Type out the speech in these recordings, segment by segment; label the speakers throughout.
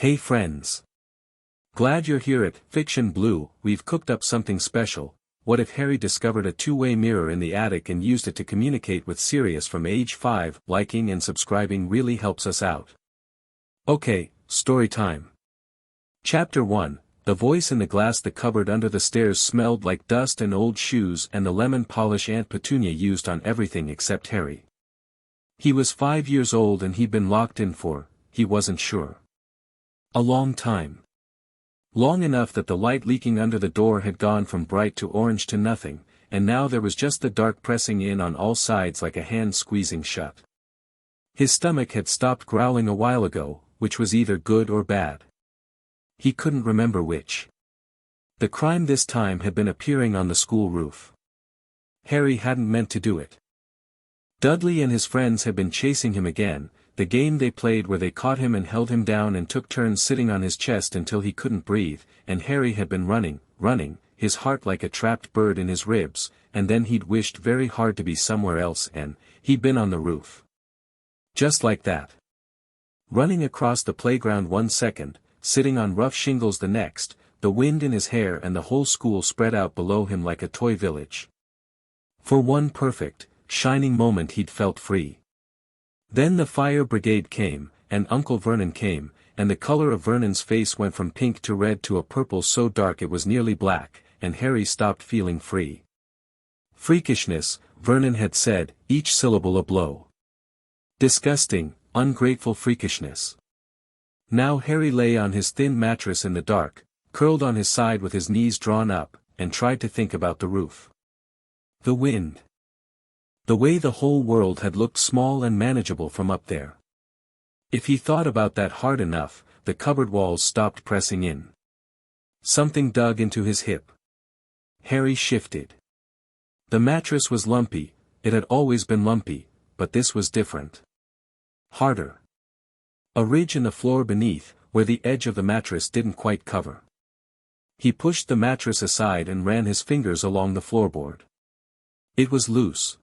Speaker 1: Hey friends! Glad you're here at Fiction Blue. We've cooked up something special. What if Harry discovered a two-way mirror in the attic and used it to communicate with Sirius from age 5? Liking and subscribing really helps us out. Okay, story time. Chapter 1. The voice in the glass. The cupboard under the stairs smelled like dust and old shoes and the lemon polish Aunt Petunia used on everything except Harry. He was 5 years old and he'd been locked in for, he wasn't sure. A long time. Long enough that the light leaking under the door had gone from bright to orange to nothing, and now there was just the dark pressing in on all sides like a hand squeezing shut. His stomach had stopped growling a while ago, which was either good or bad. He couldn't remember which. The crime this time had been appearing on the school roof. Harry hadn't meant to do it. Dudley and his friends had been chasing him again, the game they played where they caught him and held him down and took turns sitting on his chest until he couldn't breathe, and Harry had been running, his heart like a trapped bird in his ribs, and then he'd wished very hard to be somewhere else and, he'd been on the roof. Just like that. Running across the playground 1 second, sitting on rough shingles the next, the wind in his hair and the whole school spread out below him like a toy village. For one perfect, shining moment he'd felt free. Then the fire brigade came, and Uncle Vernon came, and the color of Vernon's face went from pink to red to a purple so dark it was nearly black, and Harry stopped feeling free. Freakishness, Vernon had said, each syllable a blow. Disgusting, ungrateful freakishness. Now Harry lay on his thin mattress in the dark, curled on his side with his knees drawn up, and tried to think about the roof. The wind. The way the whole world had looked small and manageable from up there. If he thought about that hard enough, the cupboard walls stopped pressing in. Something dug into his hip. Harry shifted. The mattress was lumpy, it had always been lumpy, but this was different. Harder. A ridge in the floor beneath, where the edge of the mattress didn't quite cover. He pushed the mattress aside and ran his fingers along the floorboard. It was loose.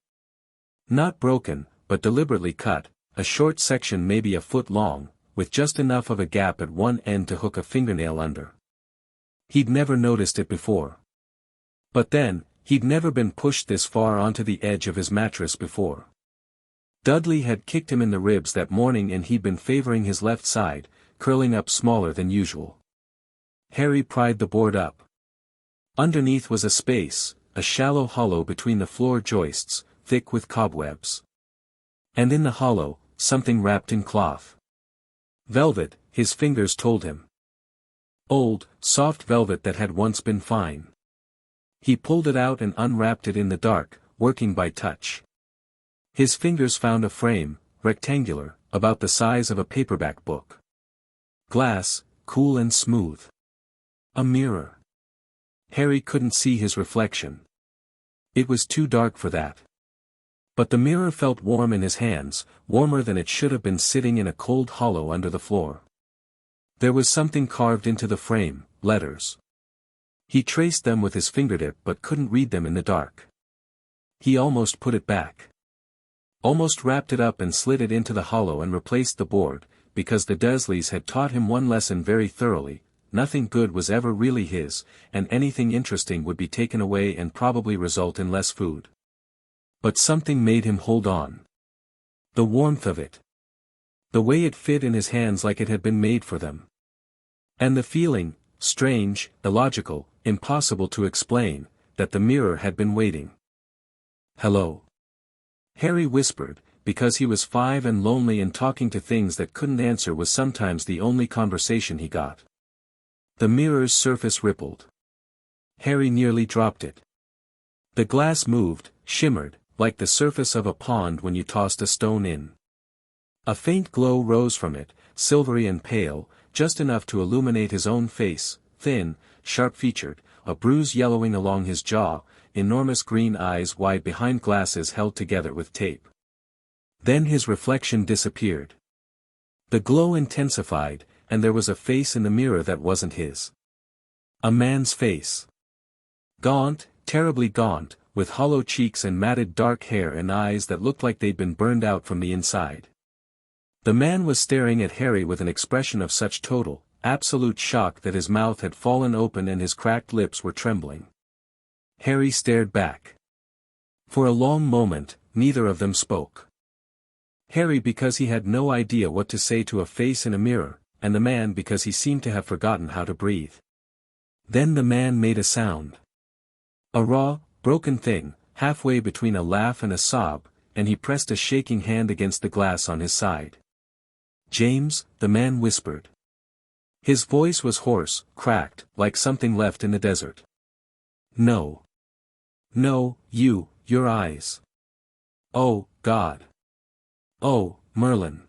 Speaker 1: Not broken, but deliberately cut, a short section maybe a foot long, with just enough of a gap at one end to hook a fingernail under. He'd never noticed it before. But then, he'd never been pushed this far onto the edge of his mattress before. Dudley had kicked him in the ribs that morning and he'd been favoring his left side, curling up smaller than usual. Harry pried the board up. Underneath was a space, a shallow hollow between the floor joists, thick with cobwebs. And in the hollow, something wrapped in cloth. Velvet, his fingers told him. Old, soft velvet that had once been fine. He pulled it out and unwrapped it in the dark, working by touch. His fingers found a frame, rectangular, about the size of a paperback book. Glass, cool and smooth. A mirror. Harry couldn't see his reflection. It was too dark for that. But the mirror felt warm in his hands, warmer than it should have been sitting in a cold hollow under the floor. There was something carved into the frame, letters. He traced them with his fingertip but couldn't read them in the dark. He almost put it back. Almost wrapped it up and slid it into the hollow and replaced the board, because the Dursleys had taught him one lesson very thoroughly: nothing good was ever really his, and anything interesting would be taken away and probably result in less food. But something made him hold on. The warmth of it. The way it fit in his hands like it had been made for them. And the feeling, strange, illogical, impossible to explain, that the mirror had been waiting. Hello. Harry whispered, because he was 5 and lonely and talking to things that couldn't answer was sometimes the only conversation he got. The mirror's surface rippled. Harry nearly dropped it. The glass moved, shimmered, like the surface of a pond when you tossed a stone in. A faint glow rose from it, silvery and pale, just enough to illuminate his own face, thin, sharp-featured, a bruise yellowing along his jaw, enormous green eyes wide behind glasses held together with tape. Then his reflection disappeared. The glow intensified, and there was a face in the mirror that wasn't his. A man's face. Gaunt, terribly gaunt, with hollow cheeks and matted dark hair and eyes that looked like they'd been burned out from the inside. The man was staring at Harry with an expression of such total, absolute shock that his mouth had fallen open and his cracked lips were trembling. Harry stared back. For a long moment, neither of them spoke. Harry because he had no idea what to say to a face in a mirror, and the man because he seemed to have forgotten how to breathe. Then the man made a sound. A raw, broken thing, halfway between a laugh and a sob, and he pressed a shaking hand against the glass on his side. "James," the man whispered. His voice was hoarse, cracked, like something left in the desert. "No. No, your eyes. Oh, God. Oh, Merlin.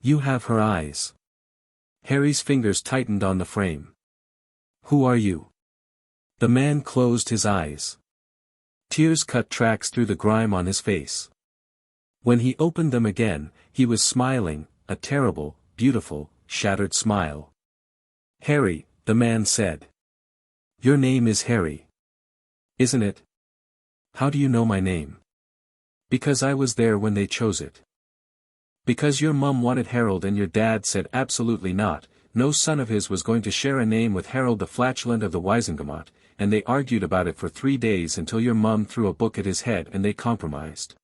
Speaker 1: You have her eyes." Harry's fingers tightened on the frame. "Who are you?" The man closed his eyes. Tears cut tracks through the grime on his face. When he opened them again, he was smiling, a terrible, beautiful, shattered smile. "Harry," the man said. "Your name is Harry. Isn't it? How do you know my name?" "Because I was there when they chose it." "Because your mum wanted Harold and your dad said absolutely not, no son of his was going to share a name with Harold the flatulent of the Wizengamot, and they argued about it for 3 days until your mum threw a book at his head and they compromised."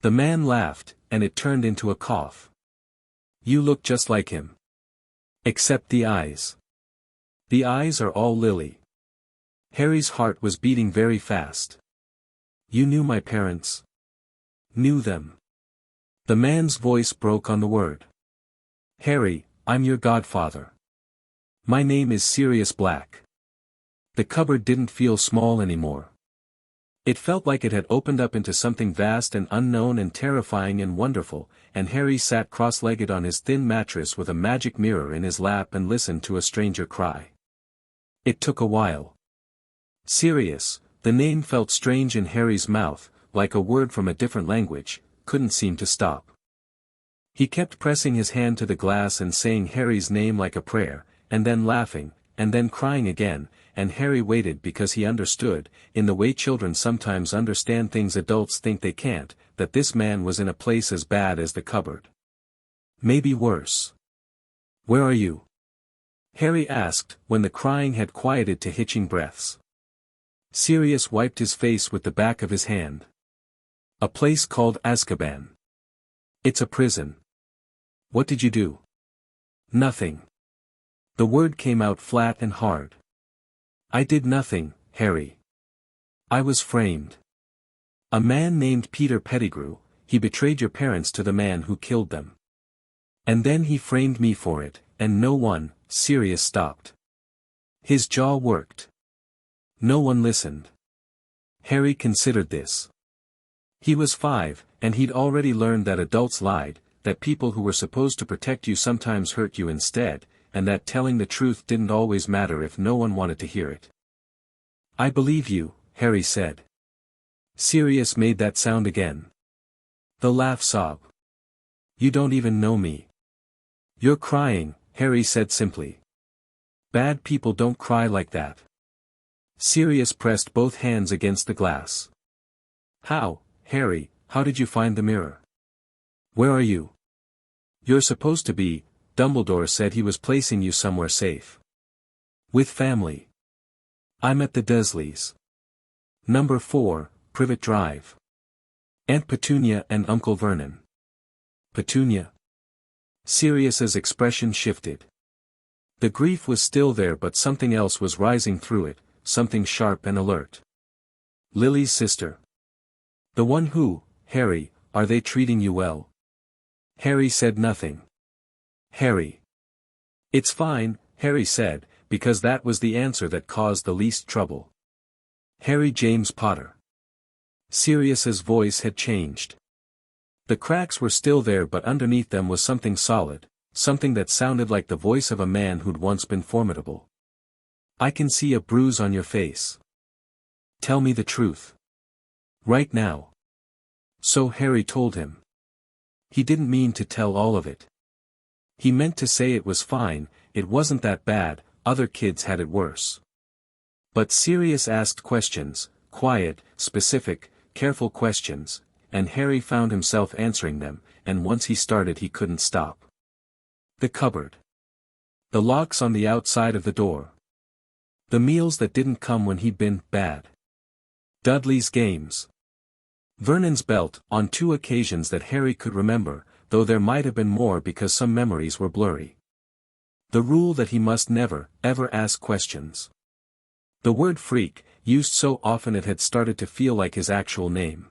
Speaker 1: The man laughed, and it turned into a cough. "You look just like him. Except the eyes. The eyes are all lily." Harry's heart was beating very fast. "You knew my parents?" "Knew them." The man's voice broke on the word. "Harry, I'm your godfather. My name is Sirius Black." The cupboard didn't feel small anymore. It felt like it had opened up into something vast and unknown and terrifying and wonderful, and Harry sat cross-legged on his thin mattress with a magic mirror in his lap and listened to a stranger cry. It took a while. Sirius, the name felt strange in Harry's mouth, like a word from a different language, couldn't seem to stop. He kept pressing his hand to the glass and saying Harry's name like a prayer, and then laughing, and then crying again, and Harry waited because he understood, in the way children sometimes understand things adults think they can't, that this man was in a place as bad as the cupboard. Maybe worse. "Where are you?" Harry asked, when the crying had quieted to hitching breaths. Sirius wiped his face with the back of his hand. "A place called Azkaban. It's a prison." "What did you do?" "Nothing." The word came out flat and hard. "I did nothing, Harry. I was framed. A man named Peter Pettigrew, he betrayed your parents to the man who killed them. And then he framed me for it, and no one," Sirius stopped. His jaw worked. No one listened. Harry considered this. He was 5, and he'd already learned that adults lied, that people who were supposed to protect you sometimes hurt you instead, and that telling the truth didn't always matter if no one wanted to hear it. "I believe you," Harry said. Sirius made that sound again. The laugh sob. "You don't even know me." "You're crying," Harry said simply. "Bad people don't cry like that." Sirius pressed both hands against the glass. "How, Harry, how did you find the mirror? Where are you?" "You're supposed to be, Dumbledore said he was placing you somewhere safe. With family. I'm at the Dursleys. Number 4, Privet Drive. Aunt Petunia and Uncle Vernon." "Petunia?" Sirius's expression shifted. The grief was still there but something else was rising through it, something sharp and alert. "Lily's sister. The one who, Harry, are they treating you well?" Harry said nothing. "Harry." "It's fine," Harry said, because that was the answer that caused the least trouble. "Harry James Potter." Sirius's voice had changed. The cracks were still there but underneath them was something solid, something that sounded like the voice of a man who'd once been formidable. "I can see a bruise on your face. Tell me the truth. Right now." So Harry told him. He didn't mean to tell all of it. He meant to say it was fine, it wasn't that bad, other kids had it worse. But Sirius asked questions, quiet, specific, careful questions, and Harry found himself answering them, and once he started he couldn't stop. "The cupboard. The locks on the outside of the door. The meals that didn't come when he'd been bad. Dudley's games. Vernon's belt, on 2 occasions that Harry could remember, though there might have been more because some memories were blurry. The rule that he must never, ever ask questions. The word freak, used so often it had started to feel like his actual name.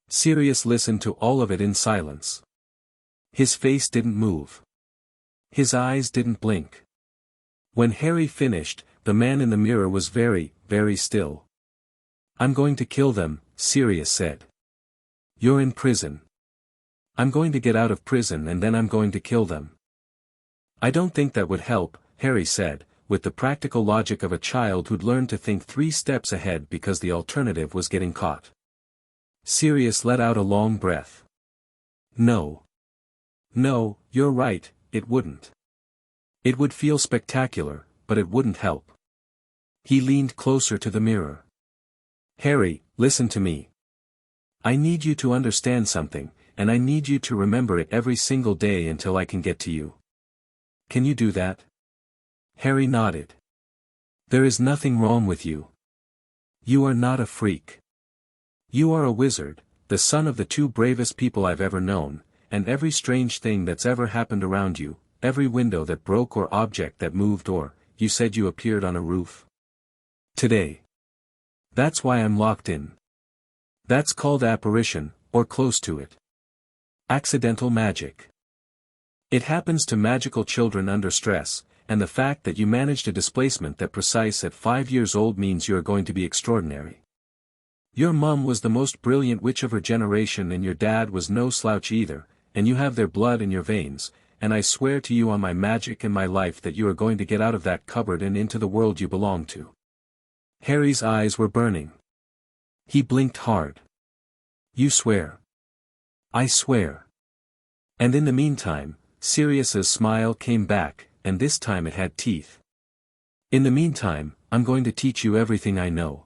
Speaker 1: Sirius listened to all of it in silence. His face didn't move. His eyes didn't blink. When Harry finished, the man in the mirror was very, very still. "I'm going to kill them," Sirius said. "You're in prison. I'm going to get out of prison and then I'm going to kill them." "I don't think that would help," Harry said, with the practical logic of a child who'd learned to think 3 steps ahead because the alternative was getting caught. Sirius let out a long breath. "No. No, you're right, it wouldn't. It would feel spectacular, but it wouldn't help." He leaned closer to the mirror. "Harry, listen to me. I need you to understand something, and I need you to remember it every single day until I can get to you. Can you do that?" Harry nodded. "There is nothing wrong with you. You are not a freak. You are a wizard, the son of the 2 bravest people I've ever known, and every strange thing that's ever happened around you, every window that broke or object that moved or, you said you appeared on a roof. Today. That's why I'm locked in. That's called apparition, or close to it. Accidental magic. It happens to magical children under stress, and the fact that you managed a displacement that precise at 5 years old means you're going to be extraordinary. Your mum was the most brilliant witch of her generation and your dad was no slouch either, and you have their blood in your veins, and I swear to you on my magic and my life that you are going to get out of that cupboard and into the world you belong to." Harry's eyes were burning. He blinked hard. "You swear?" "I swear." And in the meantime, Sirius's smile came back, and this time it had teeth. "In the meantime, I'm going to teach you everything I know."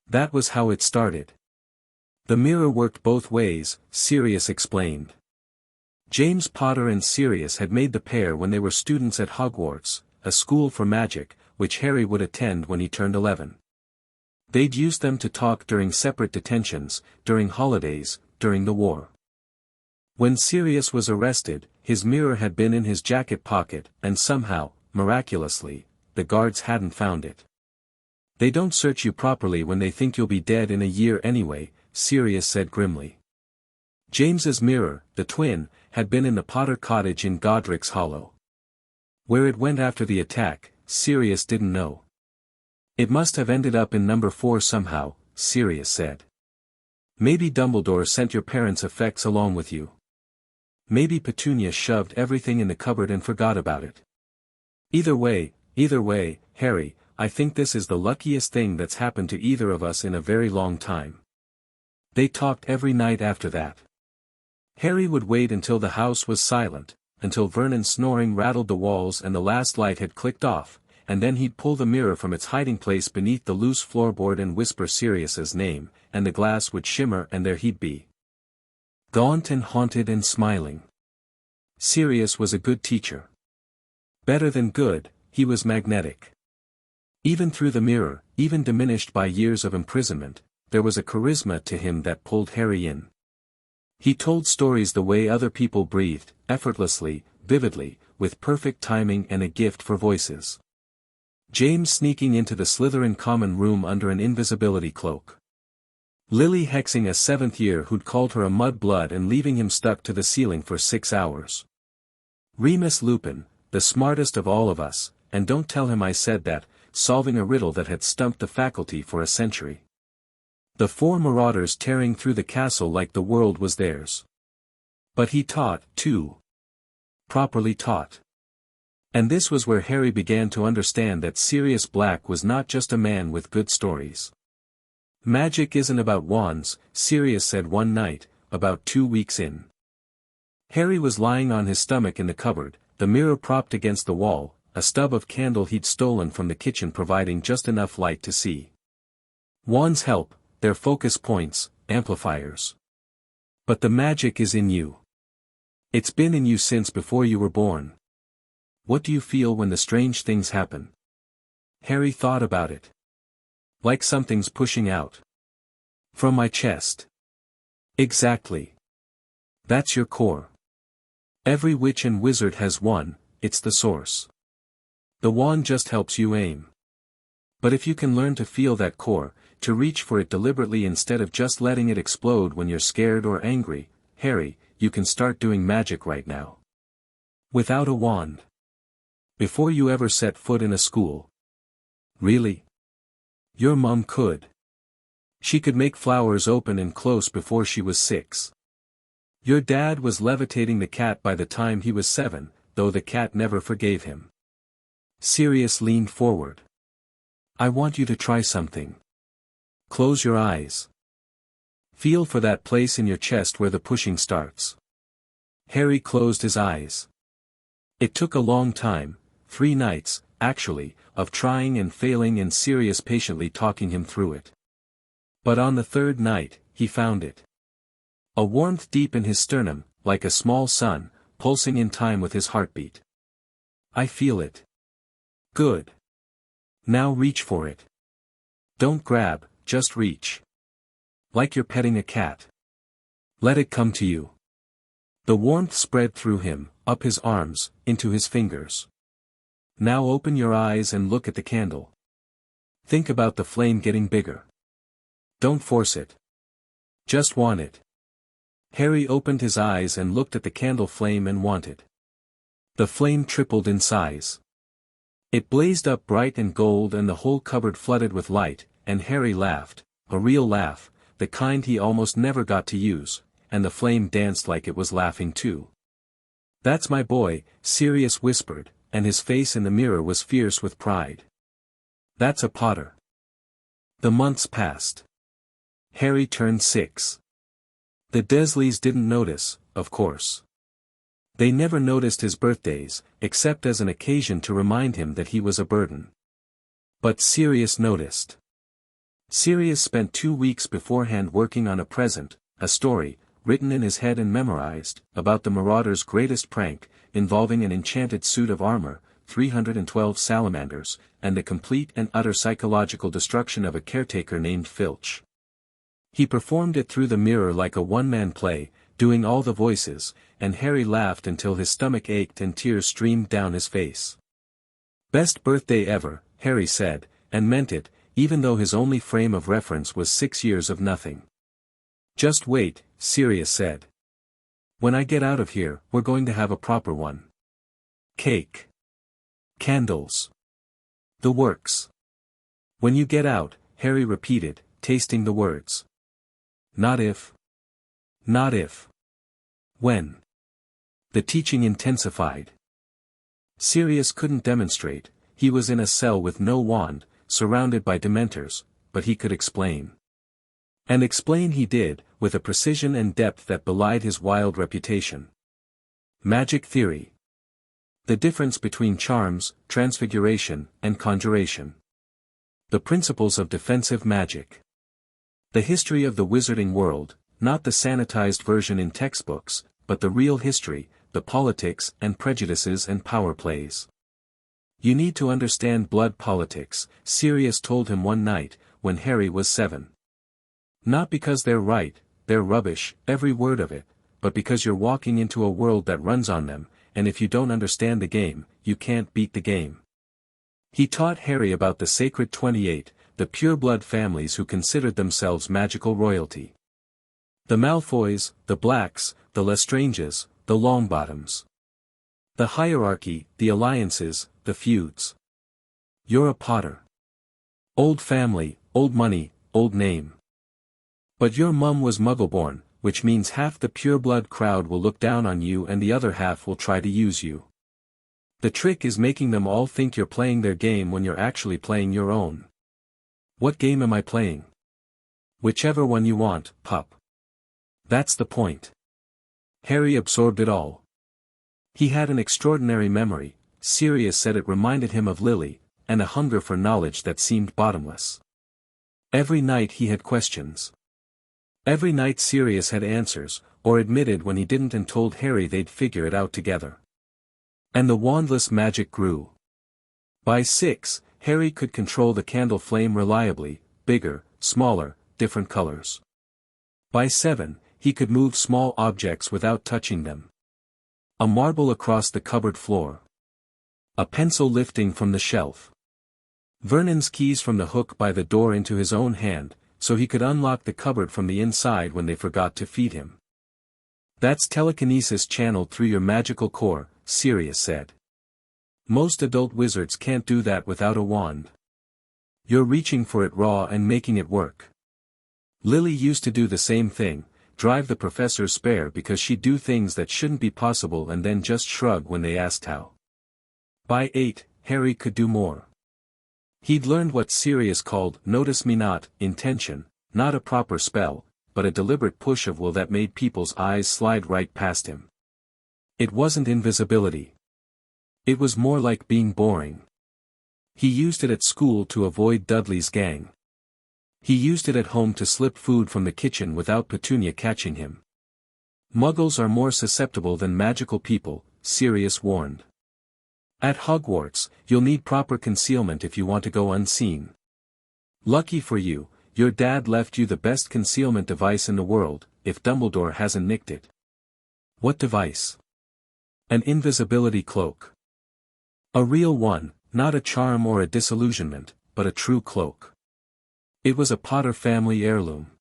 Speaker 1: That was how it started. The mirror worked both ways, Sirius explained. James Potter and Sirius had made the pair when they were students at Hogwarts, a school for magic, which Harry would attend when he turned 11. They'd used them to talk during separate detentions, during holidays, during the war. When Sirius was arrested, his mirror had been in his jacket pocket, and somehow, miraculously, the guards hadn't found it. "They don't search you properly when they think you'll be dead in a year anyway," Sirius said grimly. James's mirror, the twin, had been in the Potter cottage in Godric's Hollow. Where it went after the attack, Sirius didn't know. "It must have ended up in number 4 somehow," Sirius said. "Maybe Dumbledore sent your parents' effects along with you. Maybe Petunia shoved everything in the cupboard and forgot about it. Either way, Harry, I think this is the luckiest thing that's happened to either of us in a very long time." They talked every night after that. Harry would wait until the house was silent, until Vernon's snoring rattled the walls and the last light had clicked off, and then he'd pull the mirror from its hiding place beneath the loose floorboard and whisper Sirius's name, and the glass would shimmer and there he'd be. Gaunt and haunted and smiling. Sirius was a good teacher. Better than good, he was magnetic. Even through the mirror, even diminished by years of imprisonment, there was a charisma to him that pulled Harry in. He told stories the way other people breathed, effortlessly, vividly, with perfect timing and a gift for voices. James sneaking into the Slytherin common room under an invisibility cloak. Lily hexing a 7th year who'd called her a mudblood and leaving him stuck to the ceiling for 6 hours. Remus Lupin, the smartest of all of us, and don't tell him I said that, solving a riddle that had stumped the faculty for a century. The 4 marauders tearing through the castle like the world was theirs. But he taught, too. Properly taught. And this was where Harry began to understand that Sirius Black was not just a man with good stories. "Magic isn't about wands," Sirius said one night, about 2 weeks in. Harry was lying on his stomach in the cupboard, the mirror propped against the wall, a stub of candle he'd stolen from the kitchen providing just enough light to see. Wands help, they're focus points, amplifiers. But the magic is in you. It's been in you since before you were born. What do you feel when the strange things happen? Harry thought about it. Like something's pushing out. From my chest. Exactly. That's your core. Every witch and wizard has one, it's the source. The wand just helps you aim. But if you can learn to feel that core, to reach for it deliberately instead of just letting it explode when you're scared or angry, Harry, you can start doing magic right now. Without a wand. Before you ever set foot in a school. Really? Your mom could. She could make flowers open and close before she was 6. Your dad was levitating the cat by the time he was 7, though the cat never forgave him. Sirius leaned forward. I want you to try something. Close your eyes. Feel for that place in your chest where the pushing starts. Harry closed his eyes. It took a long time, 3 nights, actually, of trying and failing and Sirius patiently talking him through it. But on the 3rd night, he found it. A warmth deep in his sternum, like a small sun, pulsing in time with his heartbeat. I feel it. Good. Now reach for it. Don't grab, just reach. Like you're petting a cat. Let it come to you. The warmth spread through him, up his arms, into his fingers. Now open your eyes and look at the candle. Think about the flame getting bigger. Don't force it. Just want it. Harry opened his eyes and looked at the candle flame and wanted. The flame tripled in size. It blazed up bright and gold and the whole cupboard flooded with light, and Harry laughed, a real laugh, the kind he almost never got to use, and the flame danced like it was laughing too. That's my boy, Sirius whispered, and his face in the mirror was fierce with pride. That's a Potter. The months passed. Harry turned 6. The Dursleys didn't notice, of course. They never noticed his birthdays, except as an occasion to remind him that he was a burden. But Sirius noticed. Sirius spent 2 weeks beforehand working on a present, a story, written in his head and memorized, about the Marauder's greatest prank, involving an enchanted suit of armor, 312 salamanders, and the complete and utter psychological destruction of a caretaker named Filch. He performed it through the mirror like a one-man play, doing all the voices, and Harry laughed until his stomach ached and tears streamed down his face. Best birthday ever, Harry said, and meant it, even though his only frame of reference was 6 years of nothing. Just wait, Sirius said. When I get out of here, we're going to have a proper one. Cake. Candles. The works. When you get out, Harry repeated, tasting the words. Not if. Not if. When. The teaching intensified. Sirius couldn't demonstrate, he was in a cell with no wand, surrounded by dementors, but he could explain. And explain he did, with a precision and depth that belied his wild reputation. Magic theory. The difference between charms, transfiguration, and conjuration. The principles of defensive magic. The history of the wizarding world, not the sanitized version in textbooks, but the real history, the politics and prejudices and power plays. You need to understand blood politics, Sirius told him one night, when Harry was 7. Not because they're right, they're rubbish, every word of it, but because you're walking into a world that runs on them, and if you don't understand the game, you can't beat the game. He taught Harry about the sacred 28, the pureblood families who considered themselves magical royalty. The Malfoys, the Blacks, the Lestranges, the Longbottoms. The hierarchy, the alliances, the feuds. You're a Potter. Old family, old money, old name. But your mum was Muggleborn, which means half the pureblood crowd will look down on you and the other half will try to use you. The trick is making them all think you're playing their game when you're actually playing your own. What game am I playing? Whichever one you want, pup. That's the point. Harry absorbed it all. He had an extraordinary memory, Sirius said it reminded him of Lily, and a hunger for knowledge that seemed bottomless. Every night he had questions. Every night Sirius had answers, or admitted when he didn't and told Harry they'd figure it out together. And the wandless magic grew. By 6, Harry could control the candle flame reliably, bigger, smaller, different colors. By 7, he could move small objects without touching them. A marble across the cupboard floor. A pencil lifting from the shelf. Vernon's keys from the hook by the door into his own hand, so he could unlock the cupboard from the inside when they forgot to feed him. That's telekinesis channeled through your magical core, Sirius said. Most adult wizards can't do that without a wand. You're reaching for it raw and making it work. Lily used to do the same thing, drive the professors spare because she'd do things that shouldn't be possible and then just shrug when they asked how. By 8, Harry could do more. He'd learned what Sirius called notice me not intention, not a proper spell, but a deliberate push of will that made people's eyes slide right past him. It wasn't invisibility. It was more like being boring. He used it at school to avoid Dudley's gang. He used it at home to slip food from the kitchen without Petunia catching him. Muggles are more susceptible than magical people, Sirius warned. At Hogwarts, you'll need proper concealment if you want to go unseen. Lucky for you, your dad left you the best concealment device in the world, if Dumbledore hasn't nicked it. What device? An invisibility cloak. A real one, not a charm or a disillusionment, but a true cloak. It was a Potter family heirloom.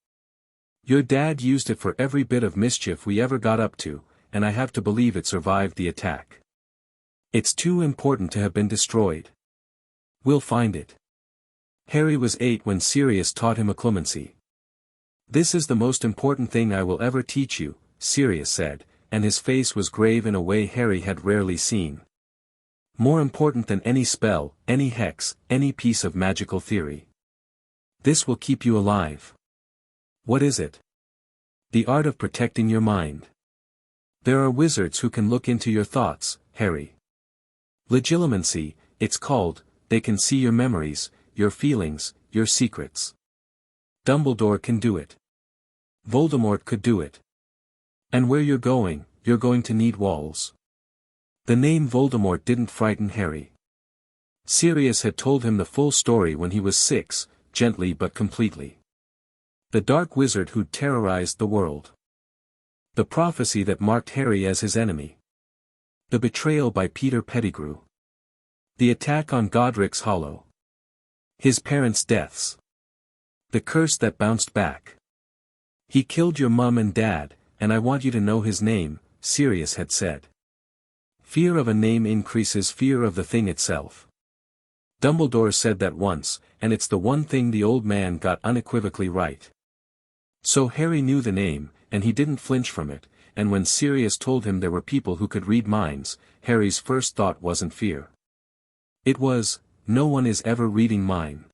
Speaker 1: Your dad used it for every bit of mischief we ever got up to, and I have to believe it survived the attack. It's too important to have been destroyed. We'll find it. Harry was 8 when Sirius taught him occlumency. This is the most important thing I will ever teach you, Sirius said, and his face was grave in a way Harry had rarely seen. More important than any spell, any hex, any piece of magical theory. This will keep you alive. What is it? The art of protecting your mind. There are wizards who can look into your thoughts, Harry. Legilimency, it's called, they can see your memories, your feelings, your secrets. Dumbledore can do it. Voldemort could do it. And where you're going to need walls. The name Voldemort didn't frighten Harry. Sirius had told him the full story when he was 6, gently but completely. The dark wizard who'd terrorized the world. The prophecy that marked Harry as his enemy. The betrayal by Peter Pettigrew. The attack on Godric's Hollow. His parents' deaths. The curse that bounced back. He killed your mum and dad, and I want you to know his name, Sirius had said. Fear of a name increases fear of the thing itself. Dumbledore said that once, and it's the one thing the old man got unequivocally right. So Harry knew the name, and he didn't flinch from it, and when Sirius told him there were people who could read minds, Harry's first thought wasn't fear. It was, no one is ever reading mine.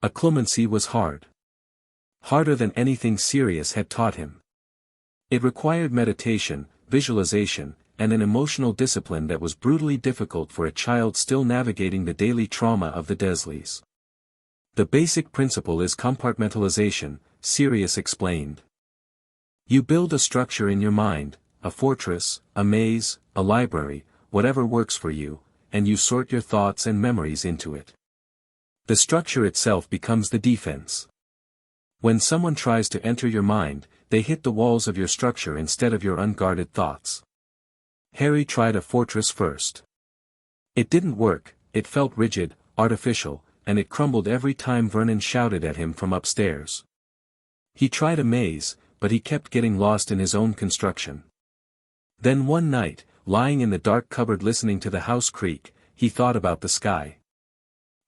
Speaker 1: Occlumency was hard. Harder than anything Sirius had taught him. It required meditation, visualization, and an emotional discipline that was brutally difficult for a child still navigating the daily trauma of the Dursleys. The basic principle is compartmentalization, Sirius explained. You build a structure in your mind, a fortress, a maze, a library, whatever works for you, and you sort your thoughts and memories into it. The structure itself becomes the defense. When someone tries to enter your mind, they hit the walls of your structure instead of your unguarded thoughts. Harry tried a fortress first. It didn't work, it felt rigid, artificial, and it crumbled every time Vernon shouted at him from upstairs. He tried a maze, but he kept getting lost in his own construction. Then one night, lying in the dark cupboard listening to the house creak, he thought about the sky.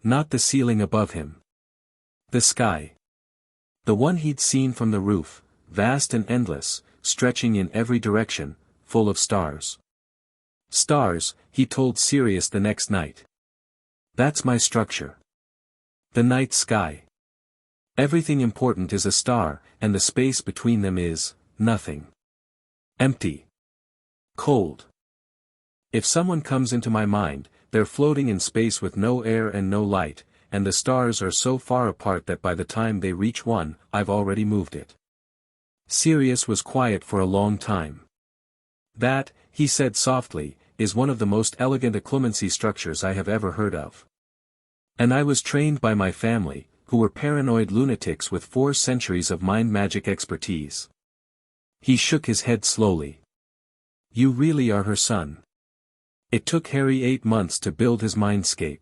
Speaker 1: Not the ceiling above him. The sky. The one he'd seen from the roof, vast and endless, stretching in every direction, full of stars. Stars, he told Sirius the next night. That's my structure. The night sky. Everything important is a star, and the space between them is, nothing. Empty. Cold. If someone comes into my mind, they're floating in space with no air and no light, and the stars are so far apart that by the time they reach one, I've already moved it. Sirius was quiet for a long time. That, he said softly, is one of the most elegant occlumency structures I have ever heard of. And I was trained by my family, who were paranoid lunatics with 4 centuries of mind magic expertise. He shook his head slowly. You really are her son. It took Harry 8 months to build his mindscape.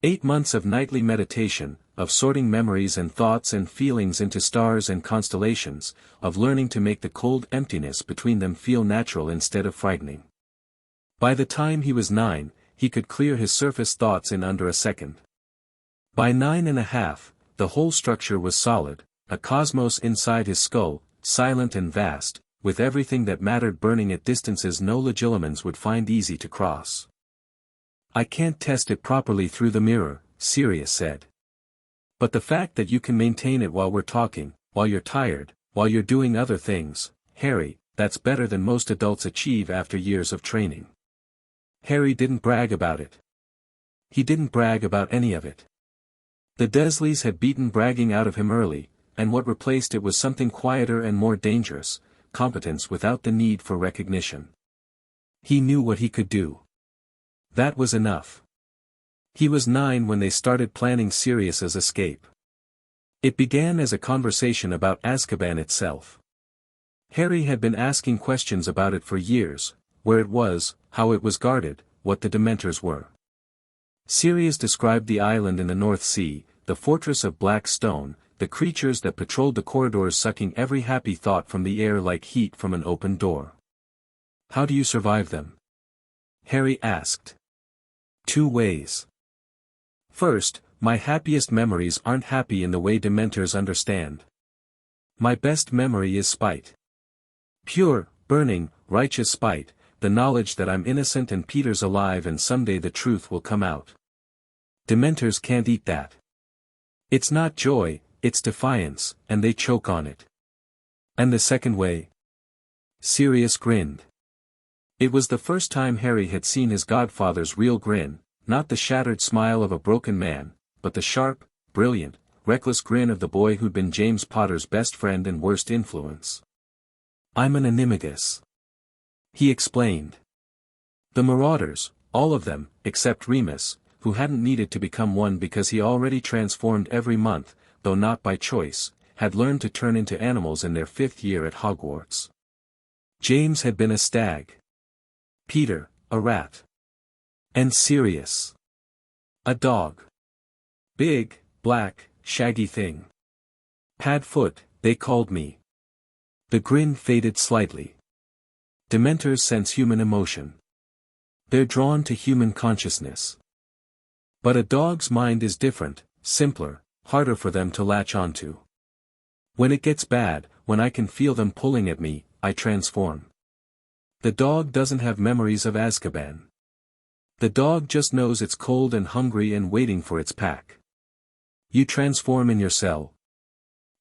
Speaker 1: 8 months of nightly meditation, of sorting memories and thoughts and feelings into stars and constellations, of learning to make the cold emptiness between them feel natural instead of frightening. By the time he was 9, he could clear his surface thoughts in under a second. By 9.5, the whole structure was solid, a cosmos inside his skull, silent and vast, with everything that mattered burning at distances no legilimens would find easy to cross. I can't test it properly through the mirror, Sirius said. But the fact that you can maintain it while we're talking, while you're tired, while you're doing other things, Harry, that's better than most adults achieve after years of training. Harry didn't brag about it. He didn't brag about any of it. The Dursleys had beaten bragging out of him early, and what replaced it was something quieter and more dangerous, competence without the need for recognition. He knew what he could do. That was enough. He was 9 when they started planning Sirius's escape. It began as a conversation about Azkaban itself. Harry had been asking questions about it for years, where it was, how it was guarded, what the Dementors were. Sirius described the island in the North Sea, the fortress of black stone, the creatures that patrolled the corridors sucking every happy thought from the air like heat from an open door. How do you survive them? Harry asked. 2 ways. First, my happiest memories aren't happy in the way Dementors understand. My best memory is spite. Pure, burning, righteous spite, the knowledge that I'm innocent and Peter's alive and someday the truth will come out. Dementors can't eat that. It's not joy, it's defiance, and they choke on it. And the second way? Sirius grinned. It was the first time Harry had seen his godfather's real grin, not the shattered smile of a broken man, but the sharp, brilliant, reckless grin of the boy who'd been James Potter's best friend and worst influence. I'm an animagus. He explained. The Marauders, all of them, except Remus, who hadn't needed to become one because he already transformed every month, though not by choice, had learned to turn into animals in their 5th year at Hogwarts. James had been a stag. Peter, a rat. And Sirius. A dog. Big, black, shaggy thing. Padfoot, they called me. The grin faded slightly. Dementors sense human emotion. They're drawn to human consciousness. But a dog's mind is different, simpler, harder for them to latch onto. When it gets bad, when I can feel them pulling at me, I transform. The dog doesn't have memories of Azkaban. The dog just knows it's cold and hungry and waiting for its pack. You transform in your cell.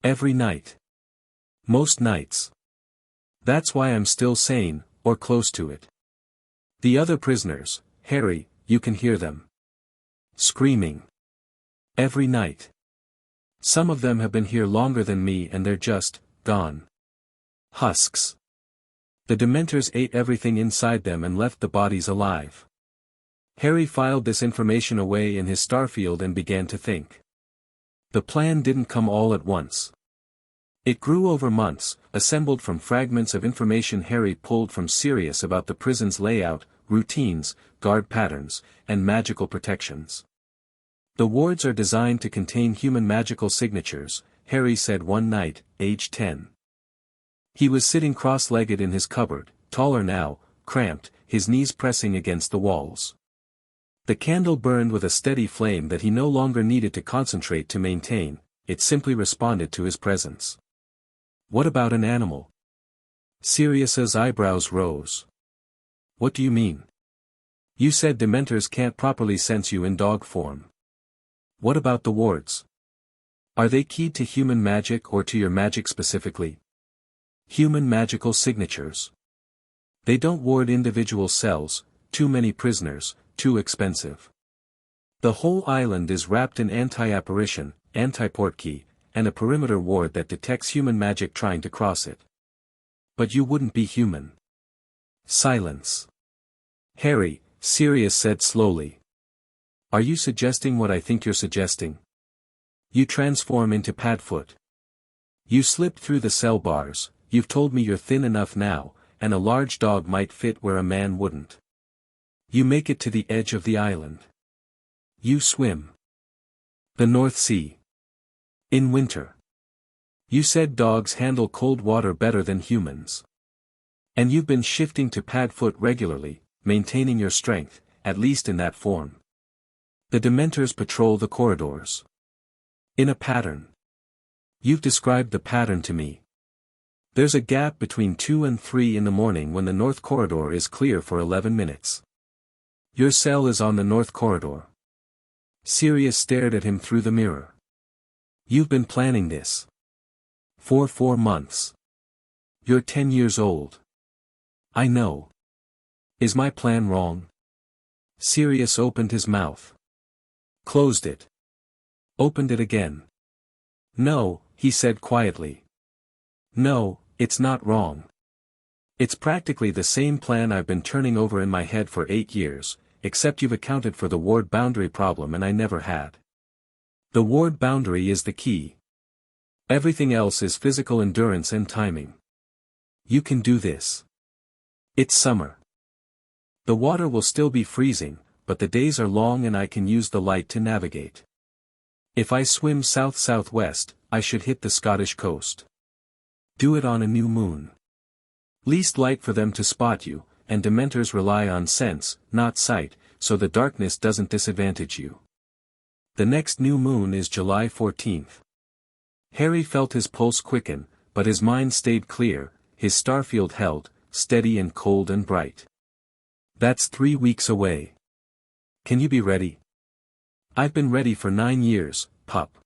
Speaker 1: Every night. Most nights. That's why I'm still sane, or close to it. The other prisoners, Harry, you can hear them. Screaming. Every night. Some of them have been here longer than me and they're just, gone. Husks. The Dementors ate everything inside them and left the bodies alive. Harry filed this information away in his starfield and began to think. The plan didn't come all at once. It grew over months, assembled from fragments of information Harry pulled from Sirius about the prison's layout, routines, guard patterns, and magical protections. The wards are designed to contain human magical signatures, Harry said one night, age 10. He was sitting cross-legged in his cupboard, taller now, cramped, his knees pressing against the walls. The candle burned with a steady flame that he no longer needed to concentrate to maintain, it simply responded to his presence. What about an animal? Sirius's eyebrows rose. What do you mean? You said Dementors can't properly sense you in dog form. What about the wards? Are they keyed to human magic or to your magic specifically? Human magical signatures. They don't ward individual cells, too many prisoners, too expensive. The whole island is wrapped in anti-apparition, anti-portkey, and a perimeter ward that detects human magic trying to cross it. But you wouldn't be human. Silence. Harry, Sirius said slowly. Are you suggesting what I think you're suggesting? You transform into Padfoot. You slipped through the cell bars, you've told me you're thin enough now, and a large dog might fit where a man wouldn't. You make it to the edge of the island. You swim. The North Sea. In winter. You said dogs handle cold water better than humans. And you've been shifting to Padfoot regularly, maintaining your strength, at least in that form. The Dementors patrol the corridors. In a pattern. You've described the pattern to me. There's a gap between 2 and 3 in the morning when the North Corridor is clear for 11 minutes. Your cell is on the North Corridor. Sirius stared at him through the mirror. You've been planning this. For 4 months. You're 10 years old. I know. Is my plan wrong? Sirius opened his mouth. Closed it. Opened it again. No, he said quietly. No, it's not wrong. It's practically the same plan I've been turning over in my head for 8 years, except you've accounted for the ward boundary problem and I never had. The ward boundary is the key. Everything else is physical endurance and timing. You can do this. It's summer. The water will still be freezing, but the days are long and I can use the light to navigate. If I swim south-southwest, I should hit the Scottish coast. Do it on a new moon. Least light for them to spot you, and Dementors rely on sense, not sight, so the darkness doesn't disadvantage you. The next new moon is July 14th. Harry felt his pulse quicken, but his mind stayed clear, his starfield held, steady and cold and bright. That's 3 weeks away. Can you be ready? I've been ready for 9 years, pup.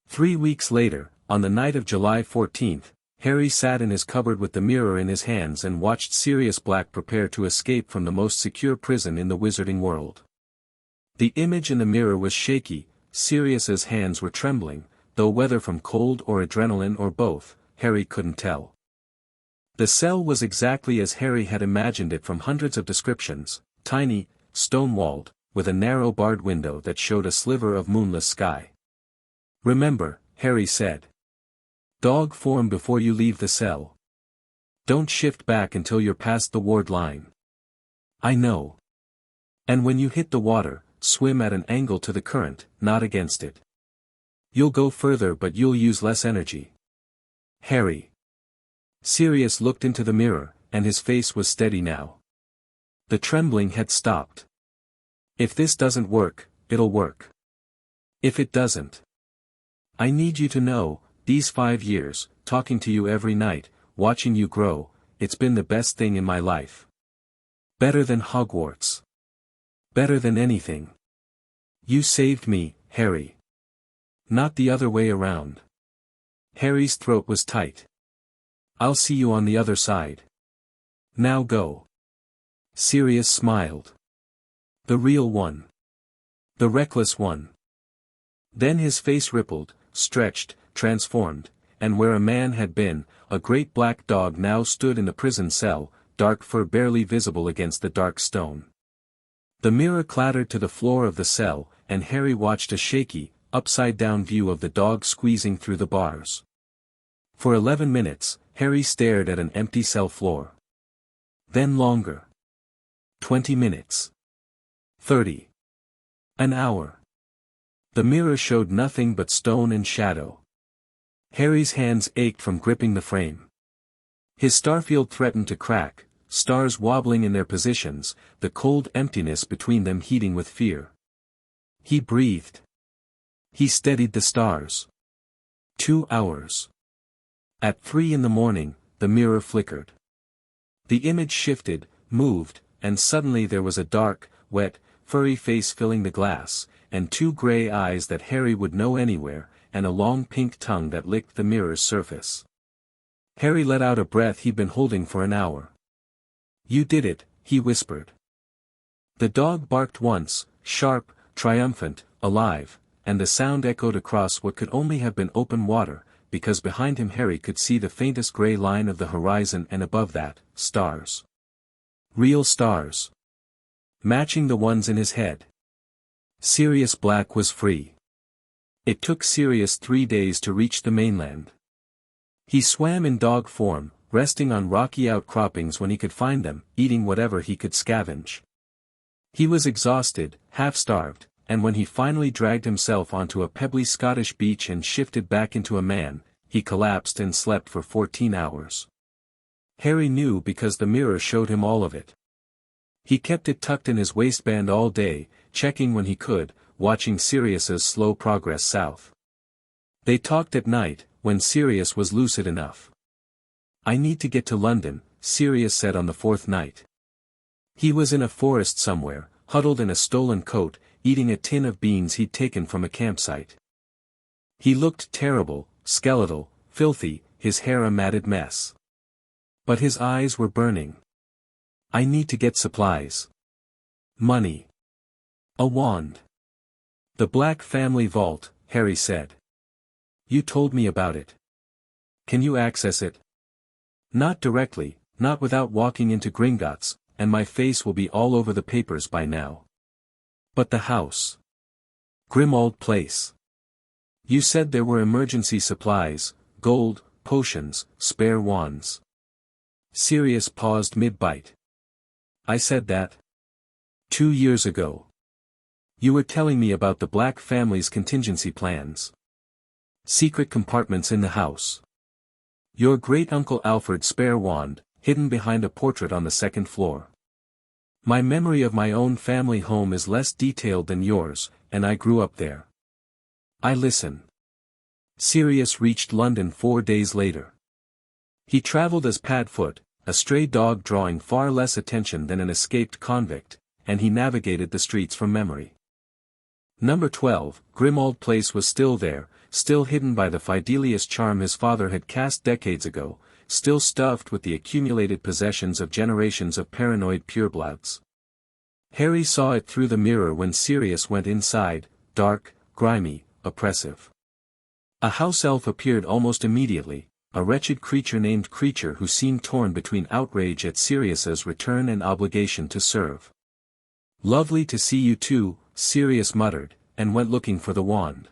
Speaker 1: 3 weeks later, on the night of July 14th, Harry sat in his cupboard with the mirror in his hands and watched Sirius Black prepare to escape from the most secure prison in the wizarding world. The image in the mirror was shaky, Sirius's hands were trembling, though whether from cold or adrenaline or both, Harry couldn't tell. The cell was exactly as Harry had imagined it from hundreds of descriptions, tiny, stone-walled, with a narrow barred window that showed a sliver of moonless sky. Remember, Harry said. Dog form before you leave the cell. Don't shift back until you're past the ward line. I know. And when you hit the water, swim at an angle to the current, not against it. You'll go further but you'll use less energy. Harry. Sirius looked into the mirror, and his face was steady now. The trembling had stopped. If this doesn't work, it'll work. If it doesn't. I need you to know, these 5 years, talking to you every night, watching you grow, it's been the best thing in my life. Better than Hogwarts. Better than anything. You saved me, Harry. Not the other way around. Harry's throat was tight. I'll see you on the other side. Now go. Sirius smiled. The real one. The reckless one. Then his face rippled, stretched, transformed, and where a man had been, a great black dog now stood in the prison cell, dark fur barely visible against the dark stone. The mirror clattered to the floor of the cell, and Harry watched a shaky, upside-down view of the dog squeezing through the bars. For 11 minutes, Harry stared at an empty cell floor. Then longer. 20 minutes. 30. An hour. The mirror showed nothing but stone and shadow. Harry's hands ached from gripping the frame. His starfield threatened to crack, stars wobbling in their positions, the cold emptiness between them heating with fear. He breathed. He steadied the stars. 2 hours. At 3 in the morning, the mirror flickered. The image shifted, moved, and suddenly there was a dark, wet, furry face filling the glass, and 2 gray eyes that Harry would know anywhere, and a long pink tongue that licked the mirror's surface. Harry let out a breath he'd been holding for an hour. You did it, he whispered. The dog barked once, sharp, triumphant, alive, and the sound echoed across what could only have been open water, because behind him Harry could see the faintest gray line of the horizon and above that, stars. Real stars. matching the ones in his head. Sirius Black was free. It took Sirius 3 days to reach the mainland. He swam in dog form, resting on rocky outcroppings when he could find them, eating whatever he could scavenge. He was exhausted, half-starved, and when he finally dragged himself onto a pebbly Scottish beach and shifted back into a man, he collapsed and slept for 14 hours. Harry knew because the mirror showed him all of it. He kept it tucked in his waistband all day, checking when he could, watching Sirius's slow progress south. They talked at night, when Sirius was lucid enough. "I need to get to London," Sirius said on the 4th night. He was in a forest somewhere, huddled in a stolen coat, eating a tin of beans he'd taken from a campsite. He looked terrible, skeletal, filthy, his hair a matted mess. But his eyes were burning. "I need to get supplies. Money. A wand." "The Black family vault," Harry said. "You told me about it. Can you access it?" "Not directly, not without walking into Gringotts, and my face will be all over the papers by now." "But the house. Grim old place. You said there were emergency supplies, gold, potions, spare wands." Sirius paused mid-bite. "I said that 2 years ago. You were telling me about the Black family's contingency plans. Secret compartments in the house. Your great-uncle Alfred's spare wand, hidden behind a portrait on the 2nd floor. My memory of my own family home is less detailed than yours, and I grew up there. I listen." Sirius reached London 4 days later. He traveled as Padfoot, a stray dog drawing far less attention than an escaped convict, and he navigated the streets from memory. Number 12, Grim Old Place was still there, still hidden by the Fidelius charm his father had cast decades ago, still stuffed with the accumulated possessions of generations of paranoid purebloods. Harry saw it through the mirror when Sirius went inside, dark, grimy, oppressive. A house elf appeared almost immediately, a wretched creature named Creature who seemed torn between outrage at Sirius's return and obligation to serve. "Lovely to see you too," Sirius muttered, and went looking for the wand.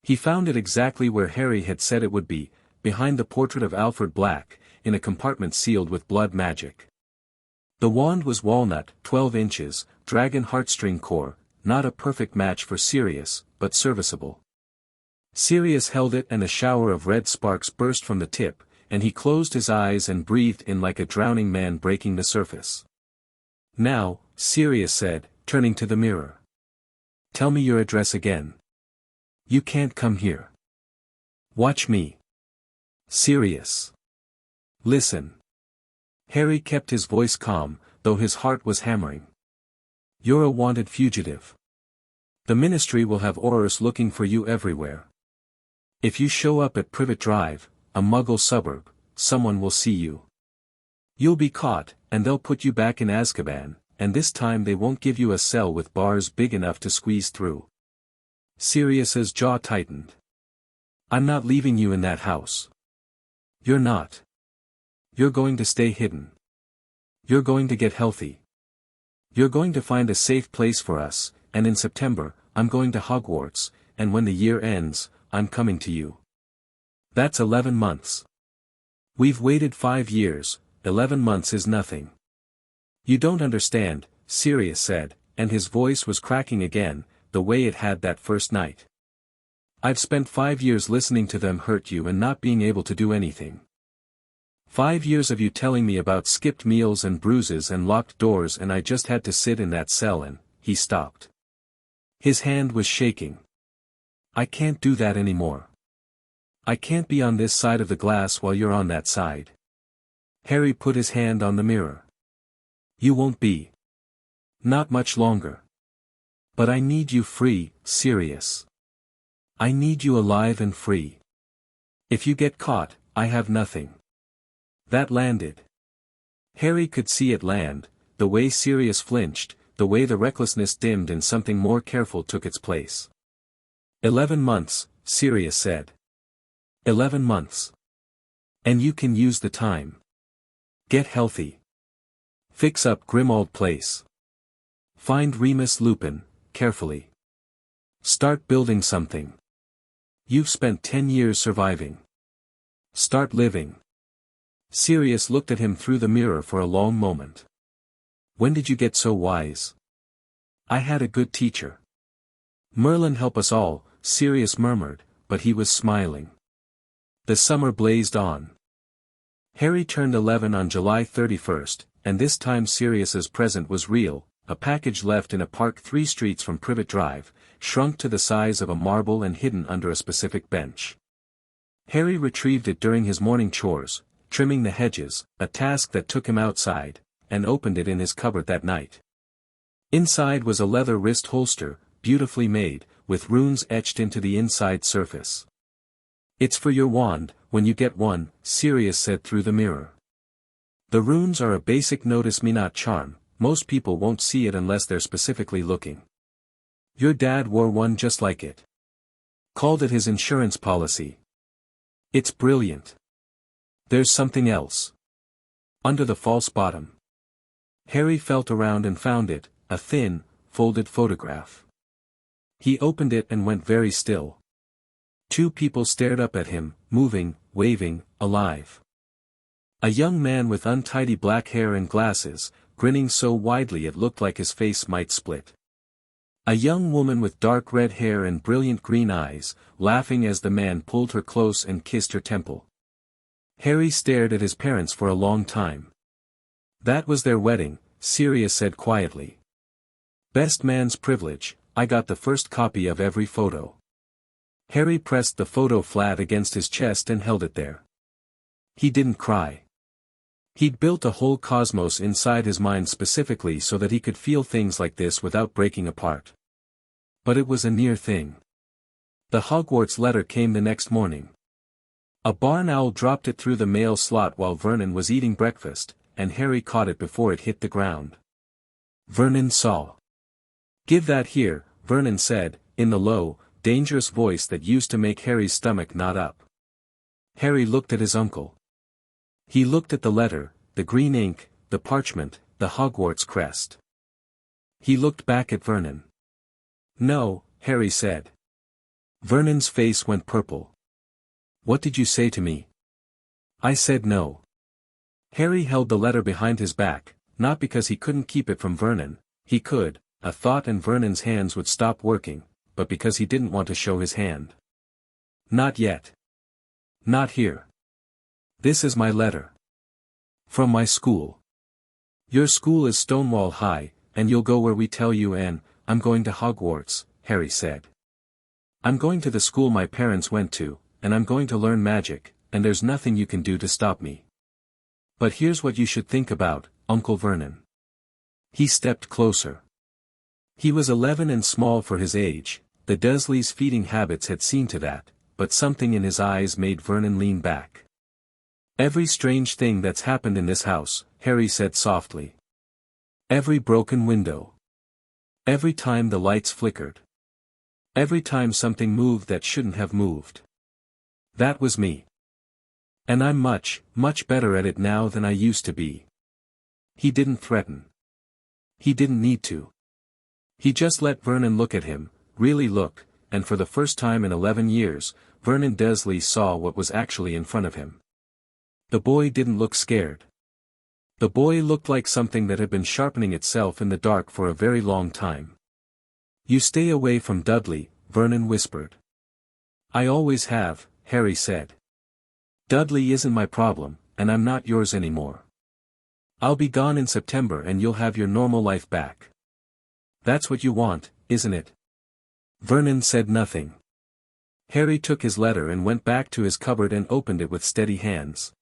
Speaker 1: He found it exactly where Harry had said it would be, behind the portrait of Alfred Black, in a compartment sealed with blood magic. The wand was walnut, 12 inches, dragon heartstring core, not a perfect match for Sirius, but serviceable. Sirius held it and a shower of red sparks burst from the tip, and he closed his eyes and breathed in like a drowning man breaking the surface. "Now," Sirius said, turning to the mirror. "Tell me your address again." "You can't come here. Watch me." "Sirius. Listen." Harry kept his voice calm, though his heart was hammering. "You're a wanted fugitive. The Ministry will have Aurors looking for you everywhere. If you show up at Privet Drive, a Muggle suburb, someone will see you. You'll be caught, and they'll put you back in Azkaban, and this time they won't give you a cell with bars big enough to squeeze through." Sirius's jaw tightened. "I'm not leaving you in that house. You're not. You're going to stay hidden. You're going to get healthy. You're going to find a safe place for us, and in September, I'm going to Hogwarts, and when the year ends, I'm coming to you. That's 11 months. We've waited 5 years, 11 months is nothing." "You don't understand," Sirius said, and his voice was cracking again, the way it had that first night. "I've spent 5 years listening to them hurt you and not being able to do anything. 5 years of you telling me about skipped meals and bruises and locked doors, and I just had to sit in that cell and—" He stopped. His hand was shaking. "I can't do that anymore. I can't be on this side of the glass while you're on that side." Harry put his hand on the mirror. "You won't be. Not much longer. But I need you free, Sirius. I need you alive and free. If you get caught, I have nothing." That landed. Harry could see it land, the way Sirius flinched, the way the recklessness dimmed and something more careful took its place. 11 months, Sirius said. 11 months. And you can use the time. Get healthy. Fix up Grim Old Place. Find Remus Lupin, carefully. Start building something. You've spent 10 years surviving. Start living. Sirius looked at him through the mirror for a long moment. When did you get so wise? I had a good teacher. Merlin help us all, Sirius murmured, but he was smiling. The summer blazed on. Harry turned 11 on July 31st, and this time Sirius's present was real, a package left in a park 3 streets from Privet Drive, shrunk to the size of a marble and hidden under a specific bench. Harry retrieved it during his morning chores, trimming the hedges, a task that took him outside, and opened it in his cupboard that night. Inside was a leather wrist holster, beautifully made, with runes etched into the inside surface. It's for your wand, when you get one, Sirius said through the mirror. The runes are a basic notice me not charm, most people won't see it unless they're specifically looking. Your dad wore one just like it. Called it his insurance policy. It's brilliant. There's something else. Under the false bottom. Harry felt around and found it, a thin, folded photograph. He opened it and went very still. 2 people stared up at him, moving, waving, alive. A young man with untidy black hair and glasses, grinning so widely it looked like his face might split. A young woman with dark red hair and brilliant green eyes, laughing as the man pulled her close and kissed her temple. Harry stared at his parents for a long time. That was their wedding, Sirius said quietly. Best man's privilege, I got the first copy of every photo. Harry pressed the photo flat against his chest and held it there. He didn't cry. He'd built a whole cosmos inside his mind specifically so that he could feel things like this without breaking apart. But it was a near thing. The Hogwarts letter came the next morning. A barn owl dropped it through the mail slot while Vernon was eating breakfast, and Harry caught it before it hit the ground. Vernon saw. Give that here, Vernon said, in the low, dangerous voice that used to make Harry's stomach knot up. Harry looked at his uncle. He looked at the letter, the green ink, the parchment, the Hogwarts crest. He looked back at Vernon. No, Harry said. Vernon's face went purple. What did you say to me? I said no. Harry held the letter behind his back, not because he couldn't keep it from Vernon, he could, a thought and Vernon's hands would stop working, but because he didn't want to show his hand. Not yet. Not here. This is my letter. From my school. Your school is Stonewall High, and you'll go where we tell you and, I'm going to Hogwarts, Harry said. I'm going to the school my parents went to, and I'm going to learn magic, and there's nothing you can do to stop me. But here's what you should think about, Uncle Vernon. He stepped closer. He was 11 and small for his age, the Dursleys' feeding habits had seen to that, but something in his eyes made Vernon lean back. Every strange thing that's happened in this house, Harry said softly. Every broken window. Every time the lights flickered. Every time something moved that shouldn't have moved. That was me. And I'm much, much better at it now than I used to be. He didn't threaten. He didn't need to. He just let Vernon look at him, really look, and for the first time in 11 years, Vernon Dursley saw what was actually in front of him. The boy didn't look scared. The boy looked like something that had been sharpening itself in the dark for a very long time. You stay away from Dudley, Vernon whispered. I always have, Harry said. Dudley isn't my problem, and I'm not yours anymore. I'll be gone in September and you'll have your normal life back. That's what you want, isn't it? Vernon said nothing. Harry took his letter and went back to his cupboard and opened it with steady hands.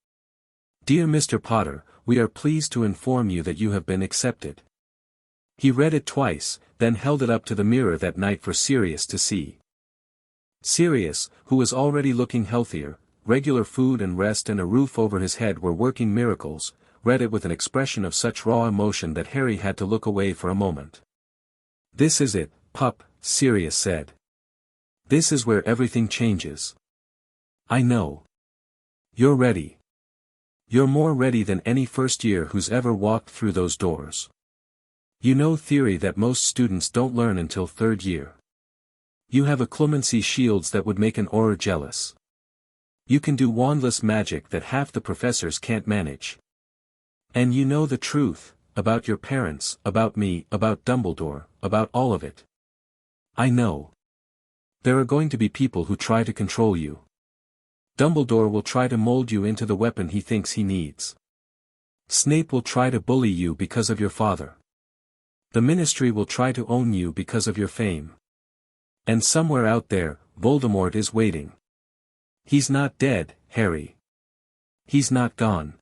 Speaker 1: Dear Mr. Potter, we are pleased to inform you that you have been accepted. He read it twice, then held it up to the mirror that night for Sirius to see. Sirius, who was already looking healthier, regular food and rest and a roof over his head were working miracles, read it with an expression of such raw emotion that Harry had to look away for a moment. This is it, pup, Sirius said. This is where everything changes. I know. You're ready. You're more ready than any first year who's ever walked through those doors. You know theory that most students don't learn until third year. You have a clemency shields that would make an Auror jealous. You can do wandless magic that half the professors can't manage. And you know the truth, about your parents, about me, about Dumbledore, about all of it. I know. There are going to be people who try to control you. Dumbledore will try to mold you into the weapon he thinks he needs. Snape will try to bully you because of your father. The Ministry will try to own you because of your fame. And somewhere out there, Voldemort is waiting. He's not dead, Harry. He's not gone.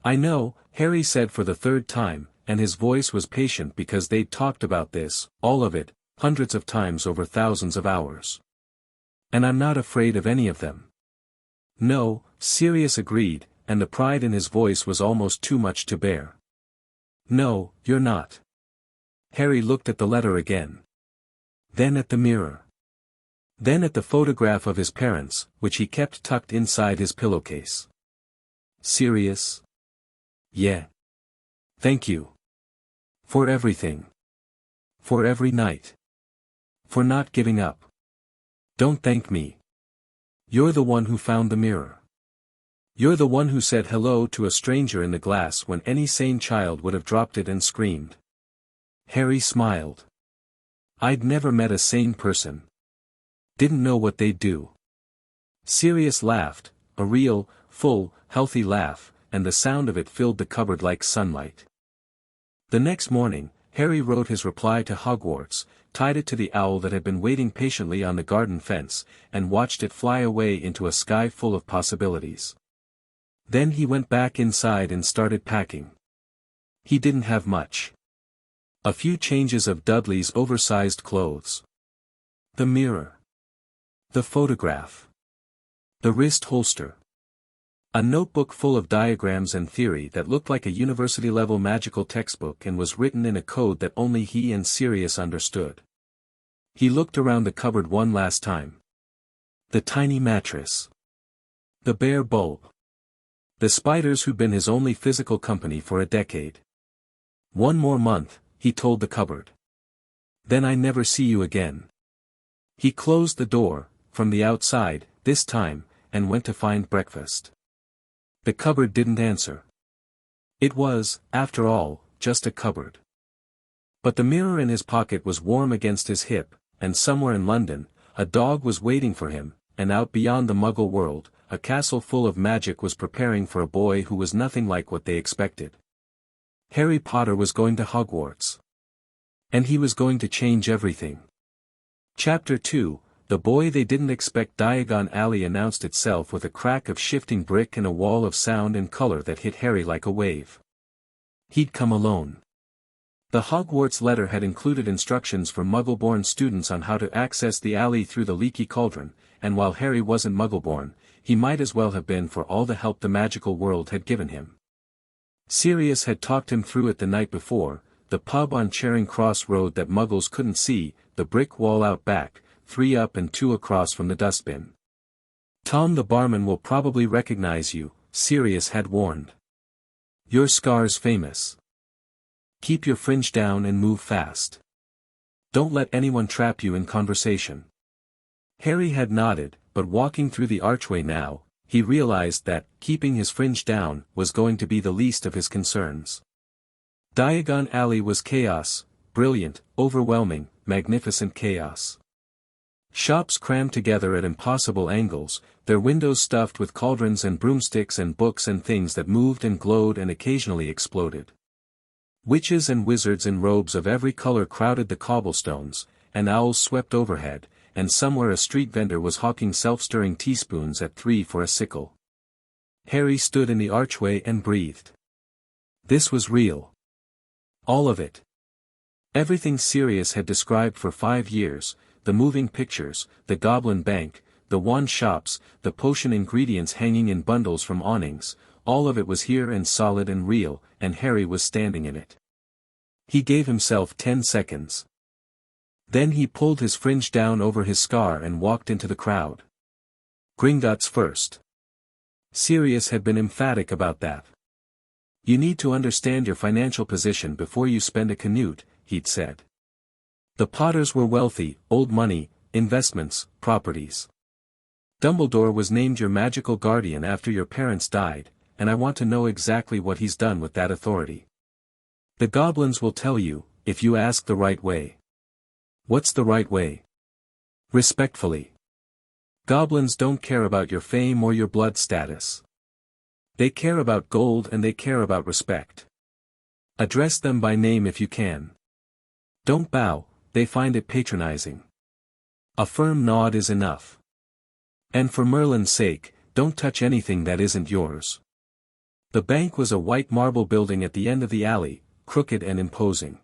Speaker 1: I know, Harry said for the third time, and his voice was patient because they'd talked about this, all of it, hundreds of times over thousands of hours. And I'm not afraid of any of them. No, Sirius agreed, and the pride in his voice was almost too much to bear. No, you're not. Harry looked at the letter again. Then at the mirror. Then at the photograph of his parents, which he kept tucked inside his pillowcase. Sirius? Yeah. Thank you. For everything. For every night. For not giving up. Don't thank me. You're the one who found the mirror. You're the one who said hello to a stranger in the glass when any sane child would have dropped it and screamed. Harry smiled. I'd never met a sane person. Didn't know what they'd do. Sirius laughed, a real, full, healthy laugh, and the sound of it filled the cupboard like sunlight. The next morning, Harry wrote his reply to Hogwarts, tied it to the owl that had been waiting patiently on the garden fence, and watched it fly away into a sky full of possibilities. Then he went back inside and started packing. He didn't have much. A few changes of Dudley's oversized clothes. The mirror. The photograph. The wrist holster. A notebook full of diagrams and theory that looked like a university-level magical textbook and was written in a code that only he and Sirius understood. He looked around the cupboard one last time. The tiny mattress. The bare bulb. The spiders who'd been his only physical company for a decade. One more month, he told the cupboard. Then I never see you again. He closed the door, from the outside, this time, and went to find breakfast. The cupboard didn't answer. It was, after all, just a cupboard. But the mirror in his pocket was warm against his hip, and somewhere in London, a dog was waiting for him, and out beyond the Muggle world, a castle full of magic was preparing for a boy who was nothing like what they expected. Harry Potter was going to Hogwarts. And he was going to change everything. Chapter 2, The Boy They Didn't Expect. Diagon Alley announced itself with a crack of shifting brick and a wall of sound and color that hit Harry like a wave. He'd come alone. The Hogwarts letter had included instructions for Muggle-born students on how to access the alley through the leaky cauldron, and while Harry wasn't Muggle-born, he might as well have been for all the help the magical world had given him. Sirius had talked him through it the night before, the pub on Charing Cross Road that Muggles couldn't see, the brick wall out back, 3 up and 2 across from the dustbin. Tom the barman will probably recognize you, Sirius had warned. Your scar's famous. Keep your fringe down and move fast. Don't let anyone trap you in conversation. Harry had nodded, but walking through the archway now, he realized that, keeping his fringe down, was going to be the least of his concerns. Diagon Alley was chaos, brilliant, overwhelming, magnificent chaos. Shops crammed together at impossible angles, their windows stuffed with cauldrons and broomsticks and books and things that moved and glowed and occasionally exploded. Witches and wizards in robes of every color crowded the cobblestones, and owls swept overhead, and somewhere a street vendor was hawking self-stirring teaspoons at 3 for a sickle. Harry stood in the archway and breathed. This was real. All of it. Everything Sirius had described for 5 years, the moving pictures, the goblin bank, the wand shops, the potion ingredients hanging in bundles from awnings, all of it was here and solid and real, and Harry was standing in it. He gave himself 10 seconds. Then he pulled his fringe down over his scar and walked into the crowd. Gringotts first. Sirius had been emphatic about that. You need to understand your financial position before you spend a canute, he'd said. The Potters were wealthy, old money, investments, properties. Dumbledore was named your magical guardian after your parents died, and I want to know exactly what he's done with that authority. The goblins will tell you, if you ask the right way. What's the right way? Respectfully. Goblins don't care about your fame or your blood status. They care about gold and they care about respect. Address them by name if you can. Don't bow, they find it patronizing. A firm nod is enough. And for Merlin's sake, don't touch anything that isn't yours. The bank was a white marble building at the end of the alley, crooked and imposing.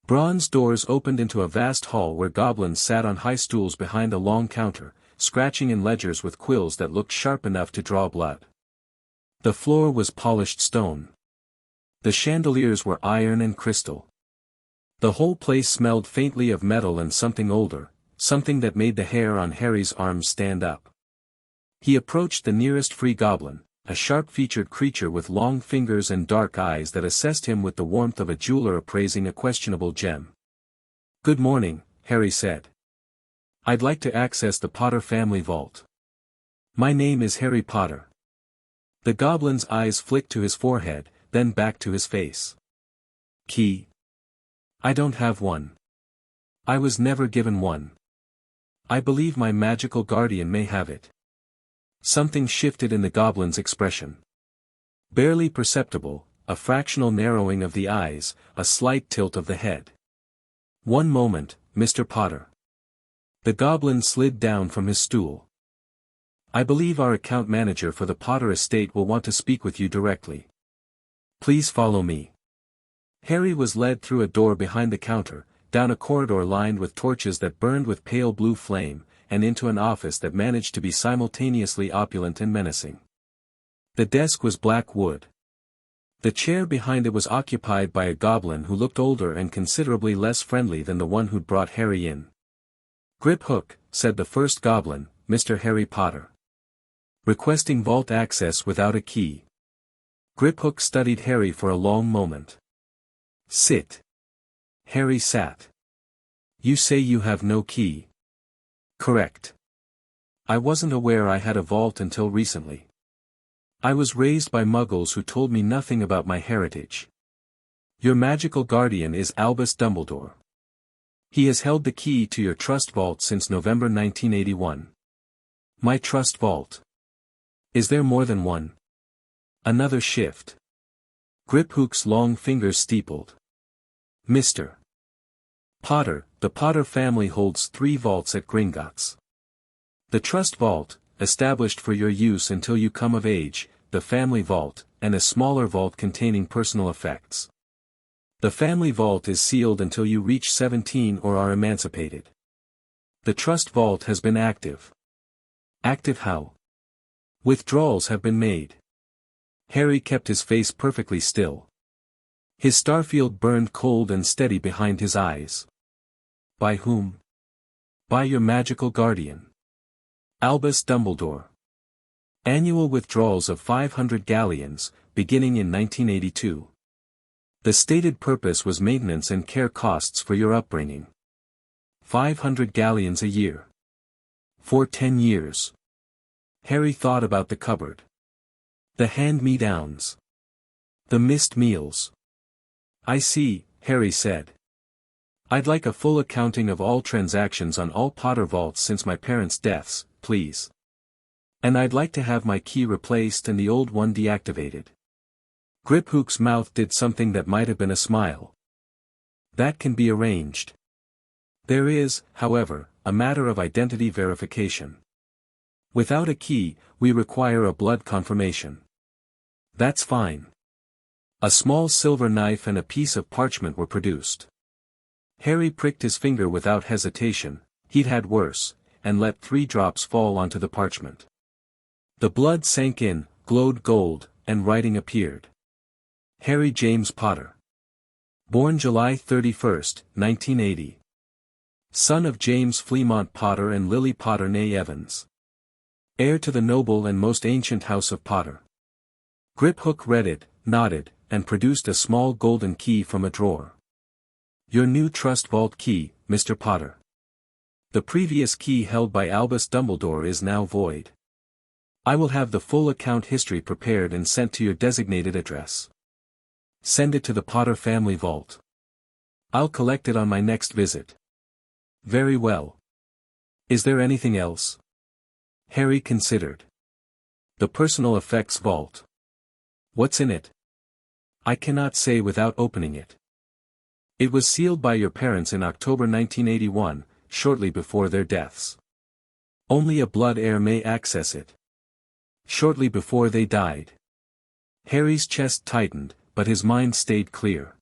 Speaker 1: Bronze doors opened into a vast hall where goblins sat on high stools behind a long counter, scratching in ledgers with quills that looked sharp enough to draw blood. The floor was polished stone. The chandeliers were iron and crystal. The whole place smelled faintly of metal and something older, something that made the hair on Harry's arms stand up. He approached the nearest free goblin, a sharp-featured creature with long fingers and dark eyes that assessed him with the warmth of a jeweler appraising a questionable gem. "Good morning," Harry said. "I'd like to access the Potter family vault. My name is Harry Potter." The goblin's eyes flicked to his forehead, then back to his face. "Key? I don't have one. I was never given one. I believe my magical guardian may have it." Something shifted in the goblin's expression. Barely perceptible, a fractional narrowing of the eyes, a slight tilt of the head. "One moment, Mr. Potter." The goblin slid down from his stool. "I believe our account manager for the Potter estate will want to speak with you directly. Please follow me." Harry was led through a door behind the counter, down a corridor lined with torches that burned with pale blue flame, and into an office that managed to be simultaneously opulent and menacing. The desk was black wood. The chair behind it was occupied by a goblin who looked older and considerably less friendly than the one who'd brought Harry in. "Grip Hook," said the first goblin, "Mr. Harry Potter. Requesting vault access without a key." Grip Hook studied Harry for a long moment. "Sit." Harry sat. "You say you have no key?" "Correct. I wasn't aware I had a vault until recently. I was raised by muggles who told me nothing about my heritage. Your magical guardian is Albus Dumbledore. He has held the key to your trust vault since November 1981. My trust vault. Is there more than one?" Another shift. Grip Hook's long fingers steepled. "Mr. Potter, the Potter family holds 3 vaults at Gringotts. The Trust Vault, established for your use until you come of age, the Family Vault, and a smaller vault containing personal effects. The Family Vault is sealed until you reach 17 or are emancipated. The Trust Vault has been active." "Active how?" "Withdrawals have been made." Harry kept his face perfectly still. His starfield burned cold and steady behind his eyes. "By whom?" "By your magical guardian. Albus Dumbledore. Annual withdrawals of 500 galleons, beginning in 1982. The stated purpose was maintenance and care costs for your upbringing. 500 galleons a year. For 10 years. Harry thought about the cupboard. The hand-me-downs. The missed meals. "I see," Harry said. "I'd like a full accounting of all transactions on all Potter vaults since my parents' deaths, please. And I'd like to have my key replaced and the old one deactivated." Grip Hook's mouth did something that might have been a smile. "That can be arranged. There is, however, a matter of identity verification. Without a key, we require a blood confirmation." "That's fine." A small silver knife and a piece of parchment were produced. Harry pricked his finger without hesitation, he'd had worse, and let 3 drops fall onto the parchment. The blood sank in, glowed gold, and writing appeared. Harry James Potter. Born July 31, 1980. Son of James Fremont Potter and Lily Potter née Evans. Heir to the noble and most ancient house of Potter. Grip Hook read it, nodded, and produced a small golden key from a drawer. "Your new trust vault key, Mr. Potter. The previous key held by Albus Dumbledore is now void. I will have the full account history prepared and sent to your designated address. Send it to the Potter family vault. I'll collect it on my next visit." "Very well. Is there anything else?" Harry considered. "The personal effects vault. What's in it?" "I cannot say without opening it. It was sealed by your parents in October 1981, shortly before their deaths. Only a blood heir may access it. Shortly before they died." Harry's chest tightened, but his mind stayed clear.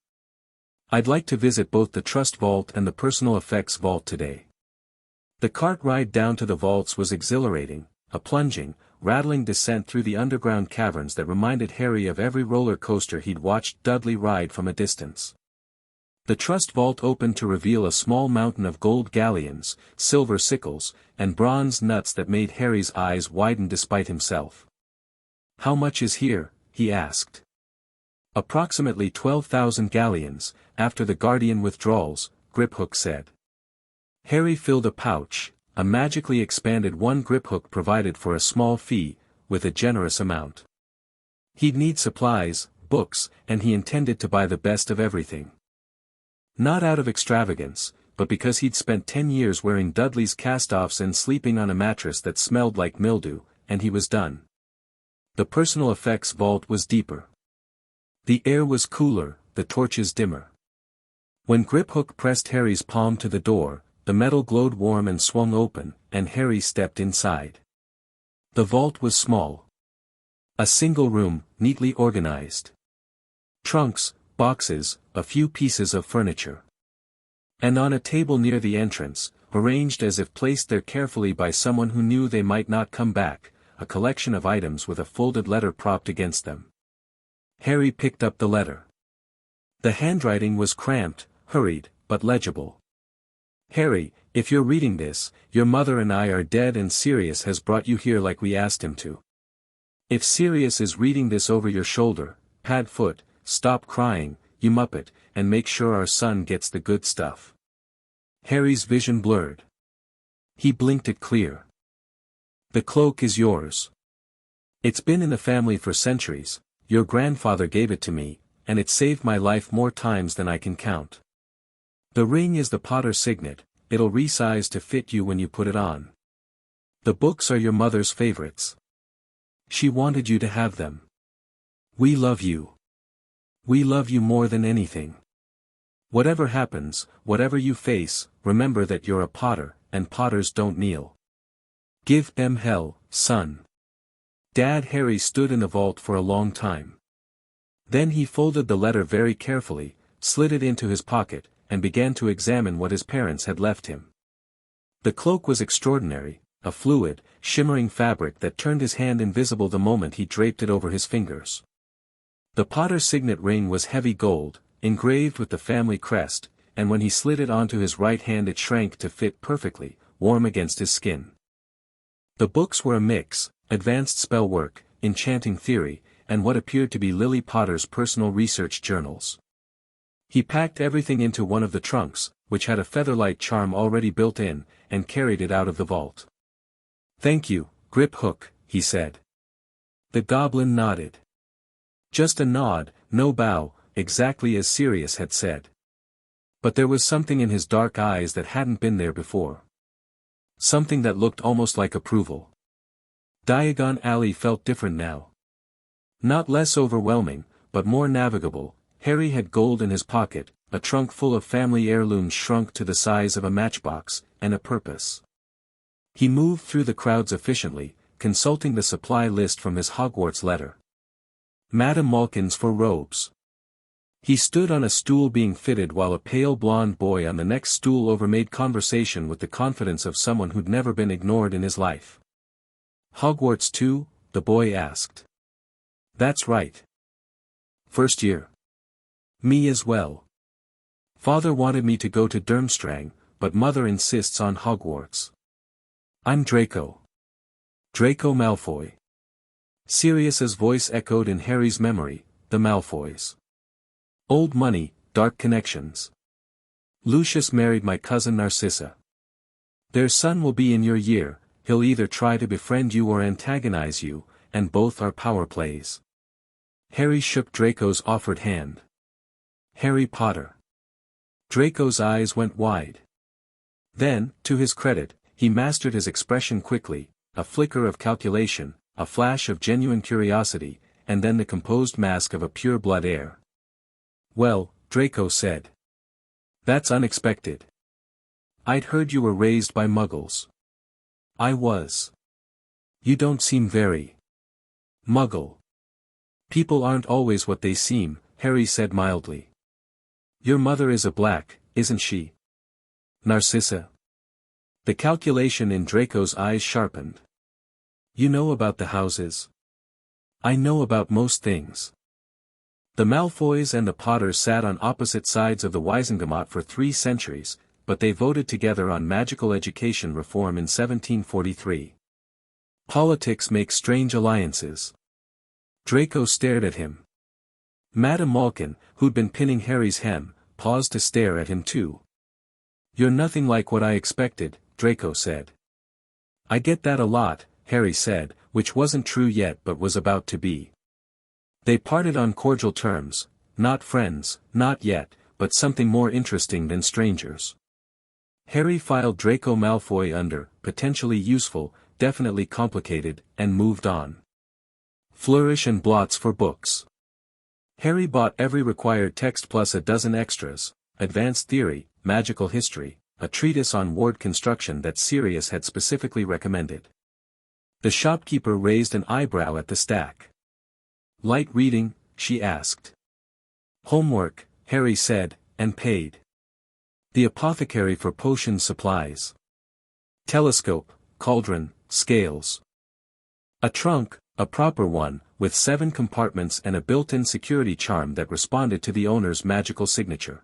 Speaker 1: "I'd like to visit both the trust vault and the personal effects vault today." The cart ride down to the vaults was exhilarating, a plunging, rattling descent through the underground caverns that reminded Harry of every roller coaster he'd watched Dudley ride from a distance. The trust vault opened to reveal a small mountain of gold galleons, silver sickles, and bronze nuts that made Harry's eyes widen despite himself. "How much is here?" he asked. "Approximately 12,000 galleons, after the Guardian withdrawals," Griphook said. Harry filled a pouch, a magically expanded one Griphook provided for a small fee, with a generous amount. He'd need supplies, books, and he intended to buy the best of everything. Not out of extravagance, but because he'd spent 10 years wearing Dudley's cast-offs and sleeping on a mattress that smelled like mildew, and he was done. The personal effects vault was deeper. The air was cooler, the torches dimmer. When Griphook pressed Harry's palm to the door, the metal glowed warm and swung open, and Harry stepped inside. The vault was small. A single room, neatly organized. Trunks, boxes, a few pieces of furniture. And on a table near the entrance, arranged as if placed there carefully by someone who knew they might not come back, a collection of items with a folded letter propped against them. Harry picked up the letter. The handwriting was cramped, hurried, but legible. "Harry, if you're reading this, your mother and I are dead and Sirius has brought you here like we asked him to. If Sirius is reading this over your shoulder, pad foot, stop crying, you muppet, and make sure our son gets the good stuff." Harry's vision blurred. He blinked it clear. "The cloak is yours. It's been in the family for centuries, your grandfather gave it to me, and it saved my life more times than I can count. The ring is the Potter signet, it'll resize to fit you when you put it on. The books are your mother's favorites. She wanted you to have them. We love you. We love you more than anything. Whatever happens, whatever you face, remember that you're a Potter, and Potters don't kneel. Give them hell, son." Dad. Harry stood in the vault for a long time. Then he folded the letter very carefully, slid it into his pocket, and began to examine what his parents had left him. The cloak was extraordinary, a fluid, shimmering fabric that turned his hand invisible the moment he draped it over his fingers. The Potter signet ring was heavy gold, engraved with the family crest, and when he slid it onto his right hand it shrank to fit perfectly, warm against his skin. The books were a mix, advanced spell work, enchanting theory, and what appeared to be Lily Potter's personal research journals. He packed everything into one of the trunks, which had a featherlight charm already built in, and carried it out of the vault. "Thank you, Griphook," he said. The goblin nodded. Just a nod, no bow, exactly as Sirius had said. But there was something in his dark eyes that hadn't been there before. Something that looked almost like approval. Diagon Alley felt different now. Not less overwhelming, but more navigable. Harry had gold in his pocket, a trunk full of family heirlooms shrunk to the size of a matchbox, and a purpose. He moved through the crowds efficiently, consulting the supply list from his Hogwarts letter. Madame Malkin's for robes. He stood on a stool being fitted while a pale blonde boy on the next stool over made conversation with the confidence of someone who'd never been ignored in his life. "Hogwarts too?" the boy asked. "That's right. First year. Me as well. Father wanted me to go to Durmstrang, but mother insists on Hogwarts. I'm Draco. Draco Malfoy." Sirius's voice echoed in Harry's memory, the Malfoys. Old money, dark connections. Lucius married my cousin Narcissa. Their son will be in your year, he'll either try to befriend you or antagonize you, and both are power plays. Harry shook Draco's offered hand. Harry Potter. Draco's eyes went wide. Then, to his credit, he mastered his expression quickly, a flicker of calculation, a flash of genuine curiosity, and then the composed mask of a pure-blood heir. Well, Draco said. That's unexpected. I'd heard you were raised by muggles. I was. You don't seem very muggle. People aren't always what they seem, Harry said mildly. Your mother is a black, isn't she? Narcissa. The calculation in Draco's eyes sharpened. You know about the houses? I know about most things. The Malfoys and the Potters sat on opposite sides of the Wizengamot for 3 centuries, but they voted together on magical education reform in 1743. Politics make strange alliances. Draco stared at him. Madame Malkin, who'd been pinning Harry's hem, paused to stare at him too. You're nothing like what I expected, Draco said. I get that a lot, Harry said, which wasn't true yet but was about to be. They parted on cordial terms, not friends, not yet, but something more interesting than strangers. Harry filed Draco Malfoy under, potentially useful, definitely complicated, and moved on. Flourish and blots for books. Harry bought every required text plus a dozen extras, advanced theory, magical history, a treatise on ward construction that Sirius had specifically recommended. The shopkeeper raised an eyebrow at the stack. Light reading, she asked. Homework, Harry said, and paid. The apothecary for potion supplies. Telescope, cauldron, scales. A trunk, a proper one, with 7 compartments and a built-in security charm that responded to the owner's magical signature.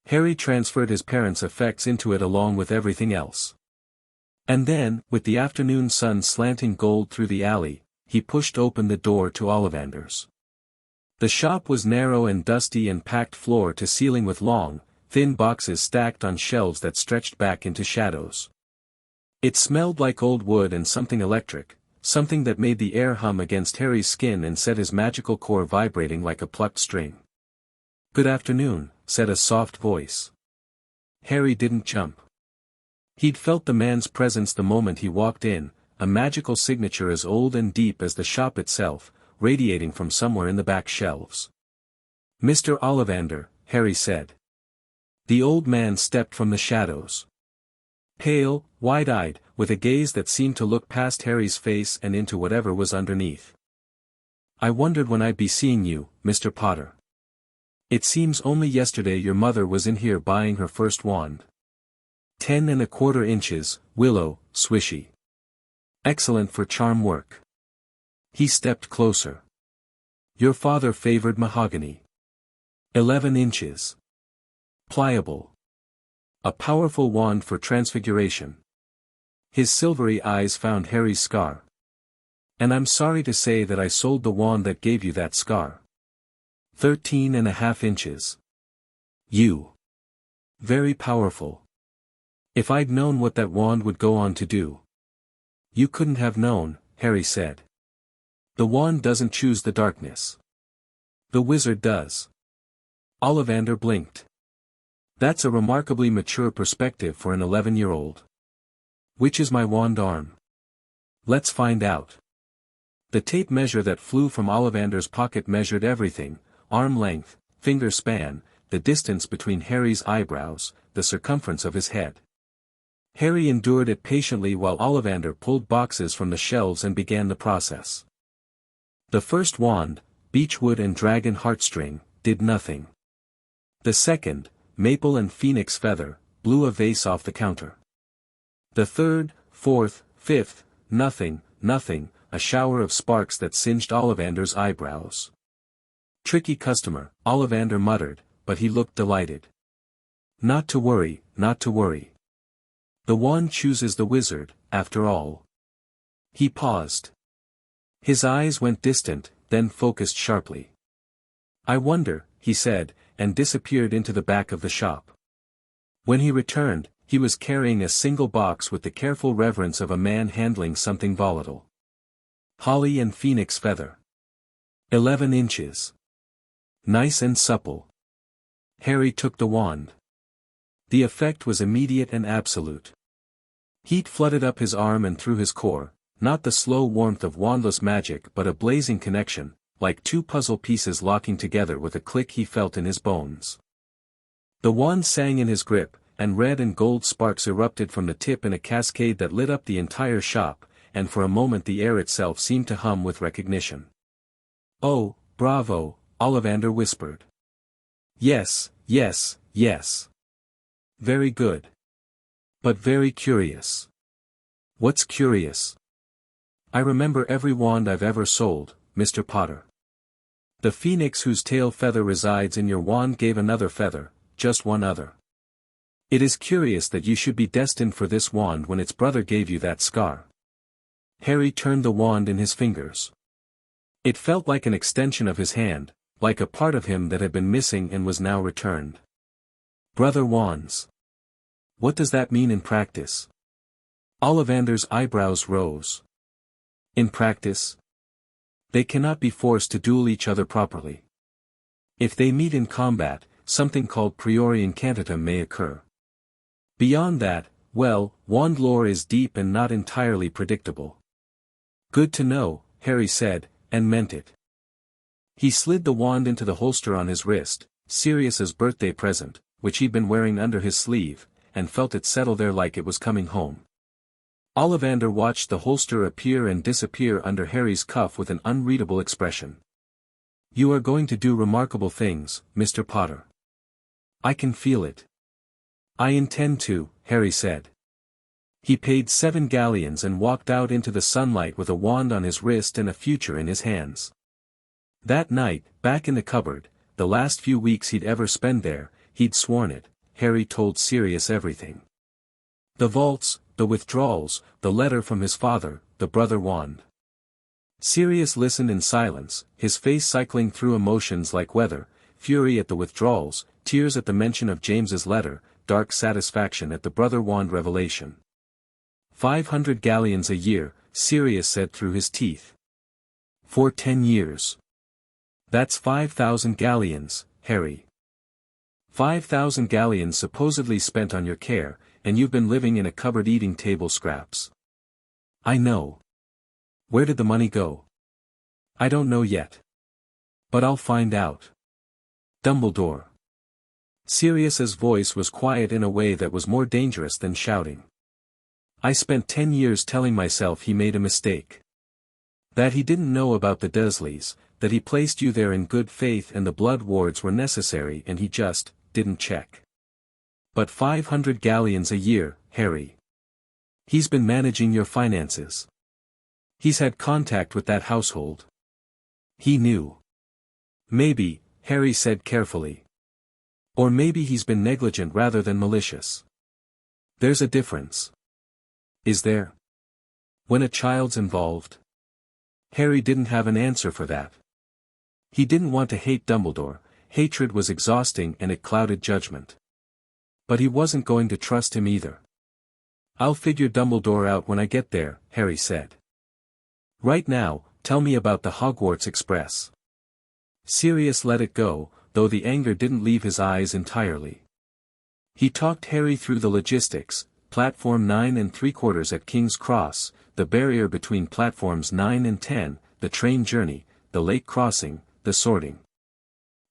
Speaker 1: Harry transferred his parents' effects into it along with everything else. And then, with the afternoon sun slanting gold through the alley, he pushed open the door to Ollivander's. The shop was narrow and dusty and packed floor to ceiling with long, thin boxes stacked on shelves that stretched back into shadows. It smelled like old wood and something electric, something that made the air hum against Harry's skin and set his magical core vibrating like a plucked string. Good afternoon, said a soft voice. Harry didn't jump. He'd felt the man's presence the moment he walked in, a magical signature as old and deep as the shop itself, radiating from somewhere in the back shelves. Mr. Ollivander, Harry said. The old man stepped from the shadows. Pale, wide-eyed, with a gaze that seemed to look past Harry's face and into whatever was underneath. I wondered when I'd be seeing you, Mr. Potter. It seems only yesterday your mother was in here buying her first wand. 10 1/4 inches, willow, swishy. Excellent for charm work. He stepped closer. Your father favored mahogany. 11 inches. Pliable. A powerful wand for transfiguration. His silvery eyes found Harry's scar. And I'm sorry to say that I sold the wand that gave you that scar. 13 1/2 inches. You. Very powerful. If I'd known what that wand would go on to do. You couldn't have known, Harry said. The wand doesn't choose the darkness. The wizard does. Ollivander blinked. That's a remarkably mature perspective for an 11-year-old. Which is my wand arm? Let's find out. The tape measure that flew from Ollivander's pocket measured everything, arm length, finger span, the distance between Harry's eyebrows, the circumference of his head. Harry endured it patiently while Ollivander pulled boxes from the shelves and began the process. The first wand, beechwood and dragon heartstring, did nothing. The second, maple and phoenix feather, blew a vase off the counter. The third, fourth, fifth, nothing, a shower of sparks that singed Ollivander's eyebrows. Tricky customer, Ollivander muttered, but he looked delighted. Not to worry, not to worry. The wand chooses the wizard, after all. He paused. His eyes went distant, then focused sharply. I wonder, he said, and disappeared into the back of the shop. When he returned, he was carrying a single box with the careful reverence of a man handling something volatile. Holly and phoenix feather. 11 inches. Nice and supple. Harry took the wand. The effect was immediate and absolute. Heat flooded up his arm and through his core, not the slow warmth of wandless magic but a blazing connection, like two puzzle pieces locking together with a click he felt in his bones. The wand sang in his grip, and red and gold sparks erupted from the tip in a cascade that lit up the entire shop, and for a moment the air itself seemed to hum with recognition. "Oh, bravo," Ollivander whispered. "Yes, yes, yes. Very good. But very curious." "What's curious?" "I remember every wand I've ever sold, Mr. Potter. The phoenix whose tail feather resides in your wand gave another feather, just one other. It is curious that you should be destined for this wand when its brother gave you that scar." Harry turned the wand in his fingers. It felt like an extension of his hand, like a part of him that had been missing and was now returned. Brother wands. What does that mean in practice? Ollivander's eyebrows rose. In practice? They cannot be forced to duel each other properly. If they meet in combat, something called priori incantatem may occur. Beyond that, well, wand lore is deep and not entirely predictable. Good to know, Harry said, and meant it. He slid the wand into the holster on his wrist, Sirius's birthday present, which he'd been wearing under his sleeve, and felt it settle there like it was coming home. Ollivander watched the holster appear and disappear under Harry's cuff with an unreadable expression. "You are going to do remarkable things, Mr. Potter. I can feel it." "I intend to," Harry said. He paid 7 galleons and walked out into the sunlight with a wand on his wrist and a future in his hands. That night, back in the cupboard, the last few weeks he'd ever spent there, he'd sworn it, Harry told Sirius everything. The vaults, the withdrawals, the letter from his father, the brother wand. Sirius listened in silence, his face cycling through emotions like weather, fury at the withdrawals, tears at the mention of James's letter, dark satisfaction at the brother wand revelation. 500 galleons a year, Sirius said through his teeth. For 10 years. That's 5,000 galleons, Harry. 5,000 galleons supposedly spent on your care, and you've been living in a cupboard eating table scraps. I know. Where did the money go? I don't know yet. But I'll find out. Dumbledore. Sirius's voice was quiet in a way that was more dangerous than shouting. I spent 10 years telling myself he made a mistake. That he didn't know about the Dursleys, that he placed you there in good faith and the blood wards were necessary and he just didn't check. But 500 galleons a year, Harry. He's been managing your finances. He's had contact with that household. He knew. Maybe, Harry said carefully. Or maybe he's been negligent rather than malicious. There's a difference. Is there? When a child's involved? Harry didn't have an answer for that. He didn't want to hate Dumbledore, hatred was exhausting and it clouded judgment. But he wasn't going to trust him either. I'll figure Dumbledore out when I get there, Harry said. Right now, tell me about the Hogwarts Express. Sirius let it go, though the anger didn't leave his eyes entirely. He talked Harry through the logistics, platform 9 3/4 at King's Cross, the barrier between platforms 9 and 10, the train journey, the lake crossing, the sorting.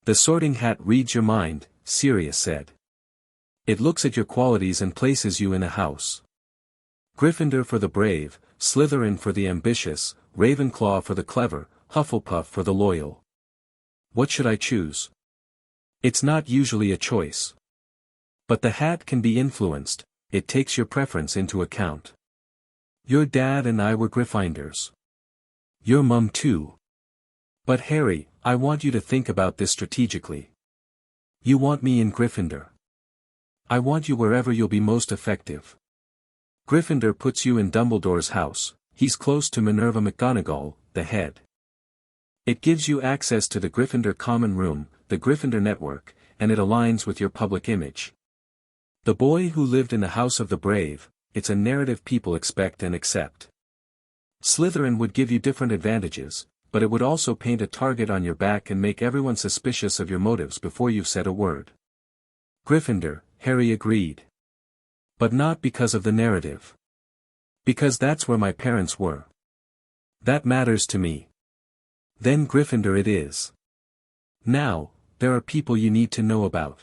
Speaker 1: The sorting hat reads your mind, Sirius said. It looks at your qualities and places you in a house. Gryffindor for the brave, Slytherin for the ambitious, Ravenclaw for the clever, Hufflepuff for the loyal. What should I choose? It's not usually a choice. But the hat can be influenced, it takes your preference into account. Your dad and I were Gryffindors. Your mum too. But Harry, I want you to think about this strategically. You want me in Gryffindor. I want you wherever you'll be most effective. Gryffindor puts you in Dumbledore's house, he's close to Minerva McGonagall, the head. It gives you access to the Gryffindor Common Room, the Gryffindor Network, and it aligns with your public image. The Boy Who Lived in the House of the Brave, it's a narrative people expect and accept. Slytherin would give you different advantages, but it would also paint a target on your back and make everyone suspicious of your motives before you've said a word. Gryffindor, Harry agreed. But not because of the narrative. Because that's where my parents were. That matters to me. Then Gryffindor it is. Now, there are people you need to know about.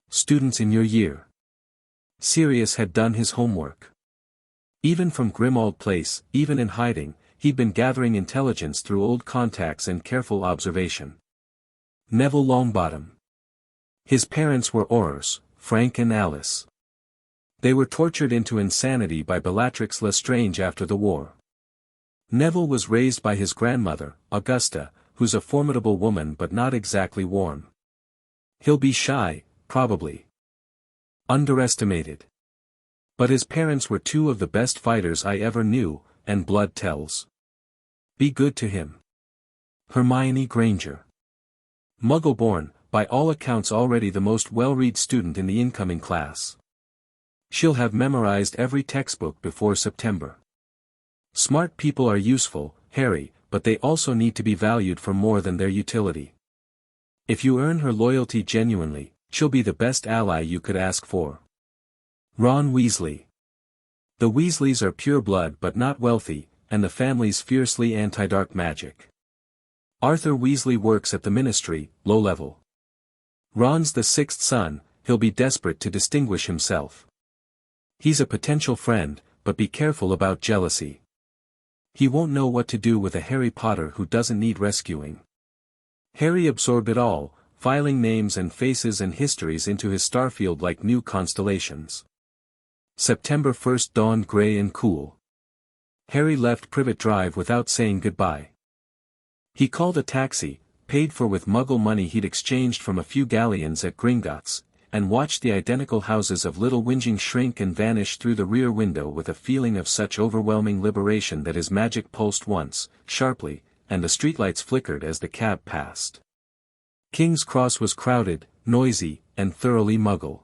Speaker 1: Students in your year. Sirius had done his homework. Even from Grimmauld Place, even in hiding, he'd been gathering intelligence through old contacts and careful observation. Neville Longbottom. His parents were Aurors, Frank and Alice. They were tortured into insanity by Bellatrix Lestrange after the war. Neville was raised by his grandmother, Augusta, who's a formidable woman but not exactly warm. He'll be shy, probably. Underestimated. But his parents were two of the best fighters I ever knew, and blood tells. Be good to him. Hermione Granger. Muggle-born, by all accounts already the most well-read student in the incoming class. She'll have memorized every textbook before September. Smart people are useful, Harry, but they also need to be valued for more than their utility. If you earn her loyalty genuinely, she'll be the best ally you could ask for. Ron Weasley. The Weasleys are pure blood but not wealthy, and the family's fiercely anti-dark magic. Arthur Weasley works at the Ministry, low level. Ron's the sixth son, he'll be desperate to distinguish himself. He's a potential friend, but be careful about jealousy. He won't know what to do with a Harry Potter who doesn't need rescuing. Harry absorbed it all, filing names and faces and histories into his starfield like new constellations. September 1st dawned grey and cool. Harry left Privet Drive without saying goodbye. He called a taxi, paid for with Muggle money he'd exchanged from a few galleons at Gringotts, and watched the identical houses of Little Whinging shrink and vanish through the rear window with a feeling of such overwhelming liberation that his magic pulsed once, sharply, and the streetlights flickered as the cab passed. King's Cross was crowded, noisy, and thoroughly Muggle.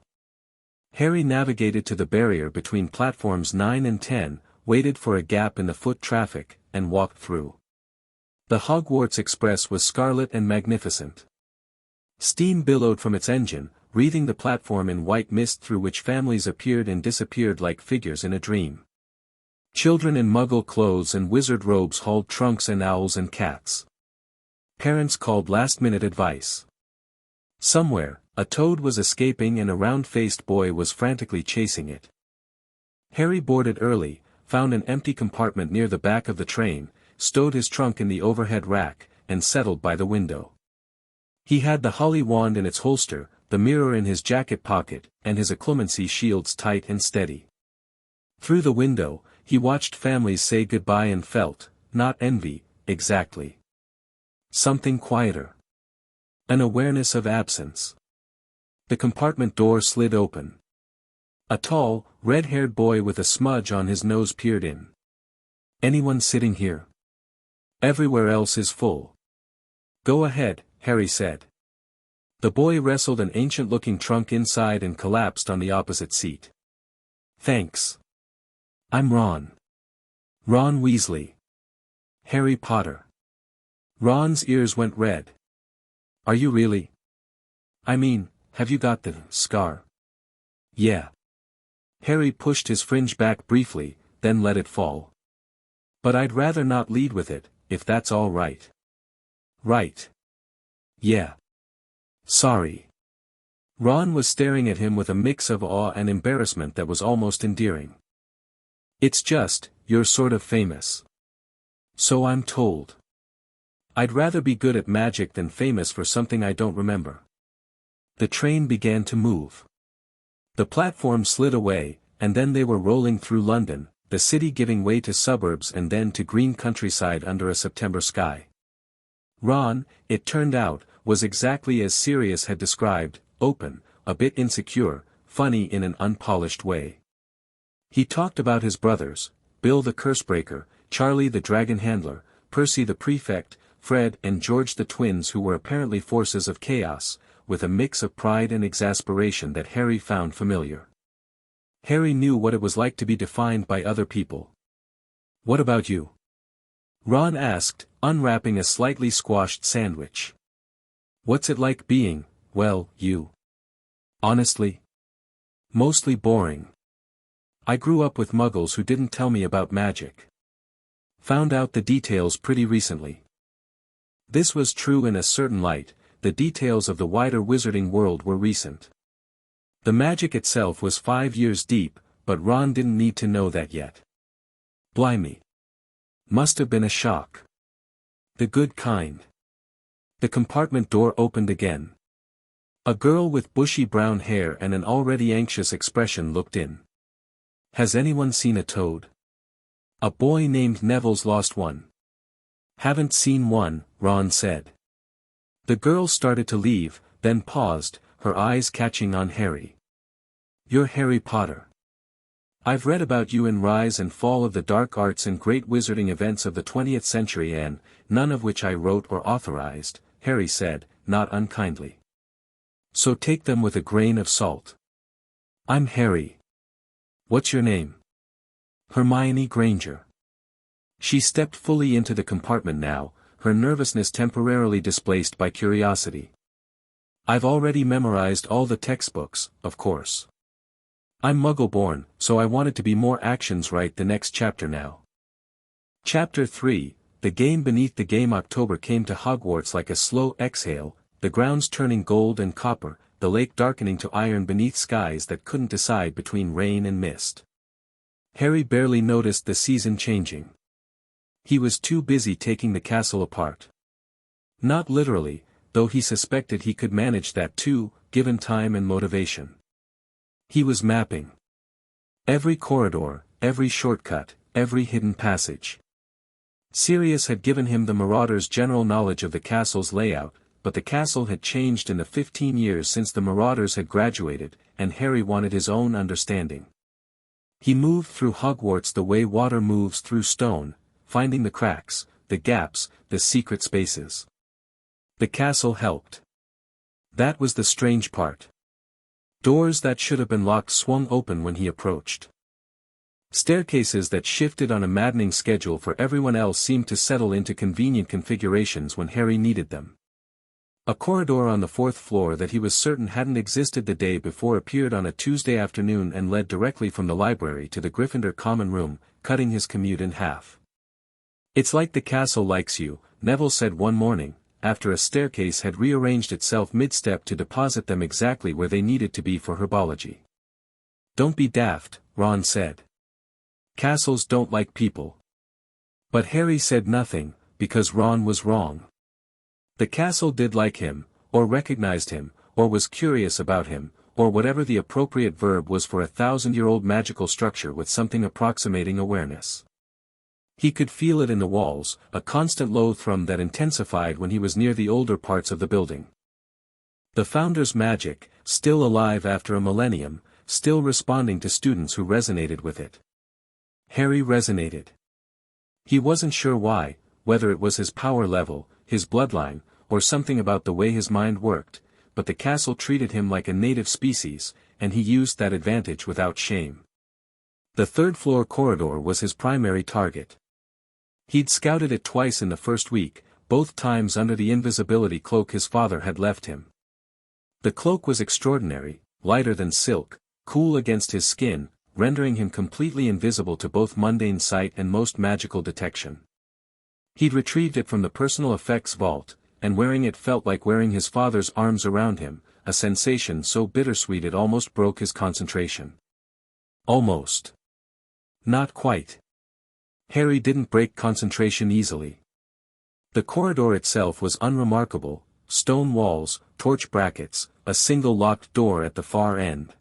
Speaker 1: Harry navigated to the barrier between platforms 9 and 10, waited for a gap in the foot traffic, and walked through. The Hogwarts Express was scarlet and magnificent. Steam billowed from its engine, wreathing the platform in white mist through which families appeared and disappeared like figures in a dream. Children in Muggle clothes and wizard robes hauled trunks and owls and cats. Parents called last-minute advice. Somewhere, a toad was escaping and a round-faced boy was frantically chasing it. Harry boarded early, found an empty compartment near the back of the train, stowed his trunk in the overhead rack, and settled by the window. He had the holly wand in its holster, the mirror in his jacket pocket, and his occlumency shields tight and steady. Through the window, he watched families say goodbye and felt, not envy, exactly. Something quieter. An awareness of absence. The compartment door slid open. A tall, red-haired boy with a smudge on his nose peered in. Anyone sitting here? Everywhere else is full. Go ahead, Harry said. The boy wrestled an ancient-looking trunk inside and collapsed on the opposite seat. Thanks. I'm Ron. Ron Weasley. Harry Potter. Ron's ears went red. Are you really? I mean, have you got the scar? Yeah. Harry pushed his fringe back briefly, then let it fall. But I'd rather not lead with it, if that's all right. Right. Yeah. Sorry. Ron was staring at him with a mix of awe and embarrassment that was almost endearing. It's just, you're sort of famous. So I'm told. I'd rather be good at magic than famous for something I don't remember. The train began to move. The platform slid away, and then they were rolling through London, the city giving way to suburbs and then to green countryside under a September sky. Ron, it turned out, was exactly as Sirius had described, open, a bit insecure, funny in an unpolished way. He talked about his brothers, Bill the Cursebreaker, Charlie the Dragon Handler, Percy the Prefect, Fred and George, the twins who were apparently forces of chaos, with a mix of pride and exasperation that Harry found familiar. Harry knew what it was like to be defined by other people. "What about you?" Ron asked, unwrapping a slightly squashed sandwich. "What's it like being, well, you?" "Honestly? Mostly boring. I grew up with muggles who didn't tell me about magic. Found out the details pretty recently." This was true in a certain light. The details of the wider wizarding world were recent. The magic itself was 5 years deep, but Ron didn't need to know that yet. Blimey. Must have been a shock. The good kind. The compartment door opened again. A girl with bushy brown hair and an already anxious expression looked in. "Has anyone seen a toad?" "A boy named Neville's lost one." "Haven't seen one," Ron said. The girl started to leave, then paused, her eyes catching on Harry. "You're Harry Potter. I've read about you in Rise and Fall of the Dark Arts and great wizarding events of the 20th century and, none of which I wrote or authorized," Harry said, not unkindly. "So take them with a grain of salt. I'm Harry. What's your name?" "Hermione Granger." She stepped fully into the compartment now, her nervousness temporarily displaced by curiosity. "I've already memorized all the textbooks, of course. I'm Muggle-born, so I wanted to be more actions right the next chapter now." Chapter 3, The Game Beneath the Game. October came to Hogwarts like a slow exhale, the grounds turning gold and copper, the lake darkening to iron beneath skies that couldn't decide between rain and mist. Harry barely noticed the season changing. He was too busy taking the castle apart. Not literally, though he suspected he could manage that too, given time and motivation. He was mapping every corridor, every shortcut, every hidden passage. Sirius had given him the Marauder's general knowledge of the castle's layout, but the castle had changed in the 15 years since the Marauders had graduated, and Harry wanted his own understanding. He moved through Hogwarts the way water moves through stone, finding the cracks, the gaps, the secret spaces. The castle helped. That was the strange part. Doors that should have been locked swung open when he approached. Staircases that shifted on a maddening schedule for everyone else seemed to settle into convenient configurations when Harry needed them. A corridor on the 4th floor that he was certain hadn't existed the day before appeared on a Tuesday afternoon and led directly from the library to the Gryffindor common room, cutting his commute in half. "It's like the castle likes you," Neville said one morning, after a staircase had rearranged itself mid-step to deposit them exactly where they needed to be for herbology. "Don't be daft," Ron said. "Castles don't like people." But Harry said nothing, because Ron was wrong. The castle did like him, or recognized him, or was curious about him, or whatever the appropriate verb was for a 1,000-year-old magical structure with something approximating awareness. He could feel it in the walls, a constant low thrum that intensified when he was near the older parts of the building. The Founder's magic, still alive after a millennium, still responding to students who resonated with it. Harry resonated. He wasn't sure why, whether it was his power level, his bloodline, or something about the way his mind worked, but the castle treated him like a native species, and he used that advantage without shame. The 3rd-floor corridor was his primary target. He'd scouted it twice in the first week, both times under the invisibility cloak his father had left him. The cloak was extraordinary, lighter than silk, cool against his skin, rendering him completely invisible to both mundane sight and most magical detection. He'd retrieved it from the personal effects vault, and wearing it felt like wearing his father's arms around him, a sensation so bittersweet it almost broke his concentration. Almost. Not quite. Harry didn't break concentration easily. The corridor itself was unremarkable, stone walls, torch brackets, a single locked door at the far end.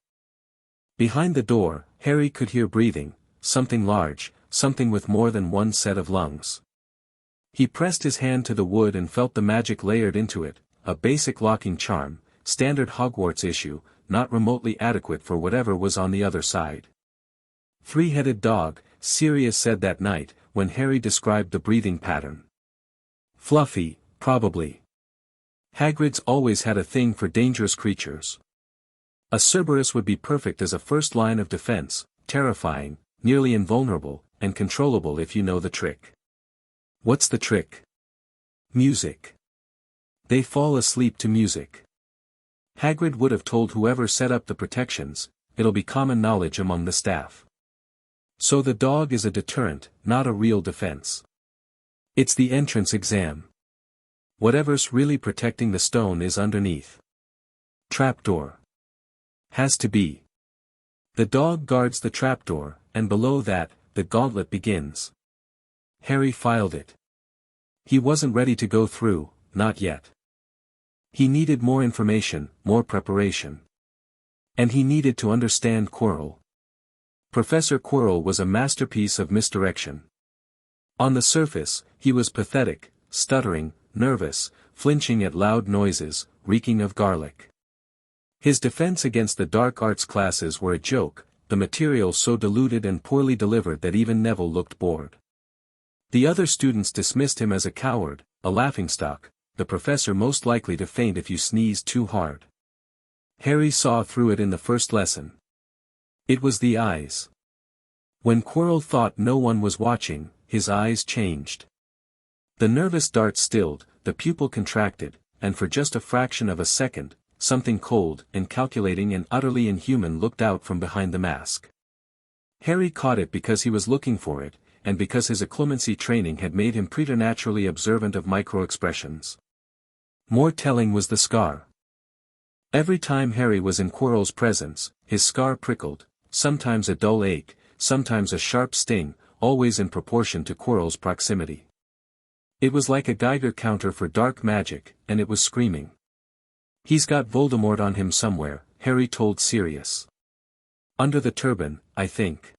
Speaker 1: Behind the door, Harry could hear breathing, something large, something with more than one set of lungs. He pressed his hand to the wood and felt the magic layered into it, a basic locking charm, standard Hogwarts issue, not remotely adequate for whatever was on the other side. "Three-headed dog," Sirius said that night, when Harry described the breathing pattern. Fluffy, probably. Hagrid's always had a thing for dangerous creatures. A Cerberus would be perfect as a first line of defense, terrifying, nearly invulnerable, and controllable if you know the trick. What's the trick? Music. They fall asleep to music. Hagrid would have told whoever set up the protections, it'll be common knowledge among the staff. So the dog is a deterrent, not a real defense. It's the entrance exam. Whatever's really protecting the stone is underneath. Trapdoor. Has to be. The dog guards the trapdoor, and below that, the gauntlet begins. Harry filed it. He wasn't ready to go through, not yet. He needed more information, more preparation. And he needed to understand Quirrell. Professor Quirrell was a masterpiece of misdirection. On the surface, he was pathetic, stuttering, nervous, flinching at loud noises, reeking of garlic. His defense against the dark arts classes were a joke, the material so diluted and poorly delivered that even Neville looked bored. The other students dismissed him as a coward, a laughingstock, the professor most likely to faint if you sneezed too hard. Harry saw through it in the first lesson. It was the eyes. When Quirrell thought no one was watching, his eyes changed. The nervous dart stilled, the pupil contracted, and for just a fraction of a second, something cold and calculating and utterly inhuman looked out from behind the mask. Harry caught it because he was looking for it, and because his occlumency training had made him preternaturally observant of micro-expressions. More telling was the scar. Every time Harry was in Quirrell's presence, his scar prickled, sometimes a dull ache, sometimes a sharp sting, always in proportion to Quirrell's proximity. It was like a Geiger counter for dark magic, and it was screaming. He's got Voldemort on him somewhere, Harry told Sirius. Under the turban, I think.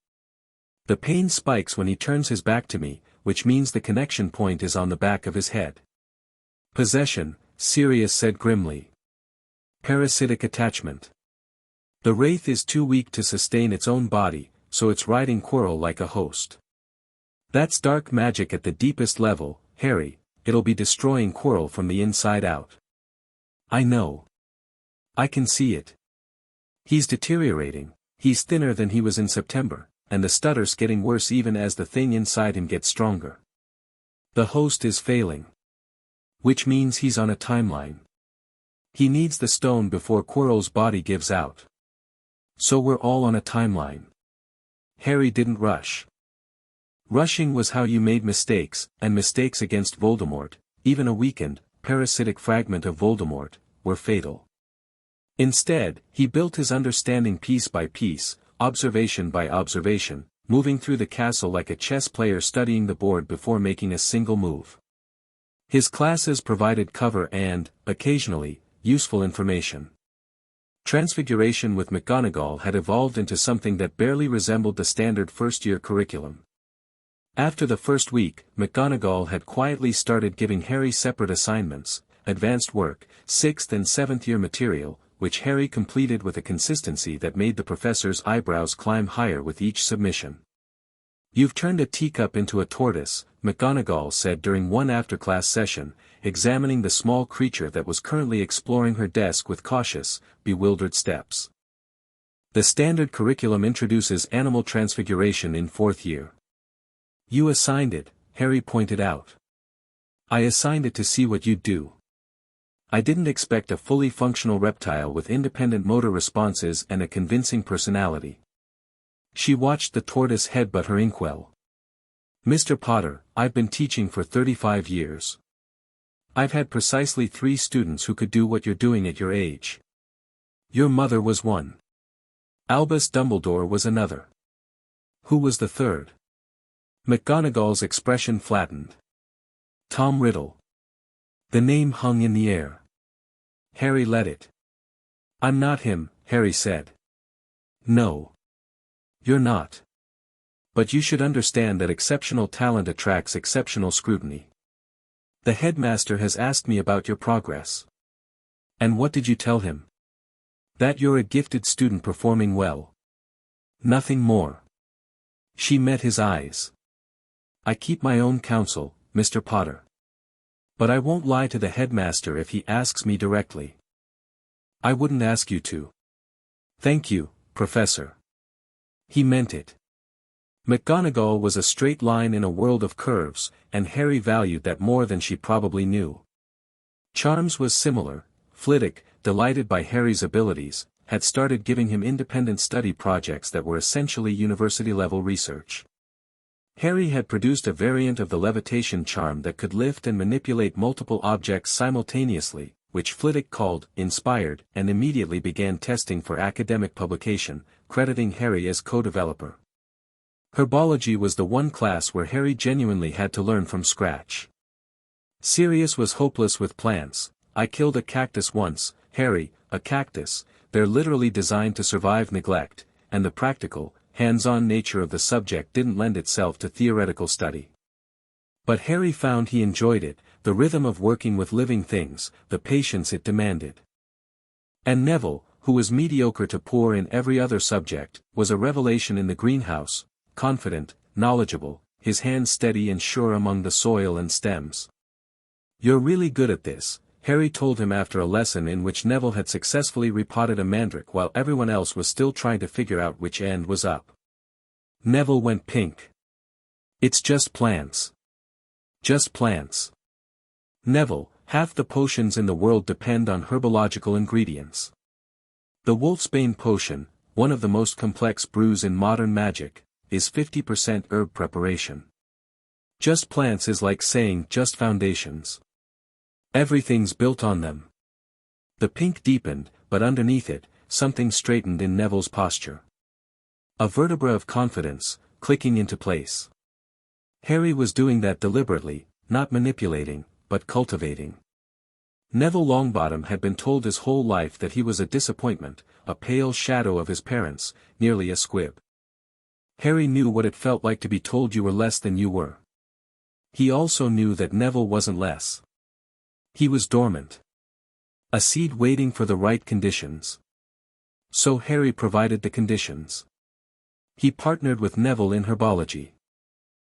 Speaker 1: The pain spikes when he turns his back to me, which means the connection point is on the back of his head. Possession, Sirius said grimly. Parasitic attachment. The wraith is too weak to sustain its own body, so it's riding Quirrell like a host. That's dark magic at the deepest level, Harry, it'll be destroying Quirrell from the inside out. I know. I can see it. He's deteriorating, he's thinner than he was in September, and the stutter's getting worse even as the thing inside him gets stronger. The host is failing. Which means he's on a timeline. He needs the stone before Quirrell's body gives out. So we're all on a timeline. Harry didn't rush. Rushing was how you made mistakes, and mistakes against Voldemort, even a weakened, parasitic fragment of Voldemort, were fatal. Instead, he built his understanding piece by piece, observation by observation, moving through the castle like a chess player studying the board before making a single move. His classes provided cover and, occasionally, useful information. Transfiguration with McGonagall had evolved into something that barely resembled the standard first-year curriculum. After the first week, McGonagall had quietly started giving Harry separate assignments, advanced work, 6th and 7th year material, which Harry completed with a consistency that made the professor's eyebrows climb higher with each submission. You've turned a teacup into a tortoise, McGonagall said during one after-class session, examining the small creature that was currently exploring her desk with cautious, bewildered steps. The standard curriculum introduces animal transfiguration in 4th year. You assigned it, Harry pointed out. I assigned it to see what you'd do. I didn't expect a fully functional reptile with independent motor responses and a convincing personality. She watched the tortoise headbutt her inkwell. Mr. Potter, I've been teaching for 35 years. I've had precisely 3 students who could do what you're doing at your age. Your mother was one. Albus Dumbledore was another. Who was the third? McGonagall's expression flattened. Tom Riddle. The name hung in the air. Harry let it. I'm not him, Harry said. No. You're not. But you should understand that exceptional talent attracts exceptional scrutiny. The headmaster has asked me about your progress. And what did you tell him? That you're a gifted student performing well. Nothing more. She met his eyes. I keep my own counsel, Mr. Potter. But I won't lie to the headmaster if he asks me directly. I wouldn't ask you to. Thank you, Professor. He meant it. McGonagall was a straight line in a world of curves, and Harry valued that more than she probably knew. Charms was similar. Flitwick, delighted by Harry's abilities, had started giving him independent study projects that were essentially university-level research. Harry had produced a variant of the levitation charm that could lift and manipulate multiple objects simultaneously, which Flitwick called Inspired, and immediately began testing for academic publication, crediting Harry as co-developer. Herbology was the one class where Harry genuinely had to learn from scratch. Sirius was hopeless with plants. I killed a cactus once, Harry, a cactus. They're literally designed to survive neglect, and the practical, hands-on nature of the subject didn't lend itself to theoretical study. But Harry found he enjoyed it, the rhythm of working with living things, the patience it demanded. And Neville, who was mediocre to poor in every other subject, was a revelation in the greenhouse, confident, knowledgeable, his hands steady and sure among the soil and stems. You're really good at this, Harry told him after a lesson in which Neville had successfully repotted a mandrake while everyone else was still trying to figure out which end was up. Neville went pink. It's just plants. Just plants. Neville, half the potions in the world depend on herbological ingredients. The Wolfsbane potion, one of the most complex brews in modern magic, is 50% herb preparation. Just plants is like saying just foundations. Everything's built on them. The pink deepened, but underneath it, something straightened in Neville's posture. A vertebra of confidence, clicking into place. Harry was doing that deliberately, not manipulating, but cultivating. Neville Longbottom had been told his whole life that he was a disappointment, a pale shadow of his parents, nearly a squib. Harry knew what it felt like to be told you were less than you were. He also knew that Neville wasn't less. He was dormant. A seed waiting for the right conditions. So Harry provided the conditions. He partnered with Neville in herbology.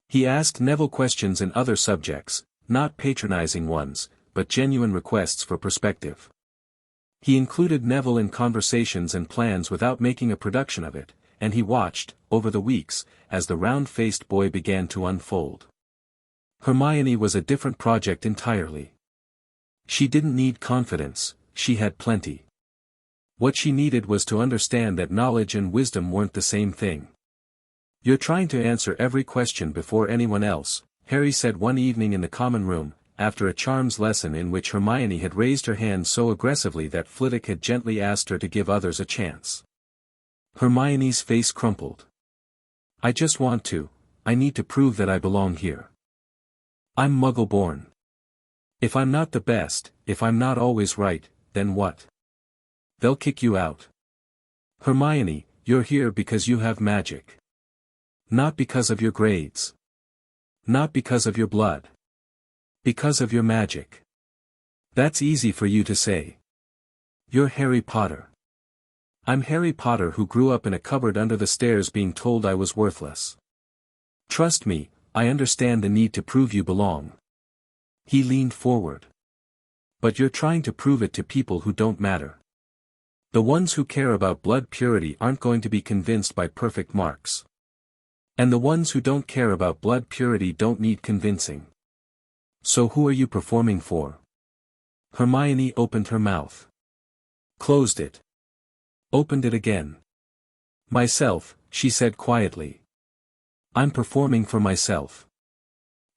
Speaker 1: He asked Neville questions in other subjects, not patronizing ones, but genuine requests for perspective. He included Neville in conversations and plans without making a production of it, and he watched, over the weeks, as the round-faced boy began to unfold. Hermione was a different project entirely. She didn't need confidence, she had plenty. What she needed was to understand that knowledge and wisdom weren't the same thing. You're trying to answer every question before anyone else, Harry said one evening in the common room, after a charms lesson in which Hermione had raised her hand so aggressively that Flitwick had gently asked her to give others a chance. Hermione's face crumpled. I just want to, I need to prove that I belong here. I'm Muggle-born. If I'm not the best, if I'm not always right, then what? They'll kick you out. Hermione, you're here because you have magic. Not because of your grades. Not because of your blood. Because of your magic. That's easy for you to say. You're Harry Potter. I'm Harry Potter who grew up in a cupboard under the stairs being told I was worthless. Trust me, I understand the need to prove you belong. He leaned forward. But you're trying to prove it to people who don't matter. The ones who care about blood purity aren't going to be convinced by perfect marks. And the ones who don't care about blood purity don't need convincing. So who are you performing for? Hermione opened her mouth. Closed it. Opened it again. Myself, she said quietly. I'm performing for myself.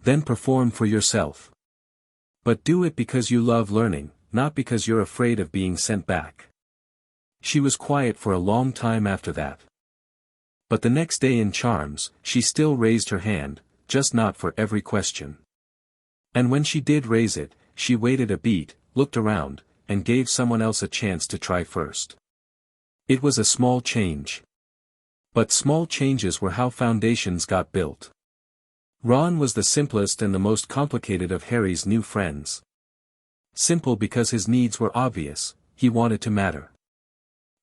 Speaker 1: Then perform for yourself. But do it because you love learning, not because you're afraid of being sent back. She was quiet for a long time after that. But the next day in charms, she still raised her hand, just not for every question. And when she did raise it, she waited a beat, looked around, and gave someone else a chance to try first. It was a small change. But small changes were how foundations got built. Ron was the simplest and the most complicated of Harry's new friends. Simple because his needs were obvious, he wanted to matter.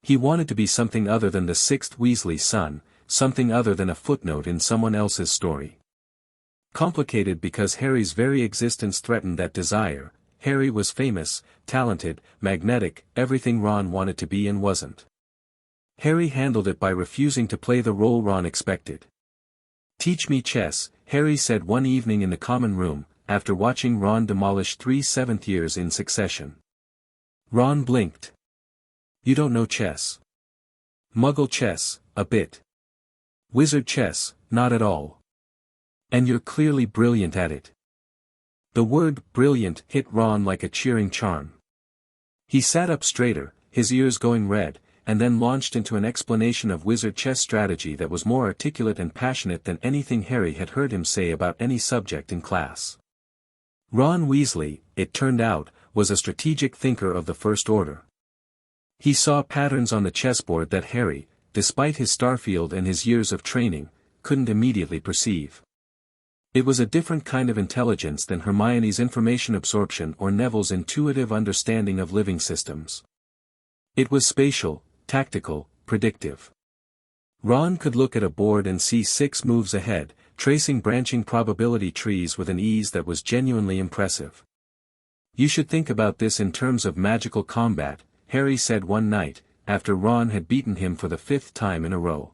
Speaker 1: He wanted to be something other than the sixth Weasley son, something other than a footnote in someone else's story. Complicated because Harry's very existence threatened that desire. Harry was famous, talented, magnetic, everything Ron wanted to be and wasn't. Harry handled it by refusing to play the role Ron expected. "Teach me chess," Harry said one evening in the common room, after watching Ron demolish 3 seventh years in succession. Ron blinked. "You don't know chess." "Muggle chess, a bit. Wizard chess, not at all. And you're clearly brilliant at it." The word "brilliant" hit Ron like a cheering charm. He sat up straighter, his ears going red, and then launched into an explanation of wizard chess strategy that was more articulate and passionate than anything Harry had heard him say about any subject in class. Ron Weasley, it turned out, was a strategic thinker of the first order. He saw patterns on the chessboard that Harry, despite his Starfield and his years of training, couldn't immediately perceive. It was a different kind of intelligence than Hermione's information absorption or Neville's intuitive understanding of living systems. It was spatial, tactical, predictive. Ron could look at a board and see 6 moves ahead, tracing branching probability trees with an ease that was genuinely impressive. "You should think about this in terms of magical combat," Harry said one night, after Ron had beaten him for the 5th time in a row.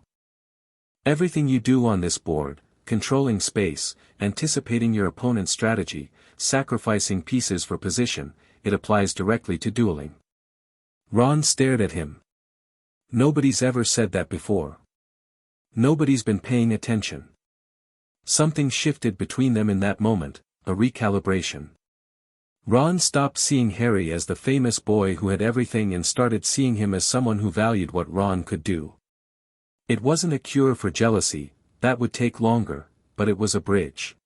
Speaker 1: "Everything you do on this board, controlling space, anticipating your opponent's strategy, sacrificing pieces for position, it applies directly to dueling." Ron stared at him. Nobody's ever said that before. Nobody's been paying attention. Something shifted between them in that moment, a recalibration. Ron stopped seeing Harry as the famous boy who had everything and started seeing him as someone who valued what Ron could do. It wasn't a cure for jealousy, that would take longer, but it was a bridge.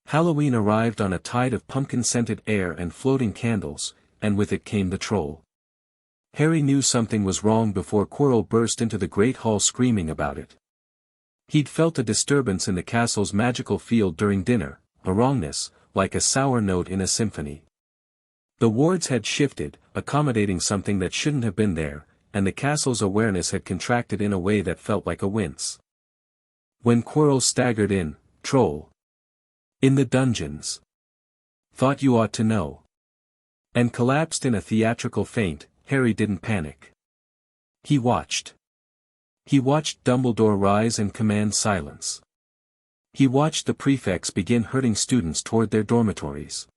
Speaker 1: Halloween arrived on a tide of pumpkin-scented air and floating candles, and with it came the troll. Harry knew something was wrong before Quirrell burst into the Great Hall screaming about it. He'd felt a disturbance in the castle's magical field during dinner, a wrongness, like a sour note in a symphony. The wards had shifted, accommodating something that shouldn't have been there, and the castle's awareness had contracted in a way that felt like a wince. When Quirrell staggered in, "Troll. In the dungeons. Thought you ought to know." And collapsed in a theatrical faint, Harry didn't panic. He watched. He watched Dumbledore rise and command silence. He watched the prefects begin herding students toward their dormitories.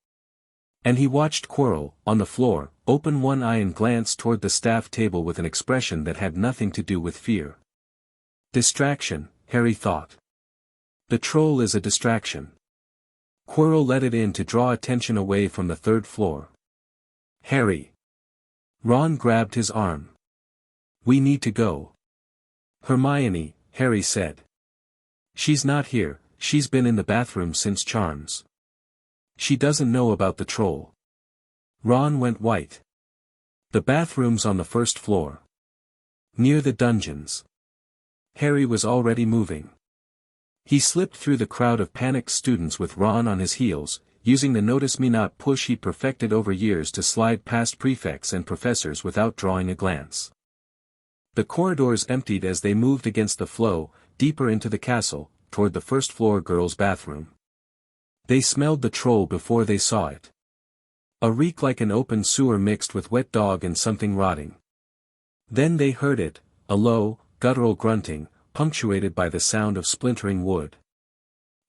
Speaker 1: And he watched Quirrell, on the floor, open one eye and glance toward the staff table with an expression that had nothing to do with fear. Distraction, Harry thought. The troll is a distraction. Quirrell let it in to draw attention away from the 3rd floor. "Harry." Ron grabbed his arm. "We need to go." "Hermione," Harry said. "She's not here, she's been in the bathroom since Charms. She doesn't know about the troll." Ron went white. "The bathroom's on the 1st floor. Near the dungeons." Harry was already moving. He slipped through the crowd of panicked students with Ron on his heels, using the notice-me-not push he'd perfected over years to slide past prefects and professors without drawing a glance. The corridors emptied as they moved against the flow, deeper into the castle, toward the 1st floor girls' bathroom. They smelled the troll before they saw it. A reek like an open sewer mixed with wet dog and something rotting. Then they heard it, a low, guttural grunting, punctuated by the sound of splintering wood.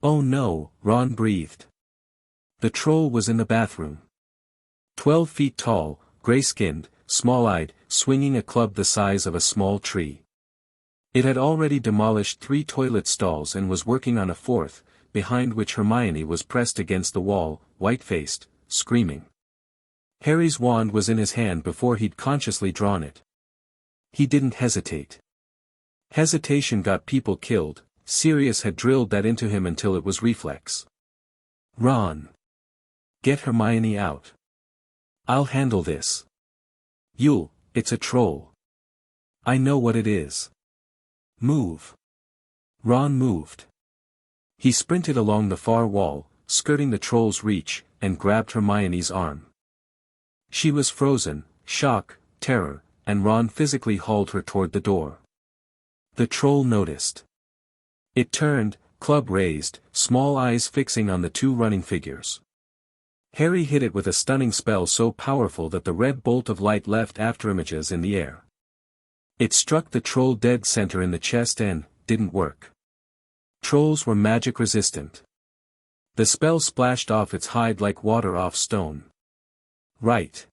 Speaker 1: "Oh no," Ron breathed. The troll was in the bathroom. 12 feet tall, gray-skinned, small-eyed, swinging a club the size of a small tree. It had already demolished 3 toilet stalls and was working on a 4th, behind which Hermione was pressed against the wall, white-faced, screaming. Harry's wand was in his hand before he'd consciously drawn it. He didn't hesitate. Hesitation got people killed. Sirius had drilled that into him until it was reflex. "Ron. Get Hermione out. I'll handle this." It's a troll. I know what it is. Move." Ron moved. He sprinted along the far wall, skirting the troll's reach, and grabbed Hermione's arm. She was frozen, shock, terror, and Ron physically hauled her toward the door. The troll noticed. It turned, club raised, small eyes fixing on the two running figures. Harry hit it with a stunning spell so powerful that the red bolt of light left afterimages in the air. It struck the troll dead center in the chest and didn't work. Trolls were magic resistant. The spell splashed off its hide like water off stone. Right.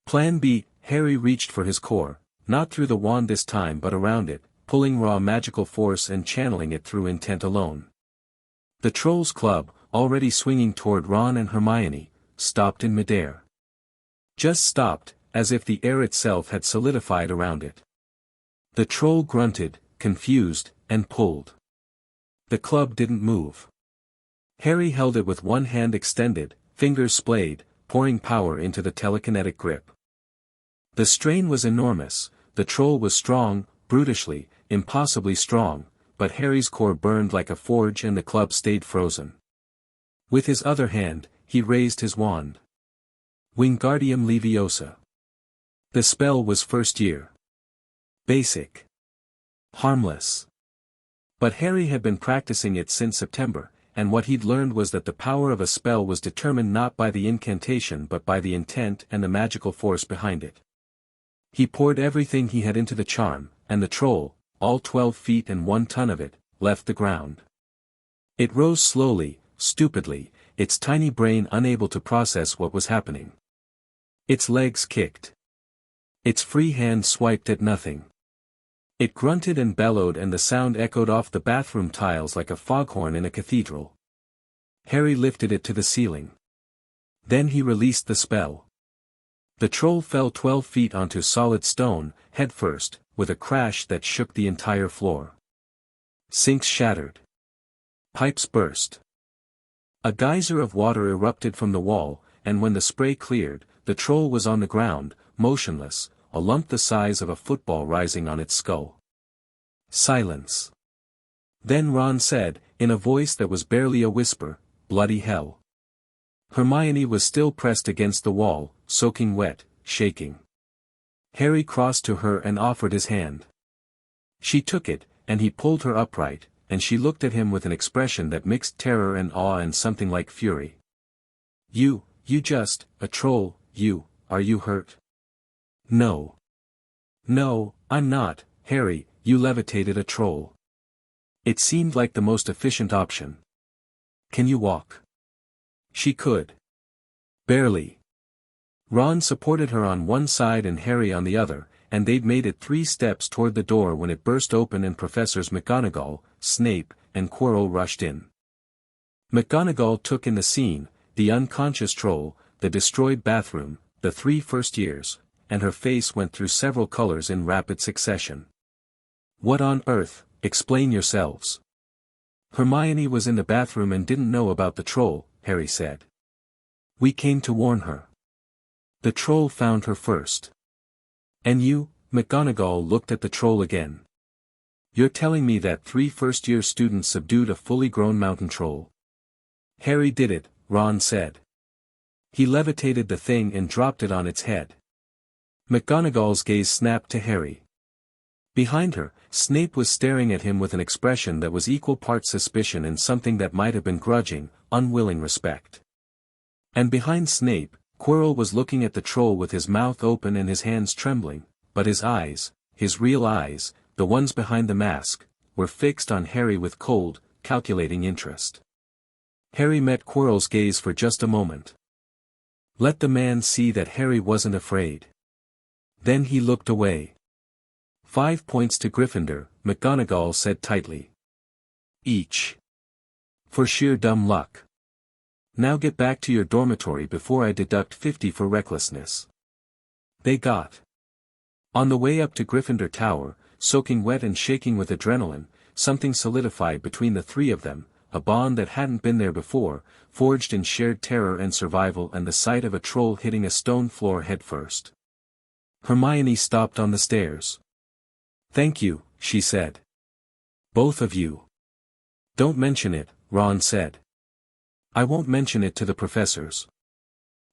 Speaker 1: Plan B. Harry reached for his core, not through the wand this time but around it, pulling raw magical force and channeling it through intent alone. The troll's club, already swinging toward Ron and Hermione, stopped in midair. Just stopped, as if the air itself had solidified around it. The troll grunted, confused, and pulled. The club didn't move. Harry held it with one hand extended, fingers splayed, pouring power into the telekinetic grip. The strain was enormous. The troll was strong, brutishly, impossibly strong, but Harry's core burned like a forge and the club stayed frozen. With his other hand, he raised his wand. Wingardium Leviosa. The spell was first year. Basic. Harmless. But Harry had been practicing it since September, and what he'd learned was that the power of a spell was determined not by the incantation but by the intent and the magical force behind it. He poured everything he had into the charm, and the troll, all 12 feet and 1 ton of it, left the ground. It rose slowly, stupidly, its tiny brain unable to process what was happening. Its legs kicked. Its free hand swiped at nothing. It grunted and bellowed and the sound echoed off the bathroom tiles like a foghorn in a cathedral. Harry lifted it to the ceiling. Then he released the spell. The troll fell 12 feet onto solid stone, headfirst, with a crash that shook the entire floor. Sinks shattered. Pipes burst. A geyser of water erupted from the wall, and when the spray cleared, the troll was on the ground, motionless, a lump the size of a football rising on its skull. Silence. Then Ron said, in a voice that was barely a whisper, "Bloody hell." Hermione was still pressed against the wall, soaking wet, shaking. Harry crossed to her and offered his hand. She took it, and he pulled her upright, and she looked at him with an expression that mixed terror and awe and something like fury. You just, a troll, are you hurt?" "No. No, I'm not, Harry, you levitated a troll. It seemed like the most efficient option. Can you walk?" She could. Barely. Ron supported her on one side and Harry on the other, and they'd made it 3 steps toward the door when it burst open and Professors McGonagall, Snape, and Quirrell rushed in. McGonagall took in the scene, the unconscious troll, the destroyed bathroom, the 3 first years, and her face went through several colors in rapid succession. "What on earth, explain yourselves." "Hermione was in the bathroom and didn't know about the troll," Harry said. "We came to warn her. The troll found her first." "And you?" McGonagall looked at the troll again. "You're telling me that 3 first-year students subdued a fully grown mountain troll?" "Harry did it," Ron said. "He levitated the thing and dropped it on its head." McGonagall's gaze snapped to Harry. Behind her, Snape was staring at him with an expression that was equal parts suspicion and something that might have been grudging, unwilling respect. And behind Snape, Quirrell was looking at the troll with his mouth open and his hands trembling, but his eyes, his real eyes, the ones behind the mask, were fixed on Harry with cold, calculating interest. Harry met Quirrell's gaze for just a moment. Let the man see that Harry wasn't afraid. Then he looked away. 5 points to Gryffindor, McGonagall said tightly. Each. For sheer dumb luck. Now get back to your dormitory before I deduct 50 for recklessness. They got. On the way up to Gryffindor Tower, soaking wet and shaking with adrenaline, something solidified between the 3 of them, a bond that hadn't been there before, forged in shared terror and survival and the sight of a troll hitting a stone floor headfirst. Hermione stopped on the stairs. "Thank you," she said. "Both of you." "Don't mention it," Ron said. "I won't mention it to the professors.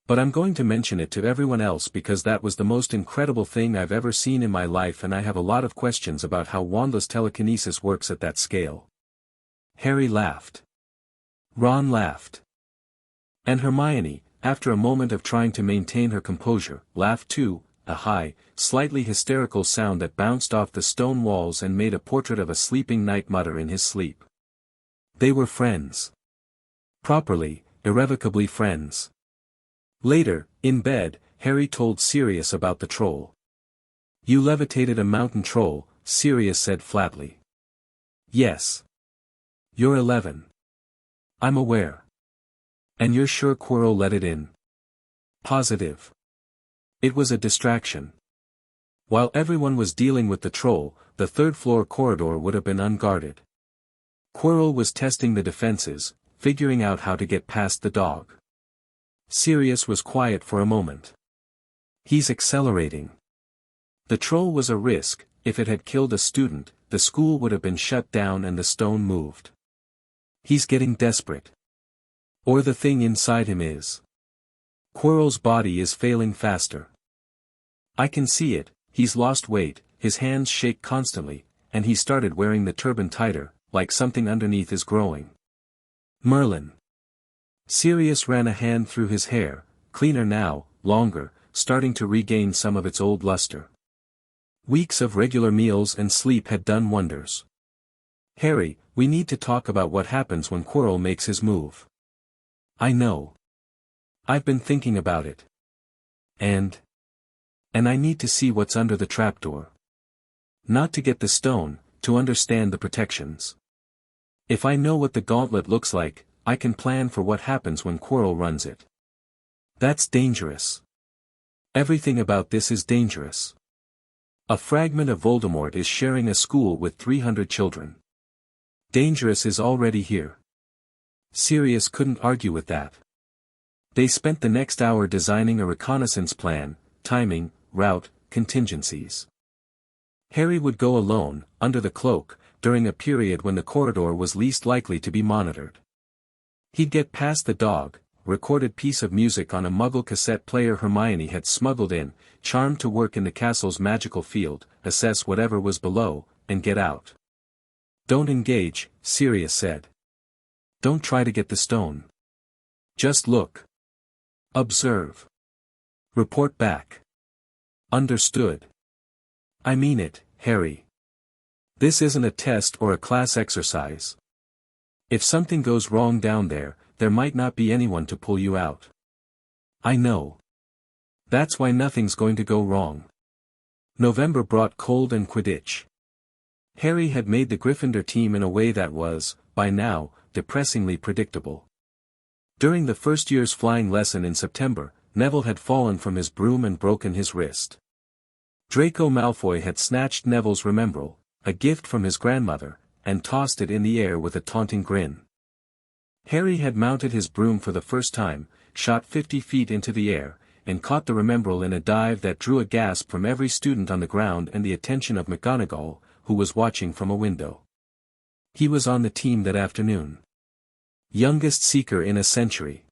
Speaker 1: But I'm going to mention it to everyone else because that was the most incredible thing I've ever seen in my life and I have a lot of questions about how Wandless telekinesis works at that scale." Harry laughed. Ron laughed. And Hermione, after a moment of trying to maintain her composure, laughed too, a high, slightly hysterical sound that bounced off the stone walls and made a portrait of a sleeping Night Mutter in his sleep. They were friends. Properly, irrevocably friends. Later, in bed, Harry told Sirius about the troll. "You levitated a mountain troll," Sirius said flatly. "Yes. You're 11. I'm aware. And you're sure Quirrell let it in?" "Positive. It was a distraction. While everyone was dealing with the troll, the third-floor corridor would have been unguarded. Quirrell was testing the defenses, figuring out how to get past the dog." Sirius was quiet for a moment. "He's accelerating. The troll was a risk. If it had killed a student, the school would have been shut down and the stone moved. He's getting desperate. Or the thing inside him is. Quirrell's body is failing faster. I can see it. He's lost weight, his hands shake constantly, and he started wearing the turban tighter, like something underneath is growing." "Merlin." Sirius ran a hand through his hair, cleaner now, longer, starting to regain some of its old luster. Weeks of regular meals and sleep had done wonders. "Harry, we need to talk about what happens when Quirrell makes his move." "I know. I've been thinking about it. And I need to see what's under the trapdoor. Not to get the stone, to understand the protections. If I know what the gauntlet looks like, I can plan for what happens when Quirrell runs it. That's dangerous. Everything about this is dangerous. A fragment of Voldemort is sharing a school with 300 children. Dangerous is already here." Sirius couldn't argue with that. They spent the next hour designing a reconnaissance plan, timing, route, contingencies. Harry would go alone, under the cloak, during a period when the corridor was least likely to be monitored. He'd get past the dog, recorded piece of music on a Muggle cassette player Hermione had smuggled in, charmed to work in the castle's magical field, assess whatever was below, and get out. "Don't engage," Sirius said. "Don't try to get the stone. Just look. Observe. Report back." "Understood." "I mean it, Harry. This isn't a test or a class exercise. If something goes wrong down there, there might not be anyone to pull you out." "I know. That's why nothing's going to go wrong." November brought cold and Quidditch. Harry had made the Gryffindor team in a way that was, by now, depressingly predictable. During the first year's flying lesson in September, Neville had fallen from his broom and broken his wrist. Draco Malfoy had snatched Neville's Remembrall, a gift from his grandmother, and tossed it in the air with a taunting grin. Harry had mounted his broom for the first time, shot 50 feet into the air, and caught the Remembrall in a dive that drew a gasp from every student on the ground and the attention of McGonagall, who was watching from a window. He was on the team that afternoon. Youngest seeker in a century.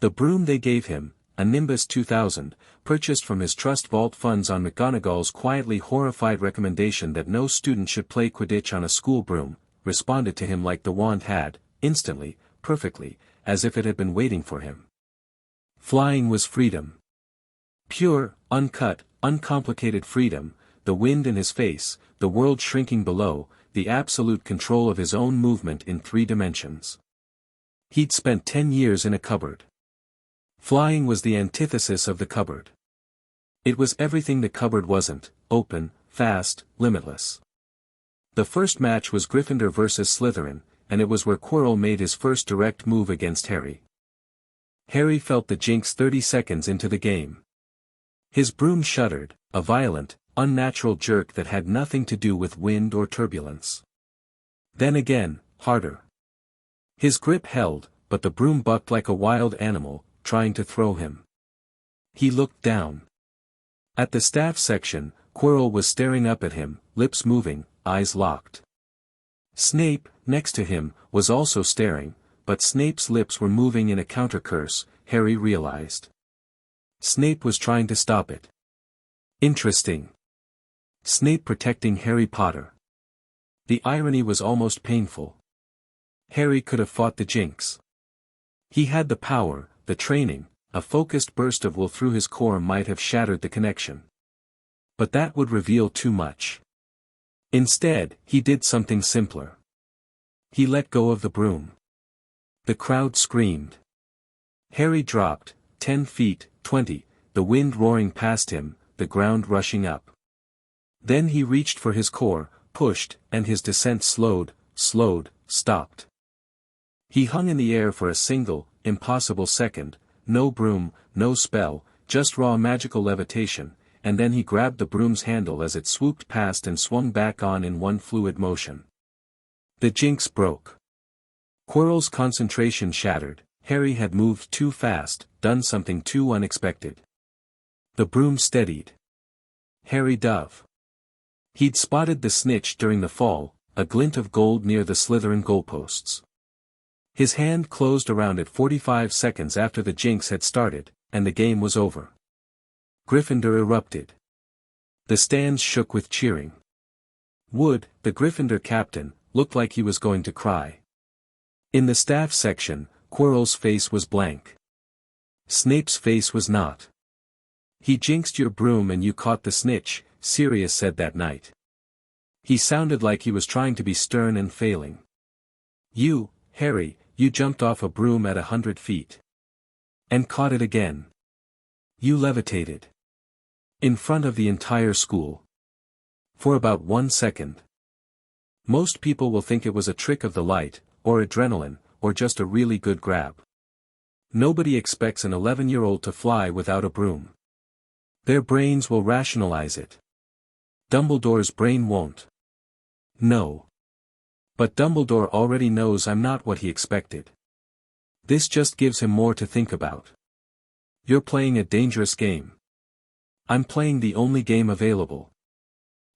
Speaker 1: The broom they gave him, a Nimbus 2000, purchased from his trust vault funds on McGonagall's quietly horrified recommendation that no student should play Quidditch on a school broom, responded to him like the wand had, instantly, perfectly, as if it had been waiting for him. Flying was freedom. Pure, uncut, uncomplicated freedom, the wind in his face, the world shrinking below, the absolute control of his own movement in 3 dimensions. He'd spent 10 years in a cupboard. Flying was the antithesis of the cupboard. It was everything the cupboard wasn't: open, fast, limitless. The first match was Gryffindor versus Slytherin, and it was where Quirrell made his first direct move against Harry. Harry felt the jinx 30 seconds into the game. His broom shuddered, a violent, unnatural jerk that had nothing to do with wind or turbulence. Then again, harder. His grip held, but the broom bucked like a wild animal, trying to throw him. He looked down. At the staff section, Quirrell was staring up at him, lips moving, eyes locked. Snape, next to him, was also staring, but Snape's lips were moving in a counter-curse, Harry realized. Snape was trying to stop it. Interesting. Snape protecting Harry Potter. The irony was almost painful. Harry could have fought the Jinx. He had the power, the training, a focused burst of will through his core might have shattered the connection. But that would reveal too much. Instead, he did something simpler. He let go of the broom. The crowd screamed. Harry dropped, 10 feet, 20, the wind roaring past him, the ground rushing up. Then he reached for his core, pushed, and his descent slowed, stopped. He hung in the air for a single, impossible second, no broom, no spell, just raw magical levitation, and then he grabbed the broom's handle as it swooped past and swung back on in one fluid motion. The Jinx broke. Quirrell's concentration shattered. Harry had moved too fast, done something too unexpected. The broom steadied. Harry dove. He'd spotted the snitch during the fall, a glint of gold near the Slytherin goalposts. His hand closed around it 45 seconds after the Jinx had started, and the game was over. Gryffindor erupted. The stands shook with cheering. Wood, the Gryffindor captain, looked like he was going to cry. In the staff section, Quirrell's face was blank. Snape's face was not. He jinxed your broom and you caught the snitch, Sirius said that night. He sounded like he was trying to be stern and failing. You, Harry, you jumped off a broom at 100 feet. And caught it again. You levitated. In front of the entire school. For about 1 second. Most people will think it was a trick of the light, or adrenaline, or just a really good grab. Nobody expects an 11-year-old to fly without a broom. Their brains will rationalize it. Dumbledore's brain won't. No. But Dumbledore already knows I'm not what he expected. This just gives him more to think about. You're playing a dangerous game. I'm playing the only game available.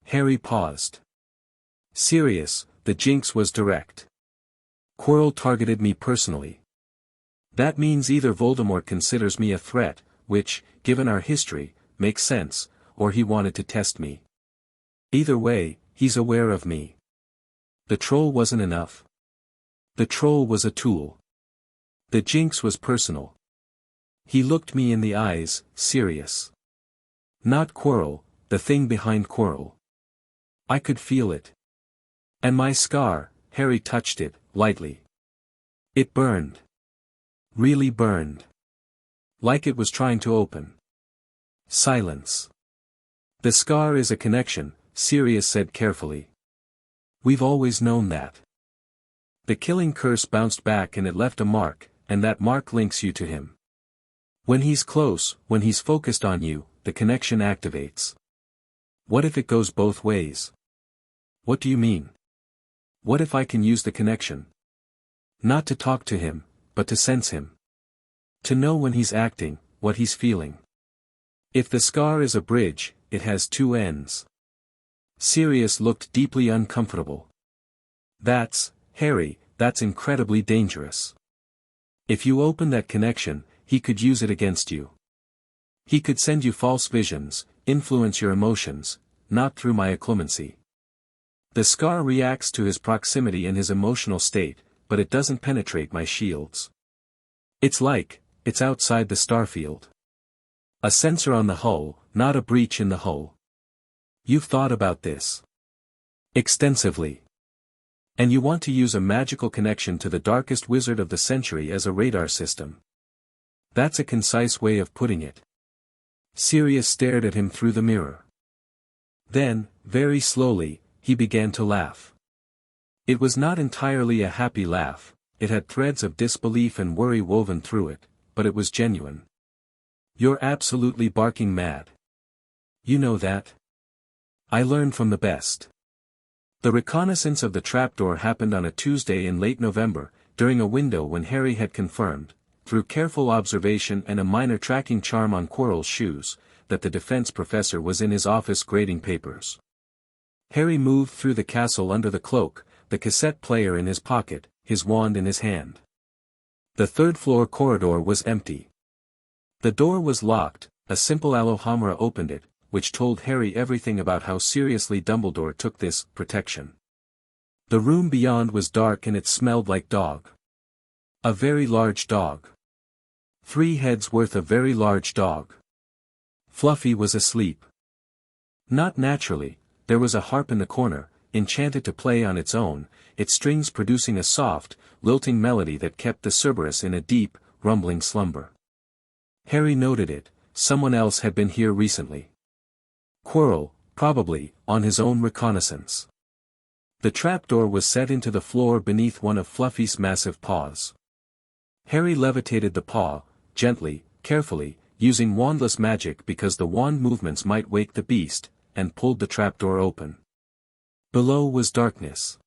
Speaker 1: Harry paused. Sirius, the Jinx was direct. Quirrell targeted me personally. That means either Voldemort considers me a threat, which, given our history, makes sense, or he wanted to test me. Either way, he's aware of me. The troll wasn't enough. The troll was a tool. The Jinx was personal. He looked me in the eyes, Sirius. Not Quirrell, the thing behind Quirrell. I could feel it. And my scar, Harry touched it, lightly. It burned. Really burned. Like it was trying to open. Silence. The scar is a connection, Sirius said carefully. We've always known that. The killing curse bounced back and it left a mark, and that mark links you to him. When he's close, when he's focused on you, the connection activates. What if it goes both ways? What do you mean? What if I can use the connection? Not to talk to him, but to sense him. To know when he's acting, what he's feeling. If the scar is a bridge, it has two ends. Sirius looked deeply uncomfortable. Harry, that's incredibly dangerous. If you open that connection, he could use it against you. He could send you false visions, influence your emotions, not through my occlumency. The scar reacts to his proximity and his emotional state, but it doesn't penetrate my shields. It's outside the starfield. A sensor on the hull, not a breach in the hull. You've thought about this. Extensively. And you want to use a magical connection to the darkest wizard of the century as a radar system. That's a concise way of putting it. Sirius stared at him through the mirror. Then, very slowly, he began to laugh. It was not entirely a happy laugh, it had threads of disbelief and worry woven through it, but it was genuine. You're absolutely barking mad. You know that? I learned from the best. The reconnaissance of the trapdoor happened on a Tuesday in late November, during a window when Harry had confirmed, through careful observation and a minor tracking charm on Quirrell's shoes, that the defense professor was in his office grading papers. Harry moved through the castle under the cloak, the cassette player in his pocket, his wand in his hand. The third-floor corridor was empty. The door was locked, a simple Alohomora opened it, which told Harry everything about how seriously Dumbledore took this protection. The room beyond was dark and it smelled like dog. A very large dog. 3 heads worth of very large dog. Fluffy was asleep. Not naturally, there was a harp in the corner, enchanted to play on its own, its strings producing a soft, lilting melody that kept the Cerberus in a deep, rumbling slumber. Harry noted it, someone else had been here recently. Quirrell, probably, on his own reconnaissance. The trapdoor was set into the floor beneath one of Fluffy's massive paws. Harry levitated the paw, gently, carefully, using wandless magic because the wand movements might wake the beast, and pulled the trapdoor open. Below was darkness.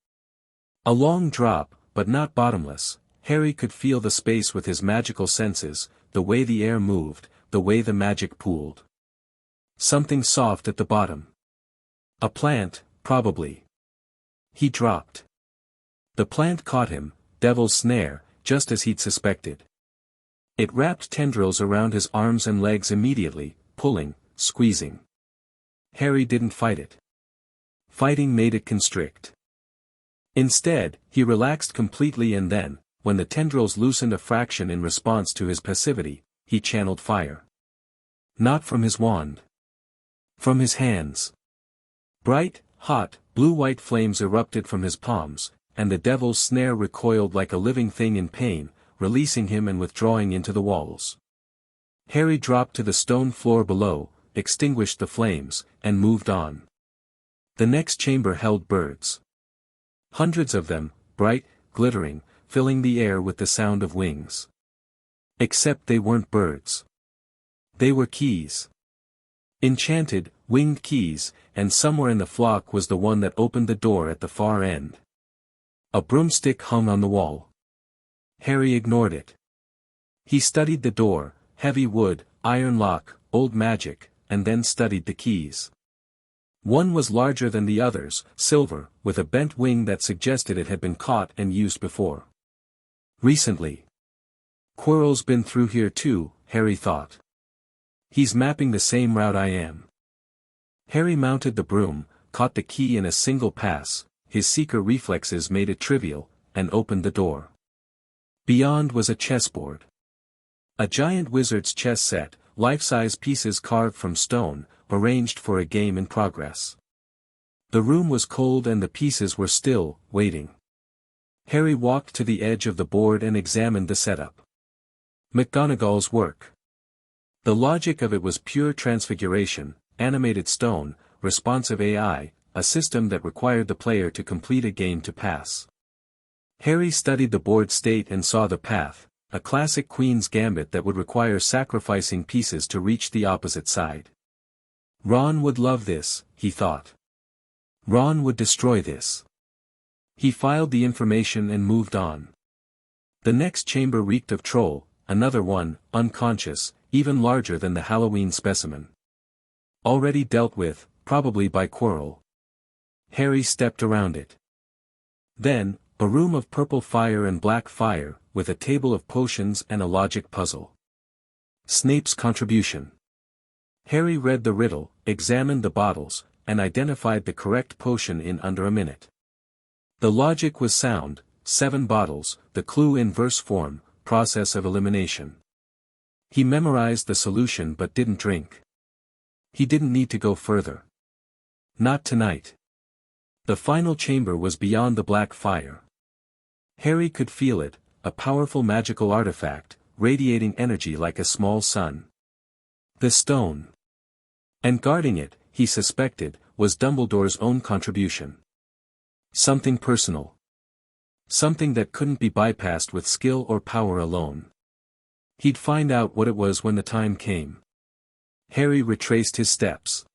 Speaker 1: A long drop, but not bottomless. Harry could feel the space with his magical senses, the way the air moved, the way the magic pooled. Something soft at the bottom. A plant, probably. He dropped. The plant caught him, devil's snare, just as he'd suspected. It wrapped tendrils around his arms and legs immediately, pulling, squeezing. Harry didn't fight it. Fighting made it constrict. Instead, he relaxed completely and then, when the tendrils loosened a fraction in response to his passivity, he channeled fire. Not from his wand. From his hands. Bright, hot, blue-white flames erupted from his palms, and the devil's snare recoiled like a living thing in pain, releasing him and withdrawing into the walls. Harry dropped to the stone floor below, extinguished the flames, and moved on. The next chamber held birds. Hundreds of them, bright, glittering, filling the air with the sound of wings. Except they weren't birds. They were keys. Enchanted, winged keys, and somewhere in the flock was the one that opened the door at the far end. A broomstick hung on the wall. Harry ignored it. He studied the door, heavy wood, iron lock, old magic, and then studied the keys. One was larger than the others, silver, with a bent wing that suggested it had been caught and used before. Recently. Quirrell's been through here too, Harry thought. He's mapping the same route I am. Harry mounted the broom, caught the key in a single pass, his seeker reflexes made it trivial, and opened the door. Beyond was a chessboard. A giant wizard's chess set, life-size pieces carved from stone, arranged for a game in progress. The room was cold and the pieces were still, waiting. Harry walked to the edge of the board and examined the setup. McGonagall's work. The logic of it was pure transfiguration, animated stone, responsive AI, a system that required the player to complete a game to pass. Harry studied the board state and saw the path, a classic Queen's Gambit that would require sacrificing pieces to reach the opposite side. Ron would love this, he thought. Ron would destroy this. He filed the information and moved on. The next chamber reeked of troll, another one, unconscious, even larger than the Halloween specimen. Already dealt with, probably by Quirrell. Harry stepped around it. Then, a room of purple fire and black fire, with a table of potions and a logic puzzle. Snape's contribution. Harry read the riddle, examined the bottles, and identified the correct potion in under a minute. The logic was sound, 7 bottles, the clue in verse form, process of elimination. He memorized the solution but didn't drink. He didn't need to go further. Not tonight. The final chamber was beyond the black fire. Harry could feel it, a powerful magical artifact, radiating energy like a small sun. The stone. And guarding it, he suspected, was Dumbledore's own contribution. Something personal. Something that couldn't be bypassed with skill or power alone. He'd find out what it was when the time came. Harry retraced his steps.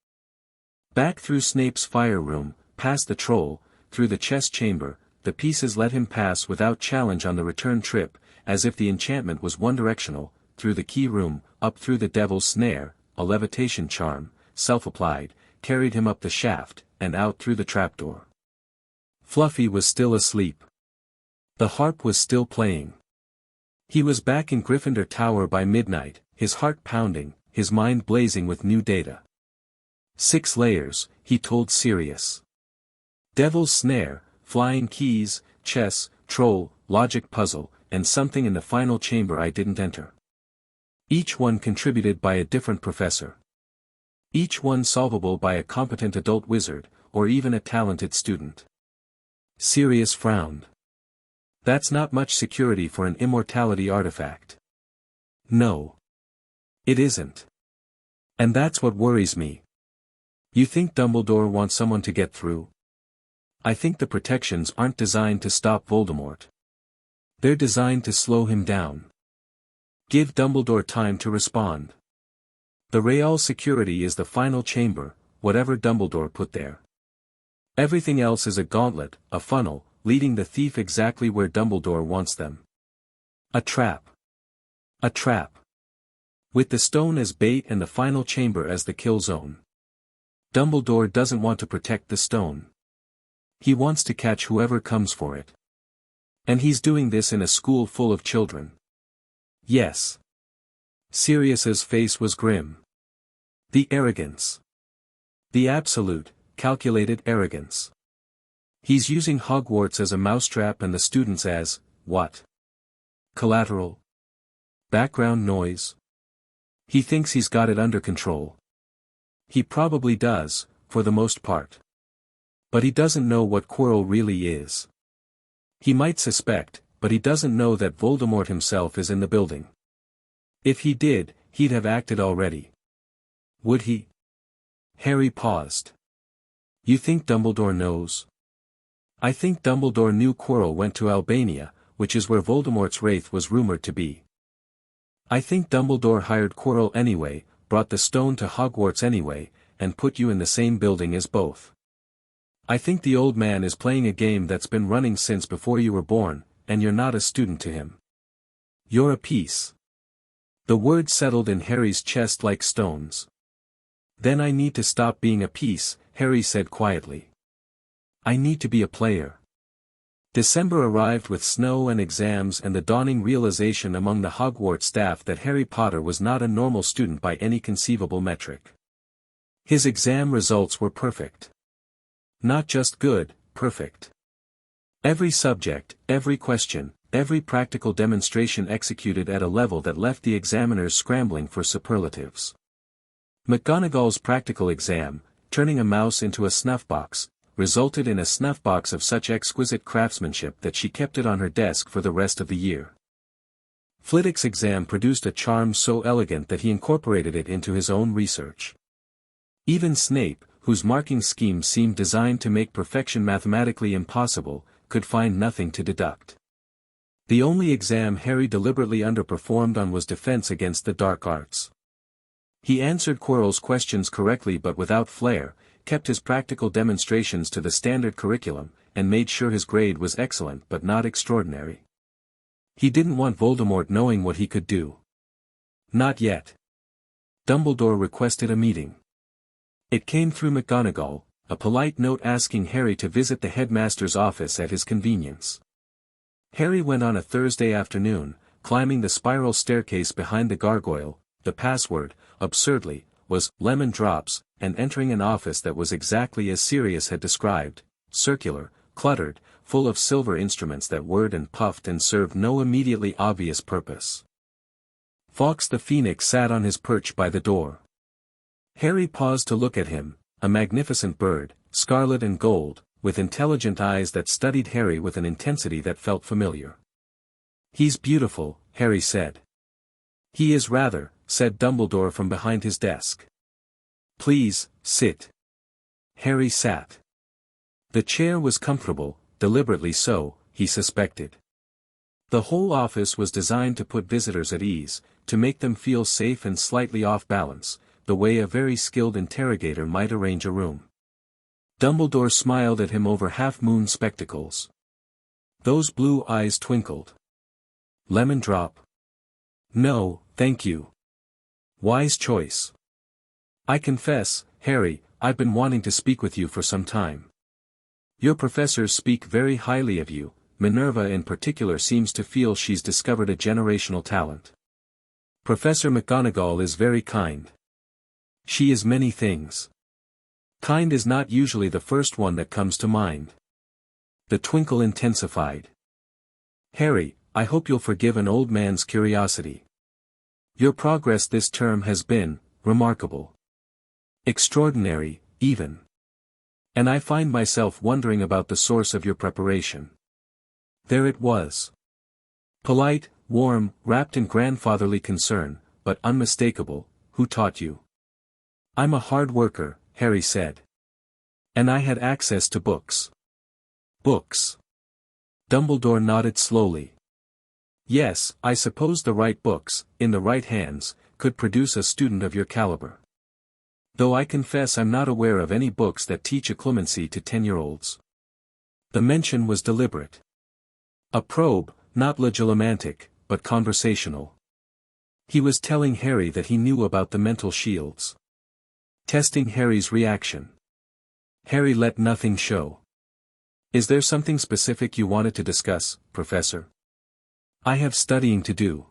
Speaker 1: Back through Snape's fire room, past the troll, through the chess chamber, the pieces let him pass without challenge on the return trip, as if the enchantment was one-directional, through the key room, up through the devil's snare, a levitation charm, self-applied, carried him up the shaft, and out through the trapdoor. Fluffy was still asleep. The harp was still playing. He was back in Gryffindor Tower by midnight, his heart pounding, his mind blazing with new data. 6 layers, he told Sirius. Devil's snare, flying keys, chess, troll, logic puzzle, and something in the final chamber I didn't enter. Each one contributed by a different professor. Each one solvable by a competent adult wizard, or even a talented student. Sirius frowned. That's not much security for an immortality artifact. No. It isn't. And that's what worries me. You think Dumbledore wants someone to get through? I think the protections aren't designed to stop Voldemort. They're designed to slow him down. Give Dumbledore time to respond. The Real security is the final chamber, whatever Dumbledore put there. Everything else is a gauntlet, a funnel, leading the thief exactly where Dumbledore wants them. A trap. A trap. With the stone as bait and the final chamber as the kill zone. Dumbledore doesn't want to protect the stone. He wants to catch whoever comes for it. And he's doing this in a school full of children. Yes. Sirius's face was grim. The arrogance. The absolute, calculated arrogance. He's using Hogwarts as a mousetrap and the students as, what? Collateral? Background noise? He thinks he's got it under control. He probably does, for the most part. But he doesn't know what Quirrell really is. He might suspect, but he doesn't know that Voldemort himself is in the building. If he did, he'd have acted already. Would he? Harry paused. You think Dumbledore knows? I think Dumbledore knew Quirrell went to Albania, which is where Voldemort's wraith was rumored to be. I think Dumbledore hired Quirrell anyway, brought the stone to Hogwarts anyway, and put you in the same building as both. I think the old man is playing a game that's been running since before you were born, and you're not a student to him. You're a piece. The words settled in Harry's chest like stones. Then I need to stop being a piece, Harry said quietly. I need to be a player. December arrived with snow and exams and the dawning realization among the Hogwarts staff that Harry Potter was not a normal student by any conceivable metric. His exam results were perfect. Not just good, perfect. Every subject, every question, every practical demonstration executed at a level that left the examiners scrambling for superlatives. McGonagall's practical exam, turning a mouse into a snuffbox, resulted in a snuffbox of such exquisite craftsmanship that she kept it on her desk for the rest of the year. Flitwick's exam produced a charm so elegant that he incorporated it into his own research. Even Snape, whose marking scheme seemed designed to make perfection mathematically impossible, could find nothing to deduct. The only exam Harry deliberately underperformed on was defense against the dark arts. He answered Quirrell's questions correctly but without flair, kept his practical demonstrations to the standard curriculum, and made sure his grade was excellent but not extraordinary. He didn't want Voldemort knowing what he could do. Not yet. Dumbledore requested a meeting. It came through McGonagall, a polite note asking Harry to visit the headmaster's office at his convenience. Harry went on a Thursday afternoon, climbing the spiral staircase behind the gargoyle. The password, absurdly, was lemon drops, and entering an office that was exactly as Sirius had described, circular, cluttered, full of silver instruments that whirred and puffed and served no immediately obvious purpose. Fawkes the Phoenix sat on his perch by the door. Harry paused to look at him, a magnificent bird, scarlet and gold, with intelligent eyes that studied Harry with an intensity that felt familiar. He's beautiful, Harry said. He is rather, said Dumbledore from behind his desk. Please, sit. Harry sat. The chair was comfortable, deliberately so, he suspected. The whole office was designed to put visitors at ease, to make them feel safe and slightly off balance, the way a very skilled interrogator might arrange a room. Dumbledore smiled at him over half-moon spectacles. Those blue eyes twinkled. Lemon drop? No, thank you. Wise choice. I confess, Harry, I've been wanting to speak with you for some time. Your professors speak very highly of you. Minerva in particular seems to feel she's discovered a generational talent. Professor McGonagall is very kind. She is many things. Kind is not usually the first one that comes to mind. The twinkle intensified. Harry, I hope you'll forgive an old man's curiosity. Your progress this term has been remarkable. Extraordinary, even. And I find myself wondering about the source of your preparation. There it was. Polite, warm, wrapped in grandfatherly concern, but unmistakable. Who taught you? I'm a hard worker, Harry said. And I had access to books. Books. Dumbledore nodded slowly. Yes, I suppose the right books, in the right hands, could produce a student of your caliber. Though I confess I'm not aware of any books that teach occlumency to 10-year-olds. The mention was deliberate. A probe, not legilomantic, but conversational. He was telling Harry that he knew about the mental shields. Testing Harry's reaction. Harry let nothing show. Is there something specific you wanted to discuss, Professor? I have studying to do.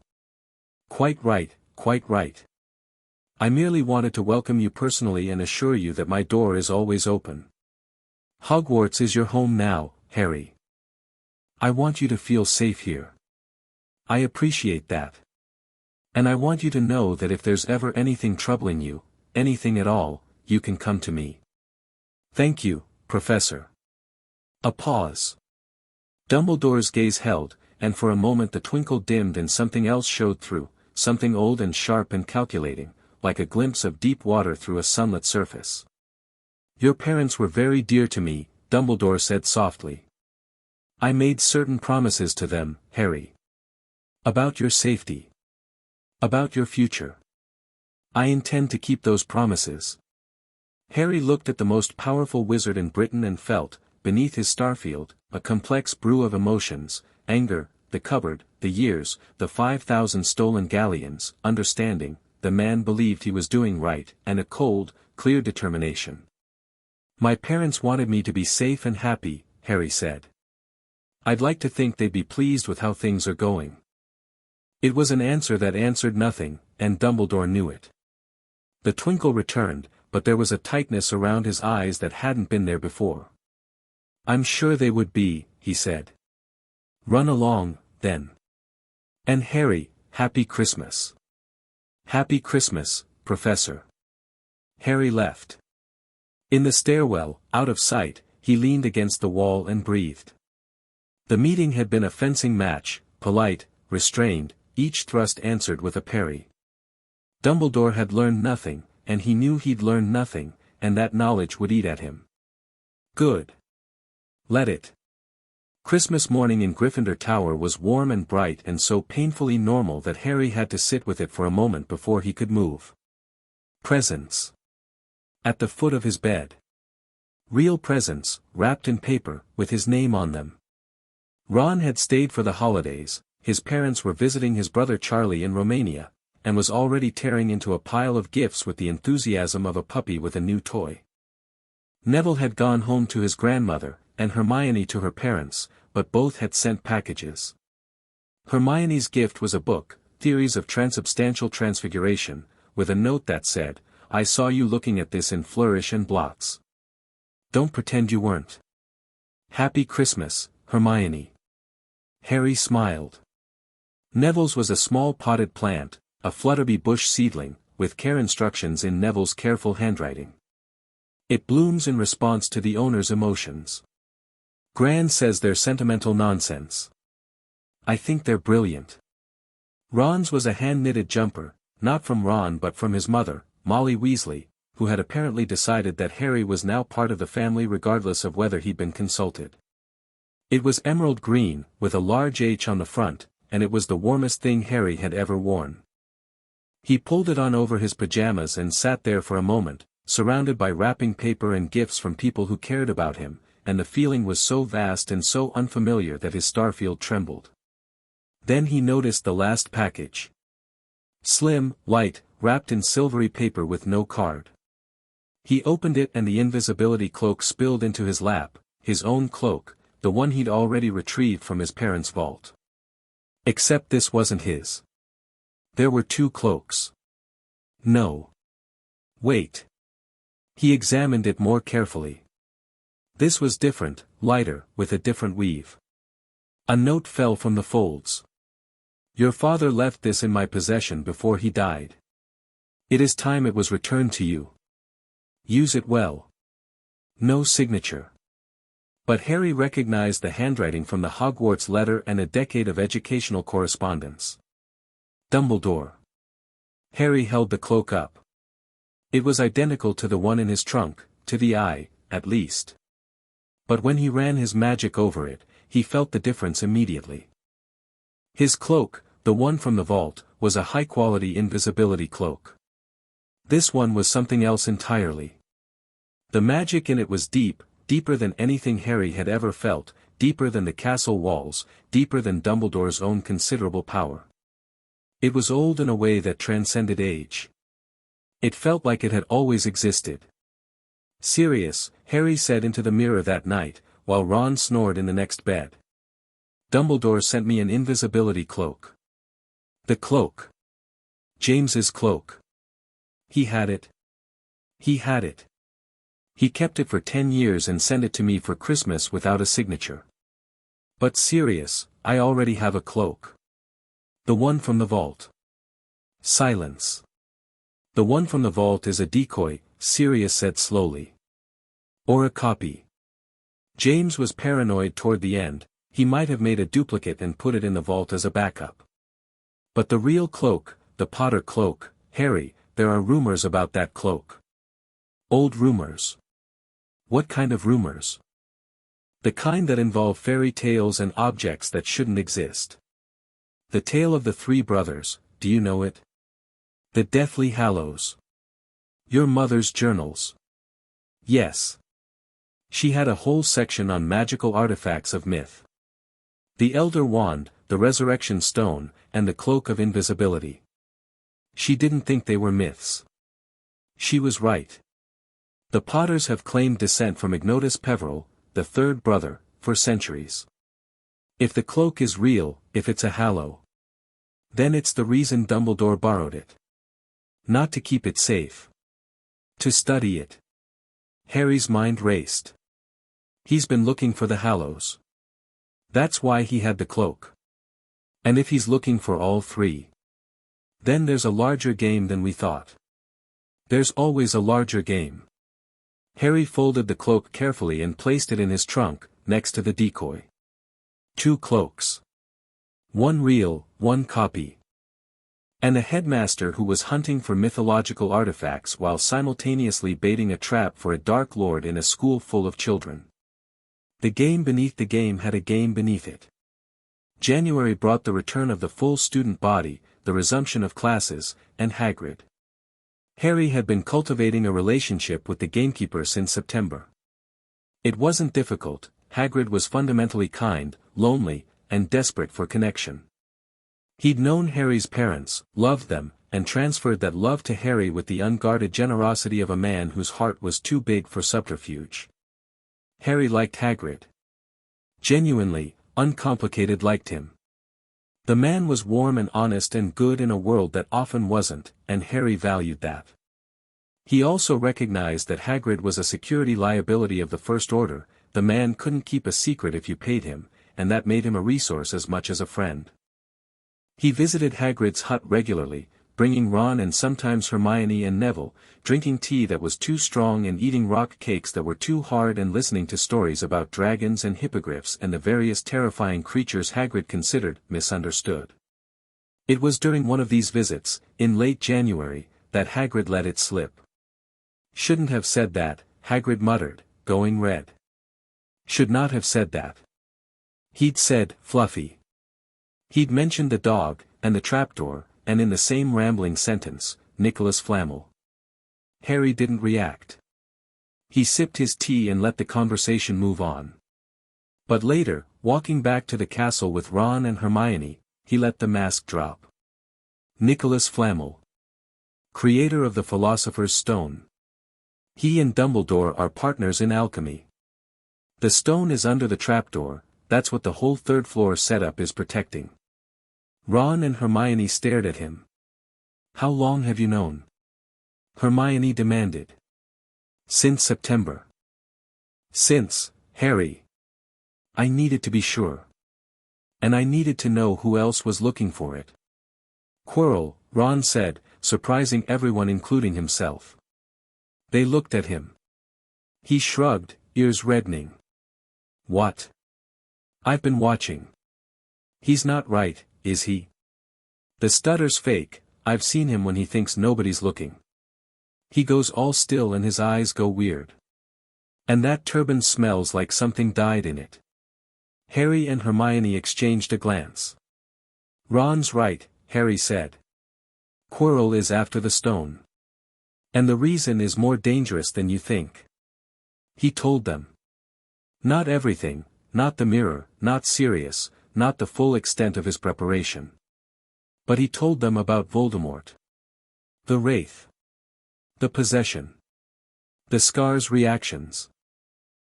Speaker 1: Quite right, quite right. I merely wanted to welcome you personally and assure you that my door is always open. Hogwarts is your home now, Harry. I want you to feel safe here. I appreciate that. And I want you to know that if there's ever anything troubling you, anything at all, you can come to me. Thank you, Professor. A pause. Dumbledore's gaze held, and for a moment the twinkle dimmed and something else showed through, something old and sharp and calculating, like a glimpse of deep water through a sunlit surface. Your parents were very dear to me, Dumbledore said softly. I made certain promises to them, Harry. About your safety. About your future. I intend to keep those promises. Harry looked at the most powerful wizard in Britain and felt, beneath his starfield, a complex brew of emotions, anger, the cupboard, the years, the 5,000 stolen galleons, understanding, the man believed he was doing right, and a cold, clear determination. My parents wanted me to be safe and happy, Harry said. I'd like to think they'd be pleased with how things are going. It was an answer that answered nothing, and Dumbledore knew it. The twinkle returned, but there was a tightness around his eyes that hadn't been there before. I'm sure they would be, he said. Run along, then. And Harry, Happy Christmas. Happy Christmas, Professor. Harry left. In the stairwell, out of sight, he leaned against the wall and breathed. The meeting had been a fencing match, polite, restrained, each thrust answered with a parry. Dumbledore had learned nothing, and he knew he'd learned nothing, and that knowledge would eat at him. Good. Let it. Christmas morning in Gryffindor Tower was warm and bright and so painfully normal that Harry had to sit with it for a moment before he could move. Presents. At the foot of his bed. Real presents, wrapped in paper, with his name on them. Ron had stayed for the holidays, his parents were visiting his brother Charlie in Romania, and was already tearing into a pile of gifts with the enthusiasm of a puppy with a new toy. Neville had gone home to his grandmother, and Hermione to her parents, but both had sent packages. Hermione's gift was a book, Theories of Transubstantial Transfiguration, with a note that said, I saw you looking at this in flourish and blots. Don't pretend you weren't. Happy Christmas, Hermione. Harry smiled. Neville's was a small potted plant, a Flutterby bush seedling, with care instructions in Neville's careful handwriting. It blooms in response to the owner's emotions. Gran says they're sentimental nonsense. I think they're brilliant. Ron's was a hand-knitted jumper, not from Ron but from his mother, Molly Weasley, who had apparently decided that Harry was now part of the family regardless of whether he'd been consulted. It was emerald green, with a large H on the front, and it was the warmest thing Harry had ever worn. He pulled it on over his pajamas and sat there for a moment, surrounded by wrapping paper and gifts from people who cared about him, and the feeling was so vast and so unfamiliar that his starfield trembled. Then he noticed the last package. Slim, light, wrapped in silvery paper with no card. He opened it and the invisibility cloak spilled into his lap, his own cloak, the one he'd already retrieved from his parents' vault. Except this wasn't his. There were two cloaks. No. Wait. He examined it more carefully. This was different, lighter, with a different weave. A note fell from the folds. Your father left this in my possession before he died. It is time it was returned to you. Use it well. No signature. But Harry recognized the handwriting from the Hogwarts letter and a decade of educational correspondence. Dumbledore. Harry held the cloak up. It was identical to the one in his trunk, to the eye, at least. But when he ran his magic over it, he felt the difference immediately. His cloak, the one from the vault, was a high-quality invisibility cloak. This one was something else entirely. The magic in it was deep, deeper than anything Harry had ever felt, deeper than the castle walls, deeper than Dumbledore's own considerable power. It was old in a way that transcended age. It felt like it had always existed. Sirius, Harry said into the mirror that night, while Ron snored in the next bed. Dumbledore sent me an invisibility cloak. The cloak. James's cloak. He had it. He had it. He kept it for 10 years and sent it to me for Christmas without a signature. But Sirius, I already have a cloak. The one from the vault. Silence. The one from the vault is a decoy, Sirius said slowly. Or a copy. James was paranoid toward the end, he might have made a duplicate and put it in the vault as a backup. But the real cloak, the Potter cloak, Harry, there are rumors about that cloak. Old rumors. What kind of rumors? The kind that involve fairy tales and objects that shouldn't exist. The tale of the three brothers, do you know it? The Deathly Hallows. Your mother's journals. Yes. She had a whole section on magical artifacts of myth. The Elder Wand, the Resurrection Stone, and the Cloak of Invisibility. She didn't think they were myths. She was right. The Potters have claimed descent from Ignotus Peverell, the third brother, for centuries. If the cloak is real, if it's a hallow, then it's the reason Dumbledore borrowed it. Not to keep it safe. To study it. Harry's mind raced. He's been looking for the hallows. That's why he had the cloak. And if he's looking for all three, then there's a larger game than we thought. There's always a larger game. Harry folded the cloak carefully and placed it in his trunk, next to the decoy. 2 cloaks. One real, one copy. And a headmaster who was hunting for mythological artifacts while simultaneously baiting a trap for a Dark Lord in a school full of children. The game beneath the game had a game beneath it. January brought the return of the full student body, the resumption of classes, and Hagrid. Harry had been cultivating a relationship with the gamekeeper since September. It wasn't difficult, Hagrid was fundamentally kind, lonely, and desperate for connection. He'd known Harry's parents, loved them, and transferred that love to Harry with the unguarded generosity of a man whose heart was too big for subterfuge. Harry liked Hagrid. Genuinely, uncomplicated liked him. The man was warm and honest and good in a world that often wasn't, and Harry valued that. He also recognized that Hagrid was a security liability of the First Order, the man couldn't keep a secret if you paid him, and that made him a resource as much as a friend. He visited Hagrid's hut regularly, bringing Ron and sometimes Hermione and Neville, drinking tea that was too strong and eating rock cakes that were too hard and listening to stories about dragons and hippogriffs and the various terrifying creatures Hagrid considered misunderstood. It was during one of these visits, in late January, that Hagrid let it slip. Shouldn't have said that, Hagrid muttered, going red. Should not have said that. He'd said, Fluffy. He'd mentioned the dog, and the trapdoor, and in the same rambling sentence, Nicholas Flamel. Harry didn't react. He sipped his tea and let the conversation move on. But later, walking back to the castle with Ron and Hermione, he let the mask drop. Nicholas Flamel. Creator of the Philosopher's Stone. He and Dumbledore are partners in alchemy. The stone is under the trapdoor, that's what the whole third floor setup is protecting. Ron and Hermione stared at him. How long have you known? Hermione demanded. Since September. Since, Harry. I needed to be sure. And I needed to know who else was looking for it. Quirrell, Ron said, surprising everyone including himself. They looked at him. He shrugged, ears reddening. What? I've been watching. He's not right, is he? The stutter's fake, I've seen him when he thinks nobody's looking. He goes all still and his eyes go weird. And that turban smells like something died in it. Harry and Hermione exchanged a glance. Ron's right, Harry said. Quirrell is after the stone. And the reason is more dangerous than you think. He told them. Not everything, not the mirror, not Sirius, not the full extent of his preparation. But he told them about Voldemort. The Wraith. The possession. The Scar's reactions.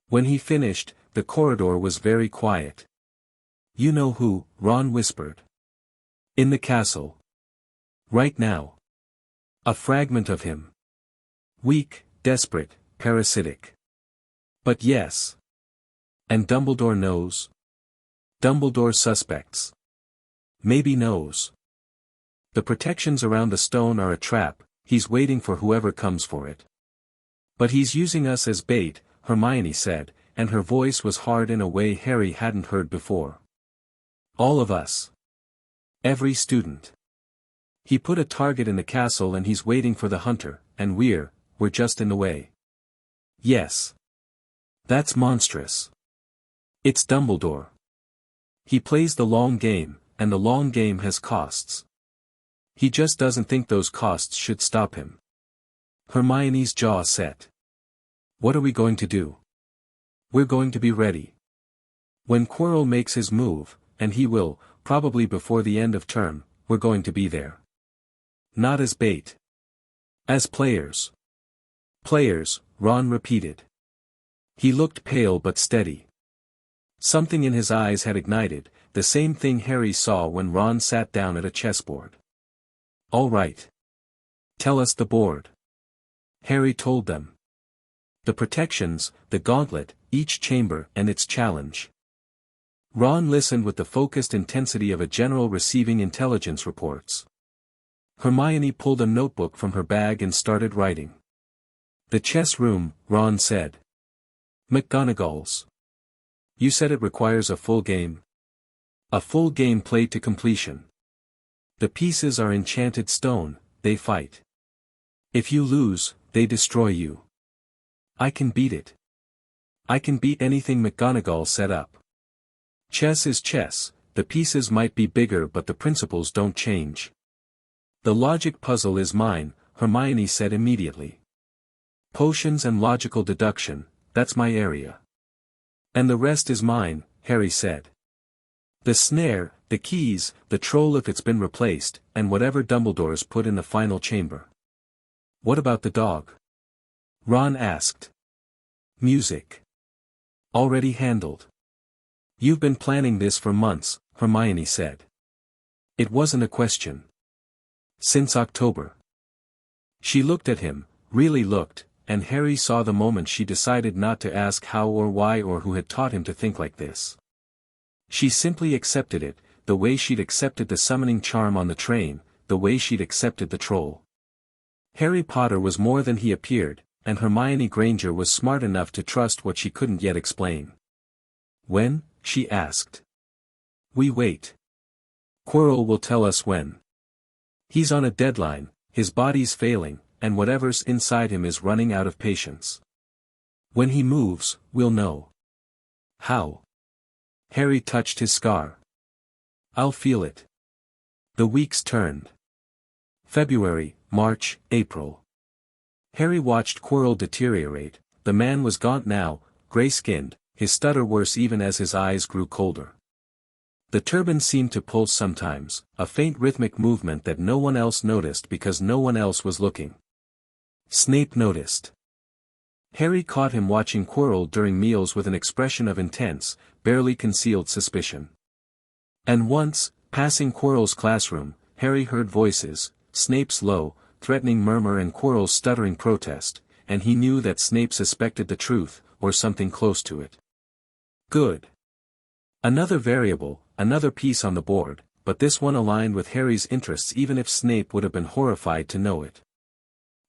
Speaker 1: When he finished, the corridor was very quiet. You know who, Ron whispered. In the castle. Right now. A fragment of him. Weak, desperate, parasitic. But yes. And Dumbledore knows? Dumbledore suspects. Maybe knows. The protections around the stone are a trap, he's waiting for whoever comes for it. But he's using us as bait, Hermione said, and her voice was hard in a way Harry hadn't heard before. All of us. Every student. He put a target in the castle and he's waiting for the hunter, and we're just in the way. Yes. That's monstrous. It's Dumbledore. He plays the long game, and the long game has costs. He just doesn't think those costs should stop him. Hermione's jaw set. What are we going to do? We're going to be ready. When Quirrell makes his move, and he will, probably before the end of term, we're going to be there. Not as bait. As players. Players, Ron repeated. He looked pale but steady. Something in his eyes had ignited, the same thing Harry saw when Ron sat down at a chessboard. All right. Tell us the board. Harry told them. The protections, the gauntlet, each chamber and its challenge. Ron listened with the focused intensity of a general receiving intelligence reports. Hermione pulled a notebook from her bag and started writing. The chess room, Ron said. McGonagall's. You said it requires a full game? A full game played to completion. The pieces are enchanted stone, they fight. If you lose, they destroy you. I can beat it. I can beat anything McGonagall set up. Chess is chess, the pieces might be bigger but the principles don't change. The logic puzzle is mine, Hermione said immediately. Potions and logical deduction, that's my area. And the rest is mine, Harry said. The snare, the keys, the troll if it's been replaced, and whatever Dumbledore's put in the final chamber. What about the dog? Ron asked. Music. Already handled. You've been planning this for months, Hermione said. It wasn't a question. Since October. She looked at him, really looked, and Harry saw the moment she decided not to ask how or why or who had taught him to think like this. She simply accepted it, the way she'd accepted the summoning charm on the train, the way she'd accepted the troll. Harry Potter was more than he appeared, and Hermione Granger was smart enough to trust what she couldn't yet explain. When? She asked. We wait. Quirrell will tell us when. He's on a deadline, his body's failing, and whatever's inside him is running out of patience. When he moves, we'll know. How? Harry touched his scar. I'll feel it. The weeks turned. February, March, April. Harry watched Quirrell deteriorate. The man was gaunt now, gray-skinned, his stutter worse even as his eyes grew colder. The turban seemed to pulse sometimes, a faint rhythmic movement that no one else noticed because no one else was looking. Snape noticed. Harry caught him watching Quirrell during meals with an expression of intense, barely concealed suspicion. And once, passing Quirrell's classroom, Harry heard voices, Snape's low, threatening murmur and Quirrell's stuttering protest, and he knew that Snape suspected the truth, or something close to it. Good. Another variable, another piece on the board, but this one aligned with Harry's interests even if Snape would have been horrified to know it.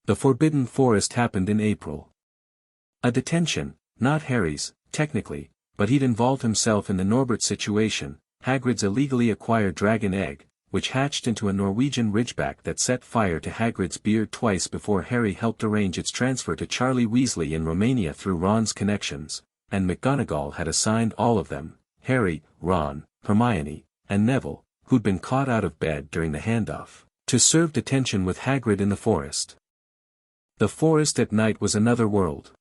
Speaker 1: The Forbidden Forest happened in April. A detention, not Harry's, technically, but he'd involved himself in the Norbert situation, Hagrid's illegally acquired dragon egg, which hatched into a Norwegian ridgeback that set fire to Hagrid's beard twice before Harry helped arrange its transfer to Charlie Weasley in Romania through Ron's connections, and McGonagall had assigned all of them, Harry, Ron, Hermione, and Neville, who'd been caught out of bed during the handoff, to serve detention with Hagrid in the forest. The forest at night was another world.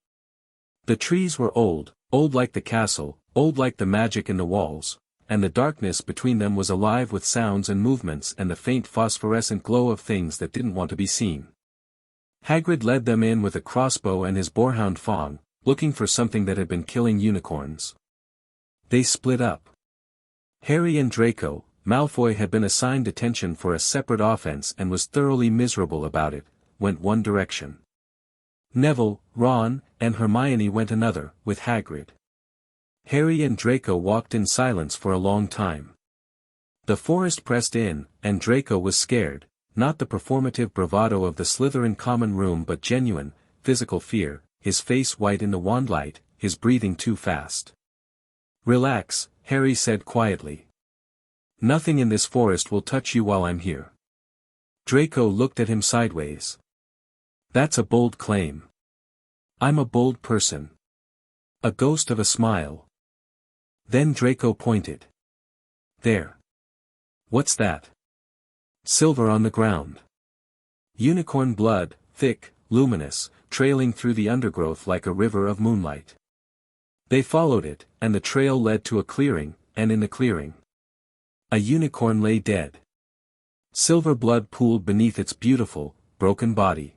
Speaker 1: The trees were old like the castle, old like the magic in the walls, and the darkness between them was alive with sounds and movements and the faint phosphorescent glow of things that didn't want to be seen. Hagrid led them in with a crossbow and his boarhound Fawn, looking for something that had been killing unicorns. They split up. Harry and Draco, Malfoy had been assigned detention for a separate offense and was thoroughly miserable about it, went one direction. Neville, Ron, and Hermione went another, with Hagrid. Harry and Draco walked in silence for a long time. The forest pressed in, and Draco was scared, not the performative bravado of the Slytherin common room but genuine, physical fear, his face white in the wandlight, his breathing too fast. "Relax," Harry said quietly. "Nothing in this forest will touch you while I'm here." Draco looked at him sideways. "That's a bold claim." "I'm a bold person." A ghost of a smile. Then Draco pointed. "There. What's that?" "Silver on the ground. Unicorn blood, thick, luminous, trailing through the undergrowth like a river of moonlight." They followed it, and the trail led to a clearing, and in the clearing, a unicorn lay dead. Silver blood pooled beneath its beautiful, broken body.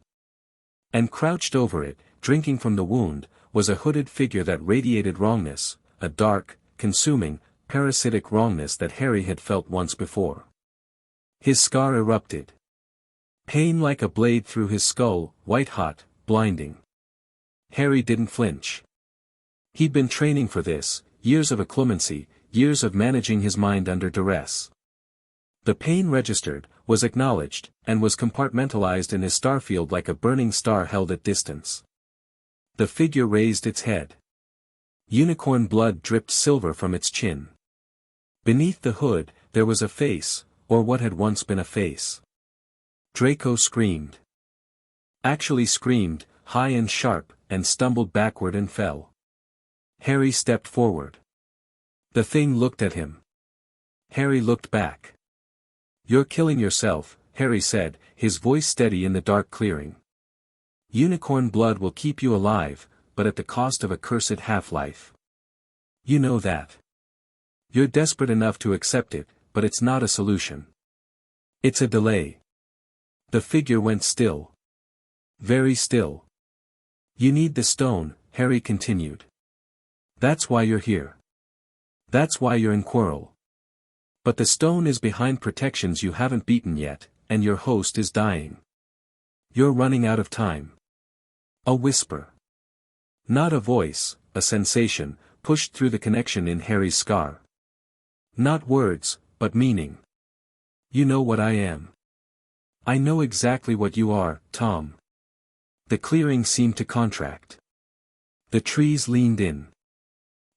Speaker 1: And crouched over it, drinking from the wound, was a hooded figure that radiated wrongness, a dark, consuming, parasitic wrongness that Harry had felt once before. His scar erupted. Pain like a blade through his skull, white-hot, blinding. Harry didn't flinch. He'd been training for this, years of acclimacy, years of managing his mind under duress. The pain registered, was acknowledged, and was compartmentalized in his starfield like a burning star held at distance. The figure raised its head. Unicorn blood dripped silver from its chin. Beneath the hood, there was a face, or what had once been a face. Draco screamed. Actually screamed, high and sharp, and stumbled backward and fell. Harry stepped forward. The thing looked at him. Harry looked back. "You're killing yourself," Harry said, his voice steady in the dark clearing. "Unicorn blood will keep you alive, but at the cost of a cursed half-life. You know that. You're desperate enough to accept it, but it's not a solution. It's a delay." The figure went still. Very still. "You need the stone," Harry continued. "That's why you're here. That's why you're in Quirrell. But the stone is behind protections you haven't beaten yet, and your host is dying. You're running out of time." A whisper. Not a voice, a sensation, pushed through the connection in Harry's scar. Not words, but meaning. "You know what I am. I know exactly what you are, Tom." The clearing seemed to contract. The trees leaned in.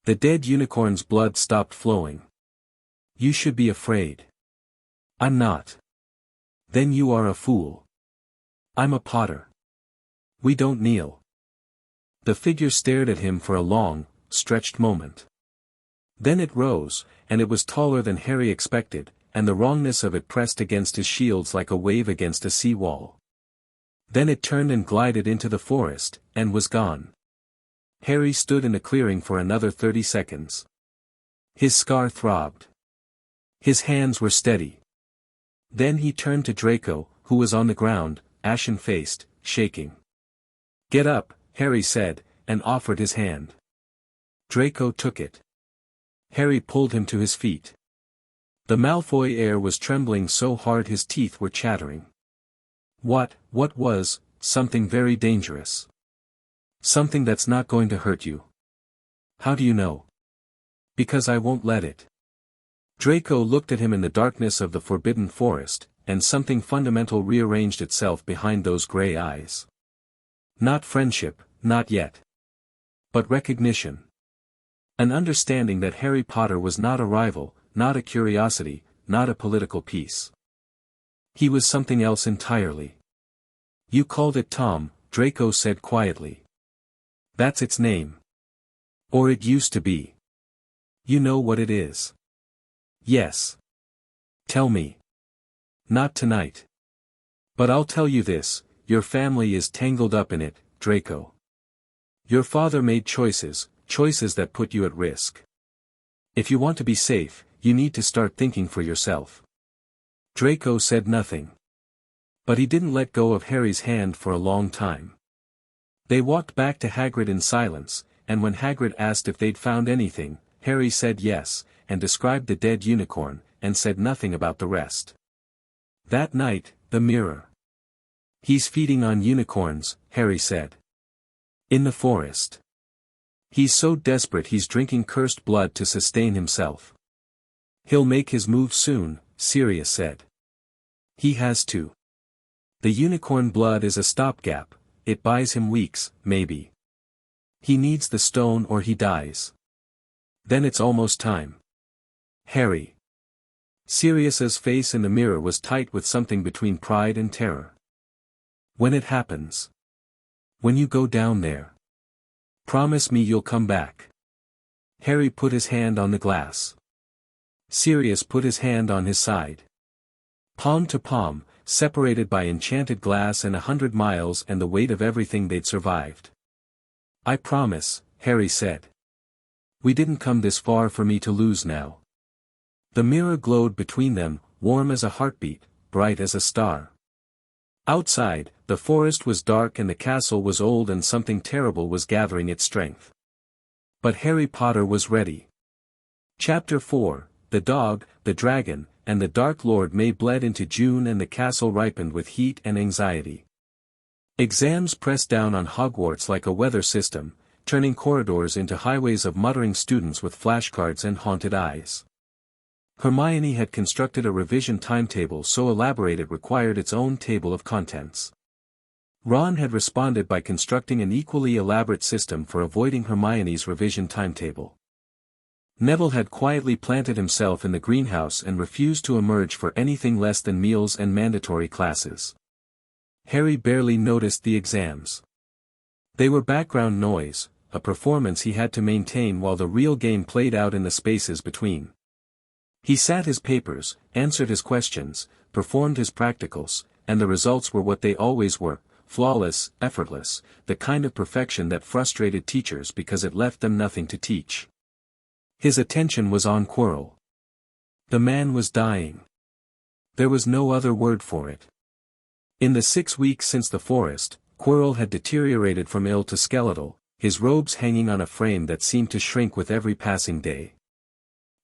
Speaker 1: The dead unicorn's blood stopped flowing. "You should be afraid." "I'm not." "Then you are a fool." "I'm a Potter." "We don't kneel." The figure stared at him for a long, stretched moment. Then it rose, and it was taller than Harry expected, and the wrongness of it pressed against his shields like a wave against a sea wall. Then it turned and glided into the forest, and was gone. Harry stood in the clearing for another 30 seconds. His scar throbbed. His hands were steady. Then he turned to Draco, who was on the ground, ashen-faced, shaking. "Get up," Harry said, and offered his hand. Draco took it. Harry pulled him to his feet. The Malfoy heir was trembling so hard his teeth were chattering. What was, something very dangerous. Something that's not going to hurt you. How do you know? Because I won't let it. Draco looked at him in the darkness of the forbidden forest, and something fundamental rearranged itself behind those gray eyes. Not friendship, not yet. But recognition. An understanding that Harry Potter was not a rival, not a curiosity, not a political piece. He was something else entirely. You called it Tom, Draco said quietly. That's its name. Or it used to be. You know what it is. Yes. Tell me. Not tonight. But I'll tell you this, your family is tangled up in it, Draco. Your father made choices that put you at risk. If you want to be safe, you need to start thinking for yourself. Draco said nothing. But he didn't let go of Harry's hand for a long time. They walked back to Hagrid in silence, and when Hagrid asked if they'd found anything, Harry said yes, and described the dead unicorn, and said nothing about the rest. That night, the mirror. He's feeding on unicorns, Harry said. In the forest. He's so desperate he's drinking cursed blood to sustain himself. He'll make his move soon, Sirius said. He has to. The unicorn blood is a stopgap, it buys him weeks, maybe. He needs the stone or he dies. Then it's almost time. Harry. Sirius's face in the mirror was tight with something between pride and terror. When it happens. When you go down there. Promise me you'll come back. Harry put his hand on the glass. Sirius put his hand on his side. Palm to palm, separated by enchanted glass and 100 miles and the weight of everything they'd survived. I promise, Harry said. We didn't come this far for me to lose now. The mirror glowed between them, warm as a heartbeat, bright as a star. Outside, the forest was dark and the castle was old and something terrible was gathering its strength. But Harry Potter was ready. Chapter 4, The Dog, the Dragon, and the Dark Lord May bled into June and the castle ripened with heat and anxiety. Exams pressed down on Hogwarts like a weather system, turning corridors into highways of muttering students with flashcards and haunted eyes. Hermione had constructed a revision timetable so elaborate it required its own table of contents. Ron had responded by constructing an equally elaborate system for avoiding Hermione's revision timetable. Neville had quietly planted himself in the greenhouse and refused to emerge for anything less than meals and mandatory classes. Harry barely noticed the exams. They were background noise, a performance he had to maintain while the real game played out in the spaces between. He sat his papers, answered his questions, performed his practicals, and the results were what they always were, flawless, effortless, the kind of perfection that frustrated teachers because it left them nothing to teach. His attention was on Quirrell. The man was dying. There was no other word for it. In the 6 weeks since the forest, Quirrell had deteriorated from ill to skeletal, his robes hanging on a frame that seemed to shrink with every passing day.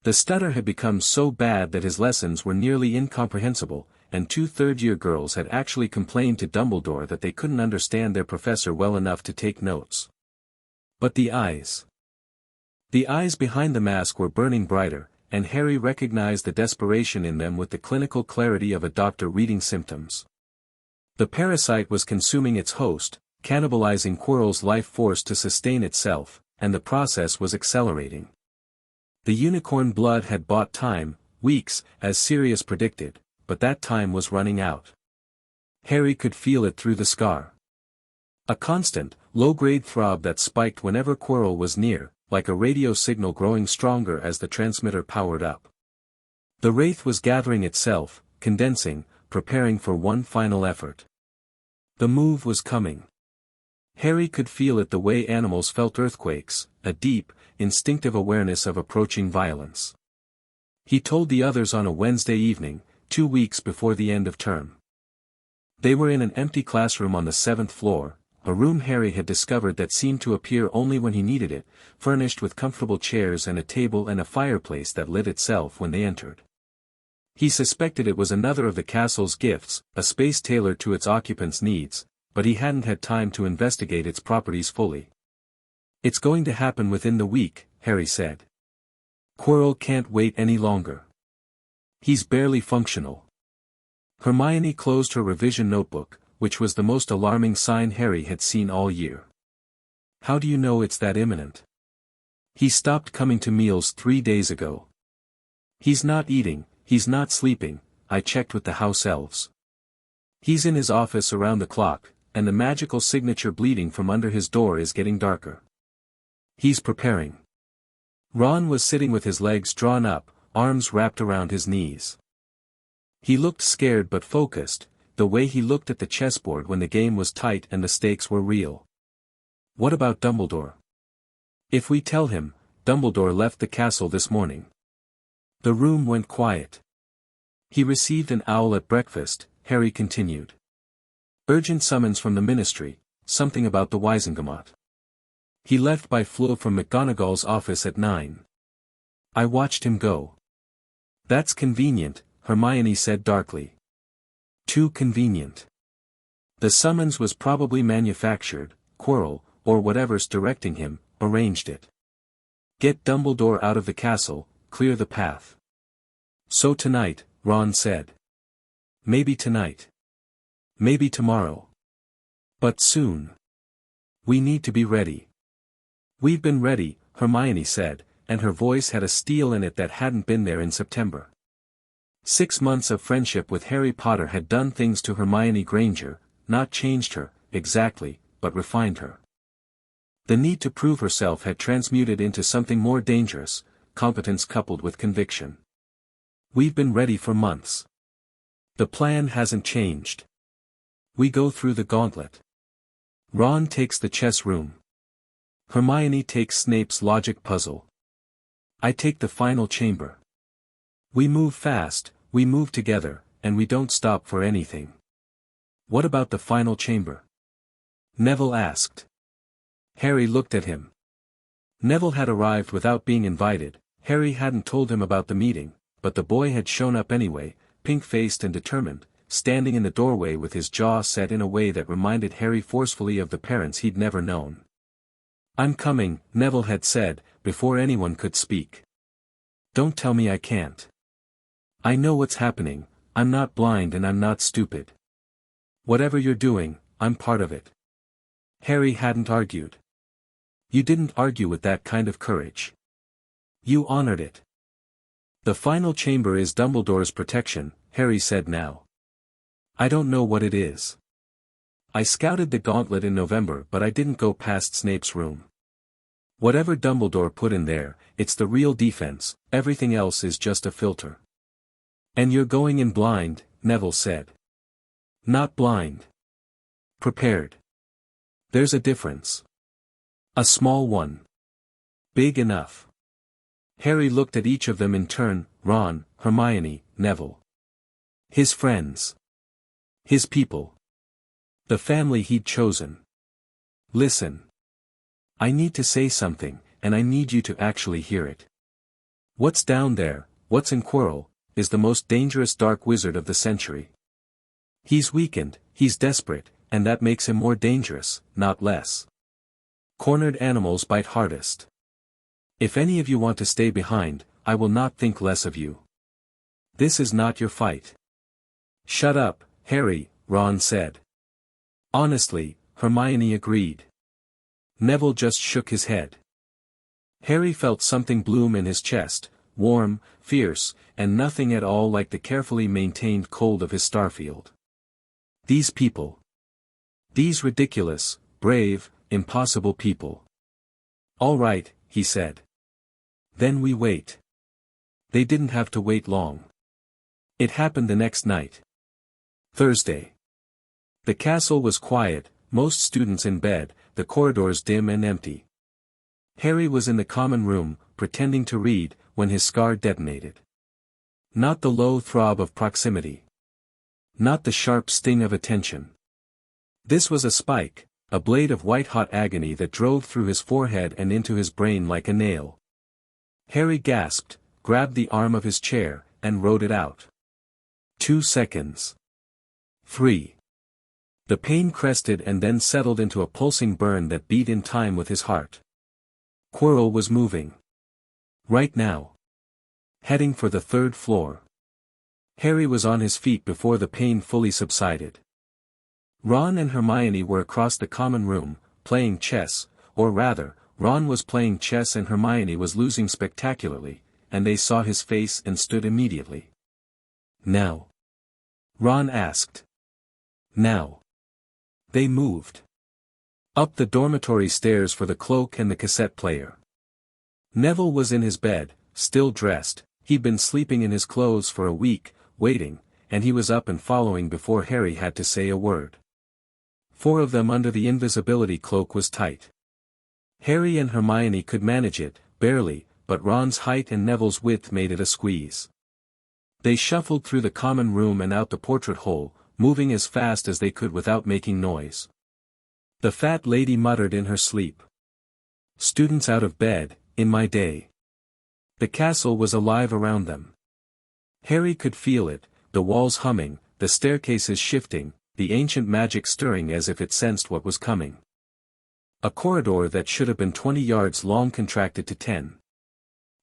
Speaker 1: The stutter had become so bad that his lessons were nearly incomprehensible, and 2 third-year girls had actually complained to Dumbledore that they couldn't understand their professor well enough to take notes. But the eyes. The eyes behind the mask were burning brighter, and Harry recognized the desperation in them with the clinical clarity of a doctor reading symptoms. The parasite was consuming its host, cannibalizing Quirrell's life force to sustain itself, and the process was accelerating. The unicorn blood had bought time, weeks, as Sirius predicted, but that time was running out. Harry could feel it through the scar. A constant, low-grade throb that spiked whenever Quirrell was near, like a radio signal growing stronger as the transmitter powered up. The wraith was gathering itself, condensing, preparing for one final effort. The move was coming. Harry could feel it the way animals felt earthquakes, a deep, instinctive awareness of approaching violence. He told the others on a Wednesday evening, 2 weeks before the end of term. They were in an empty classroom on the 7th floor, a room Harry had discovered that seemed to appear only when he needed it, furnished with comfortable chairs and a table and a fireplace that lit itself when they entered. He suspected it was another of the castle's gifts, a space tailored to its occupants' needs, but he hadn't had time to investigate its properties fully. It's going to happen within the week, Harry said. Quirrell can't wait any longer. He's barely functional. Hermione closed her revision notebook, which was the most alarming sign Harry had seen all year. How do you know it's that imminent? He stopped coming to meals 3 days ago. He's not eating, he's not sleeping, I checked with the house elves. He's in his office around the clock, and the magical signature bleeding from under his door is getting darker. He's preparing. Ron was sitting with his legs drawn up, arms wrapped around his knees. He looked scared but focused, the way he looked at the chessboard when the game was tight and the stakes were real. What about Dumbledore? If we tell him, Dumbledore left the castle this morning. The room went quiet. He received an owl at breakfast, Harry continued. Urgent summons from the ministry, something about the Wizengamot. He left by floor from McGonagall's office at 9. I watched him go. That's convenient, Hermione said darkly. Too convenient. The summons was probably manufactured, Quirrell, or whatever's directing him, arranged it. Get Dumbledore out of the castle, clear the path. So tonight, Ron said. Maybe tonight. Maybe tomorrow. But soon. We need to be ready. We've been ready, Hermione said, and her voice had a steel in it that hadn't been there in September. 6 months of friendship with Harry Potter had done things to Hermione Granger, not changed her, exactly, but refined her. The need to prove herself had transmuted into something more dangerous, competence coupled with conviction. We've been ready for months. The plan hasn't changed. We go through the gauntlet. Ron takes the chess room. Hermione takes Snape's logic puzzle. I take the final chamber. We move fast, we move together, and we don't stop for anything. What about the final chamber? Neville asked. Harry looked at him. Neville had arrived without being invited. Harry hadn't told him about the meeting, but the boy had shown up anyway, pink-faced and determined, standing in the doorway with his jaw set in a way that reminded Harry forcefully of the parents he'd never known. I'm coming, Neville had said, before anyone could speak. Don't tell me I can't. I know what's happening, I'm not blind and I'm not stupid. Whatever you're doing, I'm part of it. Harry hadn't argued. You didn't argue with that kind of courage. You honored it. The final chamber is Dumbledore's protection, Harry said now. I don't know what it is. I scouted the gauntlet in November but I didn't go past Snape's room. Whatever Dumbledore put in there, it's the real defense, everything else is just a filter. And you're going in blind, Neville said. Not blind. Prepared. There's a difference. A small one. Big enough. Harry looked at each of them in turn, Ron, Hermione, Neville. His friends. His people. The family he'd chosen. Listen. I need to say something, and I need you to actually hear it. What's down there, what's in Quirrell, is the most dangerous dark wizard of the century. He's weakened, he's desperate, and that makes him more dangerous, not less. Cornered animals bite hardest. If any of you want to stay behind, I will not think less of you. This is not your fight. Shut up, Harry, Ron said. Honestly, Hermione agreed. Neville just shook his head. Harry felt something bloom in his chest, warm, fierce, and nothing at all like the carefully maintained cold of his Starfield. These people. These ridiculous, brave, impossible people. All right, he said. Then we wait. They didn't have to wait long. It happened the next night. Thursday. The castle was quiet, most students in bed, the corridors dim and empty. Harry was in the common room, pretending to read, when his scar detonated. Not the low throb of proximity. Not the sharp sting of attention. This was a spike, a blade of white-hot agony that drove through his forehead and into his brain like a nail. Harry gasped, grabbed the arm of his chair, and rode it out. 2 seconds. 3. The pain crested and then settled into a pulsing burn that beat in time with his heart. Quirrell was moving. Right now. Heading for the third floor. Harry was on his feet before the pain fully subsided. Ron and Hermione were across the common room, playing chess, or rather, Ron was playing chess and Hermione was losing spectacularly, and they saw his face and stood immediately. Now? Ron asked. Now. They moved. Up the dormitory stairs for the cloak and the cassette player. Neville was in his bed, still dressed. He'd been sleeping in his clothes for a week, waiting, and he was up and following before Harry had to say a word. 4 of them under the invisibility cloak was tight. Harry and Hermione could manage it, barely, but Ron's height and Neville's width made it a squeeze. They shuffled through the common room and out the portrait hole, moving as fast as they could without making noise. The fat lady muttered in her sleep. Students out of bed, in my day. The castle was alive around them. Harry could feel it, the walls humming, the staircases shifting, the ancient magic stirring as if it sensed what was coming. A corridor that should have been 20 yards long contracted to 10.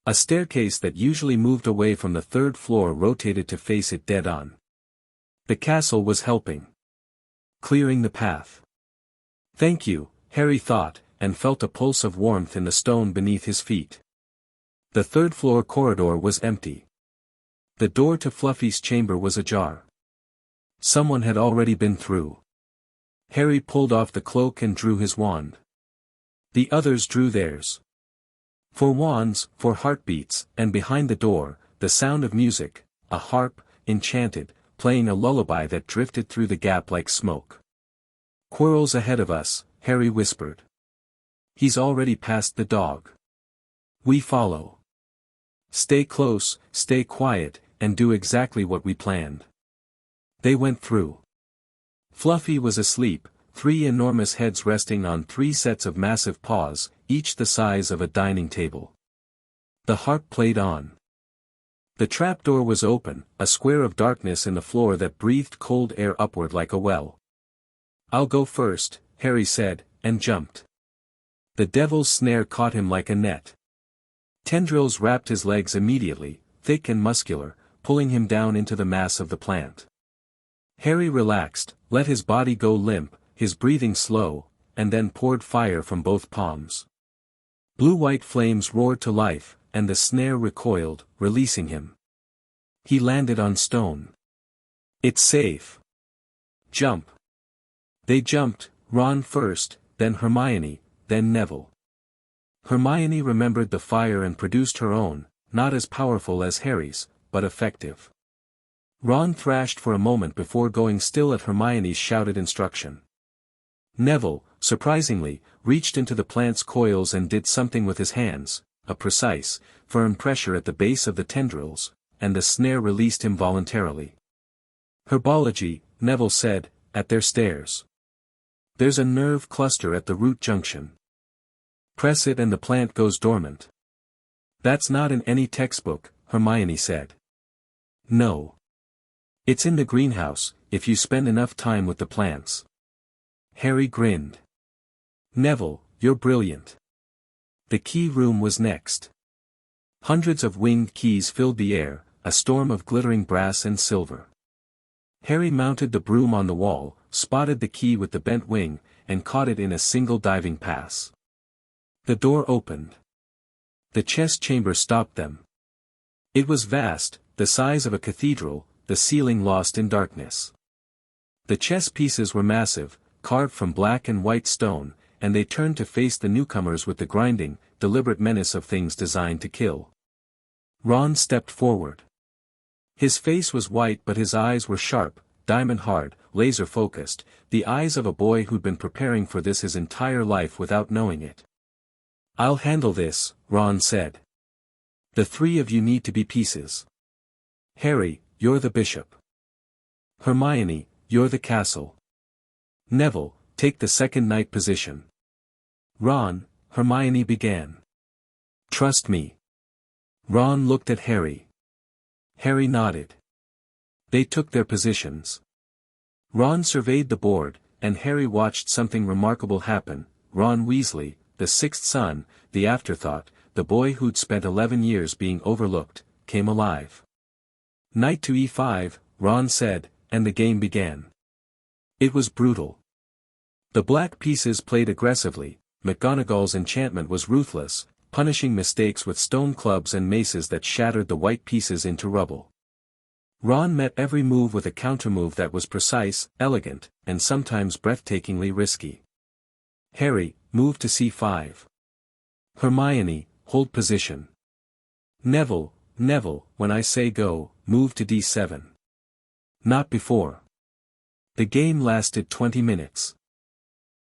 Speaker 1: A staircase that usually moved away from the 3rd floor rotated to face it dead on. The castle was helping. Clearing the path. Thank you, Harry thought, and felt a pulse of warmth in the stone beneath his feet. The 3rd floor corridor was empty. The door to Fluffy's chamber was ajar. Someone had already been through. Harry pulled off the cloak and drew his wand. The others drew theirs. 4 wands, 4 heartbeats, and behind the door, the sound of music, a harp, enchanted, playing a lullaby that drifted through the gap like smoke. Quirrell's ahead of us, Harry whispered. He's already past the dog. We follow. Stay close, stay quiet, and do exactly what we planned. They went through. Fluffy was asleep, 3 enormous heads resting on 3 sets of massive paws, each the size of a dining table. The harp played on. The trapdoor was open, a square of darkness in the floor that breathed cold air upward like a well. I'll go first, Harry said, and jumped. The devil's snare caught him like a net. Tendrils wrapped his legs immediately, thick and muscular, pulling him down into the mass of the plant. Harry relaxed, let his body go limp, his breathing slow, and then poured fire from both palms. Blue-white flames roared to life, and the snare recoiled, releasing him. He landed on stone. It's safe. Jump. They jumped, Ron first, then Hermione, then Neville. Hermione remembered the fire and produced her own, not as powerful as Harry's, but effective. Ron thrashed for a moment before going still at Hermione's shouted instruction. Neville, surprisingly, reached into the plant's coils and did something with his hands, a precise, firm pressure at the base of the tendrils, and the snare released him voluntarily. Herbology, Neville said, at their stairs. There's a nerve cluster at the root junction. Press it and the plant goes dormant. That's not in any textbook, Hermione said. No. It's in the greenhouse, if you spend enough time with the plants. Harry grinned. Neville, you're brilliant. The key room was next. Hundreds of winged keys filled the air, a storm of glittering brass and silver. Harry mounted the broom on the wall, spotted the key with the bent wing, and caught it in a single diving pass. The door opened. The chess chamber stopped them. It was vast, the size of a cathedral, the ceiling lost in darkness. The chess pieces were massive, carved from black and white stone, and they turned to face the newcomers with the grinding, deliberate menace of things designed to kill. Ron stepped forward. His face was white but his eyes were sharp, diamond-hard, laser-focused, the eyes of a boy who'd been preparing for this his entire life without knowing it. I'll handle this, Ron said. The 3 of you need to be pieces. Harry, you're the bishop. Hermione, you're the castle. Neville, take the second knight position. Ron, Hermione began. Trust me. Ron looked at Harry. Harry nodded. They took their positions. Ron surveyed the board, and Harry watched something remarkable happen. Ron Weasley, the sixth son, the afterthought, the boy who'd spent 11 years being overlooked, came alive. Knight to e5, Ron said, and the game began. It was brutal. The black pieces played aggressively. McGonagall's enchantment was ruthless, punishing mistakes with stone clubs and maces that shattered the white pieces into rubble. Ron met every move with a countermove that was precise, elegant, and sometimes breathtakingly risky. Harry, move to c5. Hermione, hold position. Neville, when I say go, move to d7. Not before. The game lasted 20 minutes.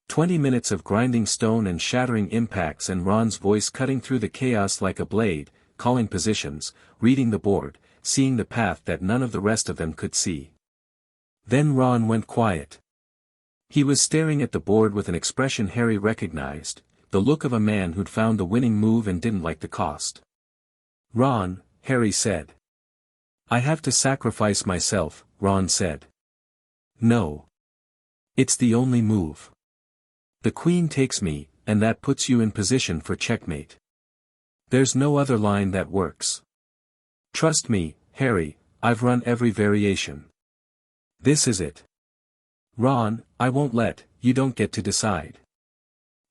Speaker 1: 20 minutes of grinding stone and shattering impacts and Ron's voice cutting through the chaos like a blade, calling positions, reading the board, seeing the path that none of the rest of them could see. Then Ron went quiet. He was staring at the board with an expression Harry recognized, the look of a man who'd found the winning move and didn't like the cost. Ron, Harry said. I have to sacrifice myself, Ron said. No. It's the only move. The queen takes me, and that puts you in position for checkmate. There's no other line that works. Trust me, Harry, I've run every variation. This is it. Ron, I won't let, you don't get to decide.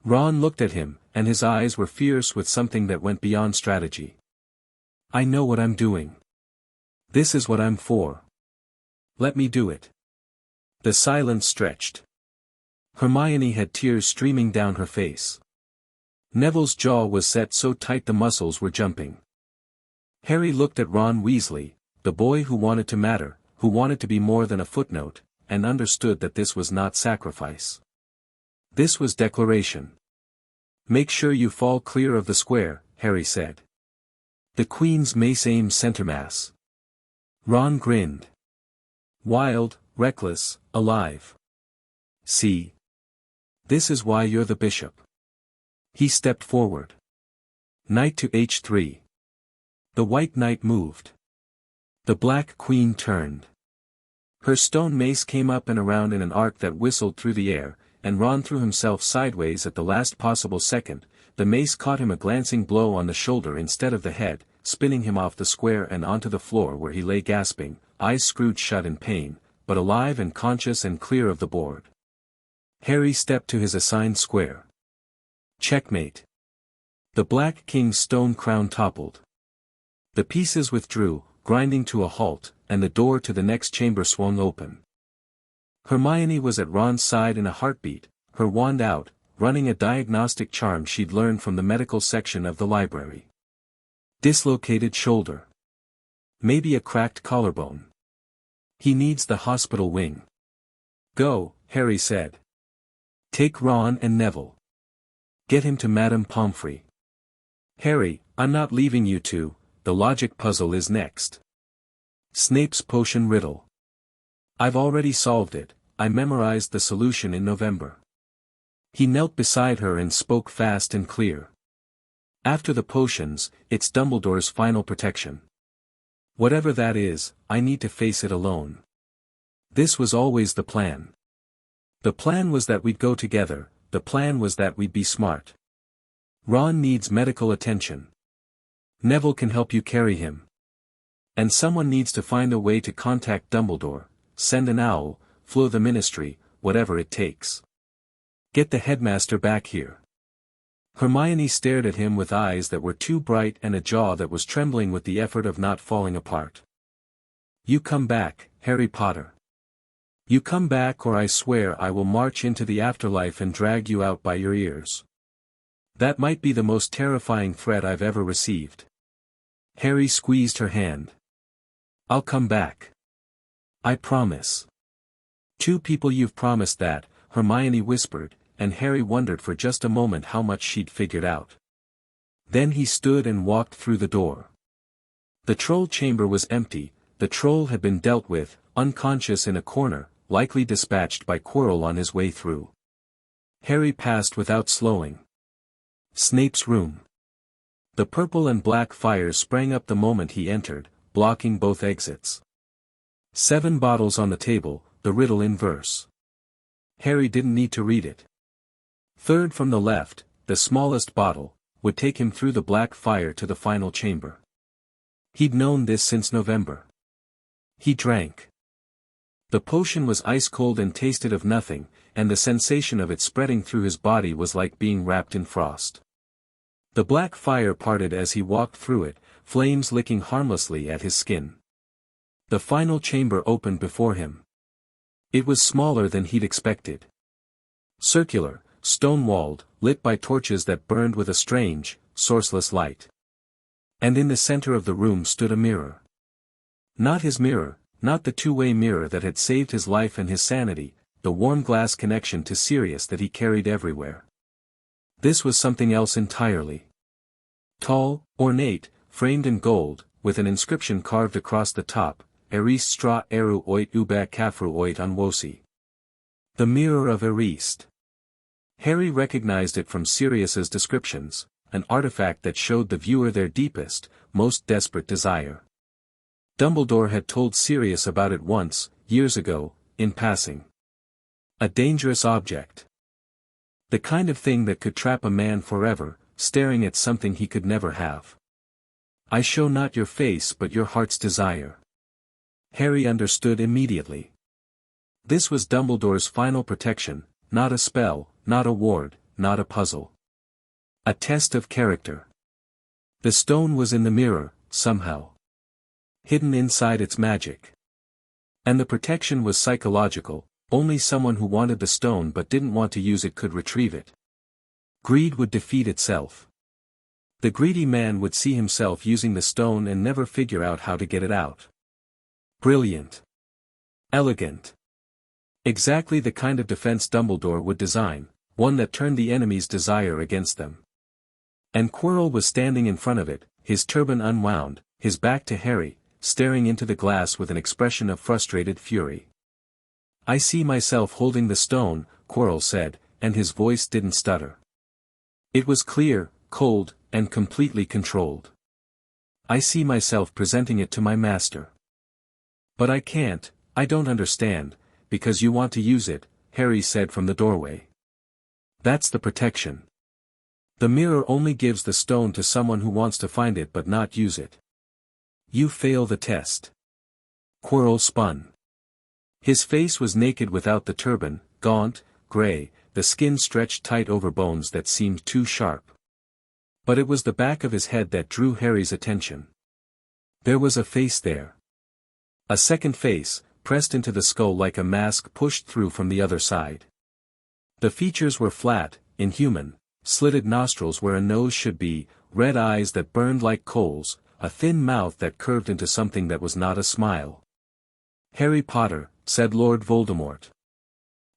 Speaker 1: Ron looked at him, and his eyes were fierce with something that went beyond strategy. I know what I'm doing. This is what I'm for. Let me do it. The silence stretched. Hermione had tears streaming down her face. Neville's jaw was set so tight the muscles were jumping. Harry looked at Ron Weasley, the boy who wanted to matter, who wanted to be more than a footnote, and understood that this was not sacrifice. This was declaration. Make sure you fall clear of the square, Harry said. The Queen's mace aims center mass. Ron grinned. Wild, reckless, alive. See? This is why you're the bishop. He stepped forward. Knight to h3. The white knight moved. The black queen turned. Her stone mace came up and around in an arc that whistled through the air, and Ron threw himself sideways at the last possible second. The mace caught him a glancing blow on the shoulder instead of the head, spinning him off the square and onto the floor where he lay gasping, eyes screwed shut in pain, but alive and conscious and clear of the board. Harry stepped to his assigned square. Checkmate. The black king's stone crown toppled. The pieces withdrew, grinding to a halt, and the door to the next chamber swung open. Hermione was at Ron's side in a heartbeat, her wand out, running a diagnostic charm she'd learned from the medical section of the library. Dislocated shoulder. Maybe a cracked collarbone. He needs the hospital wing. Go, Harry said. Take Ron and Neville. Get him to Madame Pomfrey. Harry, I'm not leaving you two, the logic puzzle is next. Snape's potion riddle. I've already solved it, I memorized the solution in November. He knelt beside her and spoke fast and clear. After the potions, it's Dumbledore's final protection. Whatever that is, I need to face it alone. This was always the plan. The plan was that we'd go together, the plan was that we'd be smart. Ron needs medical attention. Neville can help you carry him. And someone needs to find a way to contact Dumbledore, send an owl, floor the ministry, whatever it takes. Get the headmaster back here. Hermione stared at him with eyes that were too bright and a jaw that was trembling with the effort of not falling apart. You come back, Harry Potter. You come back or I swear I will march into the afterlife and drag you out by your ears. That might be the most terrifying threat I've ever received. Harry squeezed her hand. I'll come back. I promise. Two people you've promised that, Hermione whispered, and Harry wondered for just a moment how much she'd figured out. Then he stood and walked through the door. The troll chamber was empty, the troll had been dealt with, unconscious in a corner, likely dispatched by Quirrell on his way through. Harry passed without slowing. Snape's room. The purple and black fires sprang up the moment he entered, blocking both exits. 7 bottles on the table, the riddle in verse. Harry didn't need to read it. Third from the left, the smallest bottle, would take him through the black fire to the final chamber. He'd known this since November. He drank. The potion was ice-cold and tasted of nothing, and the sensation of it spreading through his body was like being wrapped in frost. The black fire parted as he walked through it, flames licking harmlessly at his skin. The final chamber opened before him. It was smaller than he'd expected. Circular, stone-walled, lit by torches that burned with a strange, sourceless light. And in the center of the room stood a mirror. Not his mirror, not the two-way mirror that had saved his life and his sanity, the warm glass connection to Sirius that he carried everywhere. This was something else entirely. Tall, ornate, framed in gold, with an inscription carved across the top, Erist stra eru oit uba kafru oit anwosi. The Mirror of Erist. Harry recognized it from Sirius's descriptions, an artifact that showed the viewer their deepest, most desperate desire. Dumbledore had told Sirius about it once, years ago, in passing. A dangerous object. The kind of thing that could trap a man forever, staring at something he could never have. I show not your face but your heart's desire. Harry understood immediately. This was Dumbledore's final protection, not a spell, not a ward, not a puzzle. A test of character. The stone was in the mirror, somehow. Hidden inside its magic. And the protection was psychological, only someone who wanted the stone but didn't want to use it could retrieve it. Greed would defeat itself. The greedy man would see himself using the stone and never figure out how to get it out. Brilliant. Elegant. Exactly the kind of defense Dumbledore would design, one that turned the enemy's desire against them. And Quirrell was standing in front of it, his turban unwound, his back to Harry, staring into the glass with an expression of frustrated fury. I see myself holding the stone, Quirrell said, and his voice didn't stutter. It was clear, cold, and completely controlled. I see myself presenting it to my master. But I can't, I don't understand, because you want to use it, Harry said from the doorway. That's the protection. The mirror only gives the stone to someone who wants to find it but not use it. You fail the test. Quirrell spun. His face was naked without the turban, gaunt, gray, the skin stretched tight over bones that seemed too sharp. But it was the back of his head that drew Harry's attention. There was a face there. A second face, pressed into the skull like a mask pushed through from the other side. The features were flat, inhuman, slitted nostrils where a nose should be, red eyes that burned like coals, a thin mouth that curved into something that was not a smile. Harry Potter, said Lord Voldemort.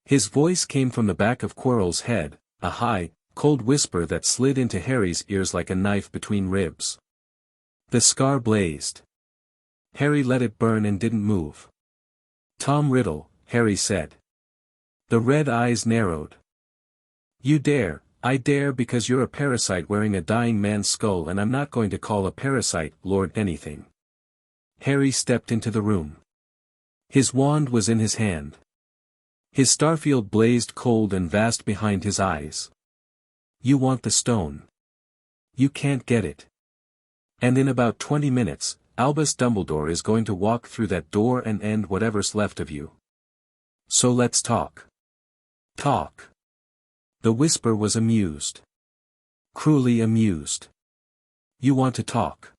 Speaker 1: His voice came from the back of Quirrell's head, a high, cold whisper that slid into Harry's ears like a knife between ribs. The scar blazed. Harry let it burn and didn't move. Tom Riddle, Harry said. The red eyes narrowed. You dare, I dare because you're a parasite wearing a dying man's skull and I'm not going to call a parasite Lord anything. Harry stepped into the room. His wand was in his hand. His starfield blazed cold and vast behind his eyes. You want the stone. You can't get it. And in about 20 minutes, Albus Dumbledore is going to walk through that door and end whatever's left of you. So let's talk. Talk. The whisper was amused. Cruelly amused. You want to talk.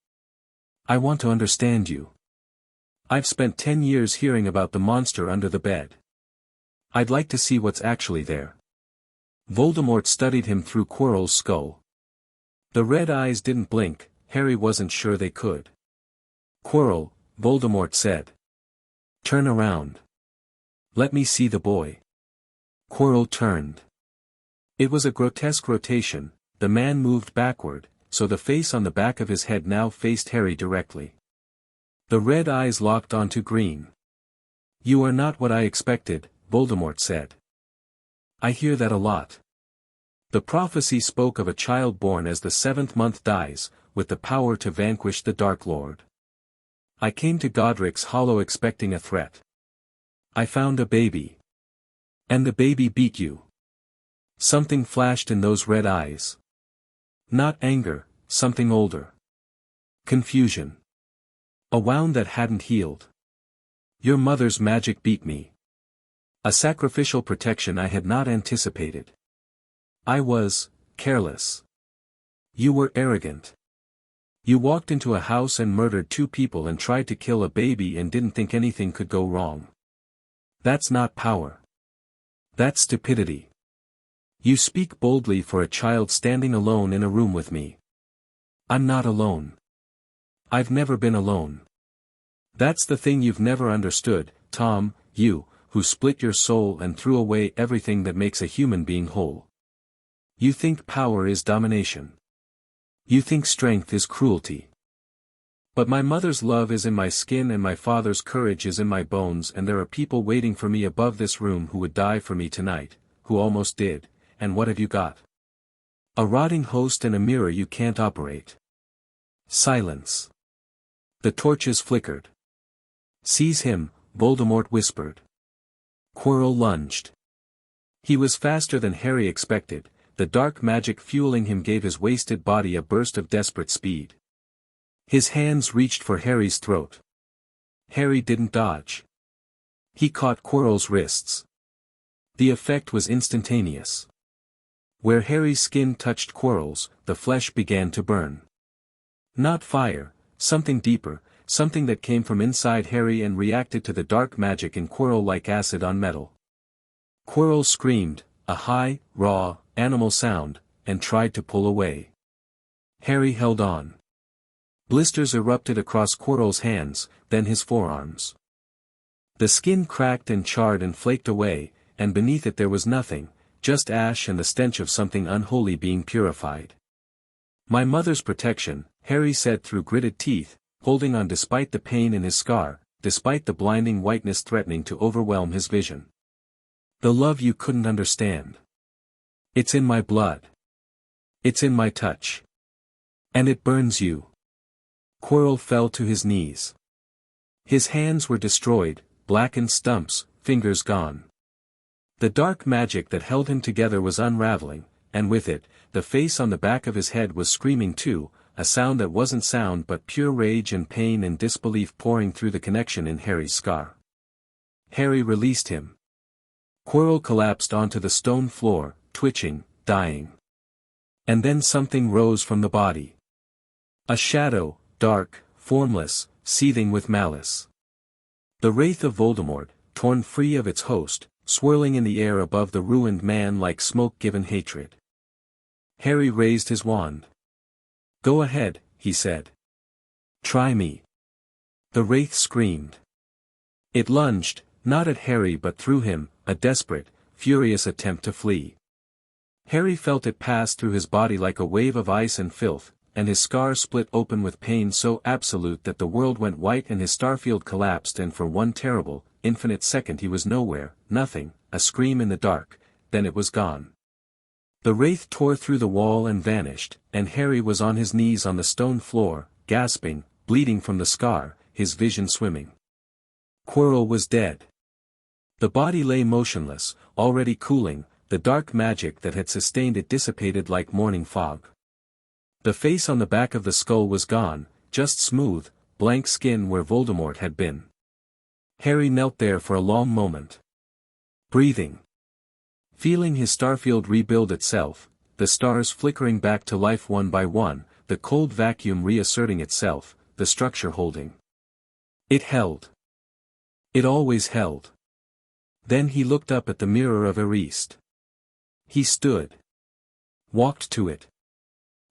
Speaker 1: I want to understand you. I've spent 10 years hearing about the monster under the bed. I'd like to see what's actually there. Voldemort studied him through Quirrell's skull. The red eyes didn't blink, Harry wasn't sure they could. Quirrell, Voldemort said. Turn around. Let me see the boy. Quirrell turned. It was a grotesque rotation, the man moved backward, so the face on the back of his head now faced Harry directly. The red eyes locked onto green. You are not what I expected, Voldemort said. I hear that a lot. The prophecy spoke of a child born as the 7th month dies, with the power to vanquish the Dark Lord. I came to Godric's Hollow expecting a threat. I found a baby. And the baby beat you. Something flashed in those red eyes. Not anger, something older. Confusion. A wound that hadn't healed. Your mother's magic beat me. A sacrificial protection I had not anticipated. I was careless. You were arrogant. You walked into a house and murdered 2 people and tried to kill a baby and didn't think anything could go wrong. That's not power. That's stupidity. You speak boldly for a child standing alone in a room with me. I'm not alone. I've never been alone. That's the thing you've never understood, Tom, you, who split your soul and threw away everything that makes a human being whole. You think power is domination. You think strength is cruelty. But my mother's love is in my skin and my father's courage is in my bones, and there are people waiting for me above this room who would die for me tonight, who almost did, and what have you got? A rotting host and a mirror you can't operate. Silence. The torches flickered. Seize him, Voldemort whispered. Quirrell lunged. He was faster than Harry expected. The dark magic fueling him gave his wasted body a burst of desperate speed. His hands reached for Harry's throat. Harry didn't dodge. He caught Quirrell's wrists. The effect was instantaneous. Where Harry's skin touched Quirrell's, the flesh began to burn. Not fire, something deeper, something that came from inside Harry and reacted to the dark magic in Quirrell like acid on metal. Quirrell screamed, a high, raw, animal sound, and tried to pull away. Harry held on. Blisters erupted across Quirrell's hands, then his forearms. The skin cracked and charred and flaked away, and beneath it there was nothing, just ash and the stench of something unholy being purified. My mother's protection, Harry said through gritted teeth, holding on despite the pain in his scar, despite the blinding whiteness threatening to overwhelm his vision. The love you couldn't understand. It's in my blood. It's in my touch. And it burns you. Quirrell fell to his knees. His hands were destroyed, blackened stumps, fingers gone. The dark magic that held him together was unraveling, and with it, the face on the back of his head was screaming too, a sound that wasn't sound but pure rage and pain and disbelief pouring through the connection in Harry's scar. Harry released him. Quirrell collapsed onto the stone floor, twitching, dying. And then something rose from the body. A shadow, dark, formless, seething with malice. The wraith of Voldemort, torn free of its host, swirling in the air above the ruined man like smoke given hatred. Harry raised his wand. Go ahead, he said. Try me. The wraith screamed. It lunged, not at Harry but through him, a desperate, furious attempt to flee. Harry felt it pass through his body like a wave of ice and filth, and his scar split open with pain so absolute that the world went white and his starfield collapsed, and for one terrible, infinite second he was nowhere, nothing, a scream in the dark, then it was gone. The wraith tore through the wall and vanished, and Harry was on his knees on the stone floor, gasping, bleeding from the scar, his vision swimming. Quirrell was dead. The body lay motionless, already cooling, the dark magic that had sustained it dissipated like morning fog. The face on the back of the skull was gone, just smooth, blank skin where Voldemort had been. Harry knelt there for a long moment. Breathing. Feeling his starfield rebuild itself, the stars flickering back to life one by one, the cold vacuum reasserting itself, the structure holding. It held. It always held. Then he looked up at the mirror of Erist. He stood. Walked to it.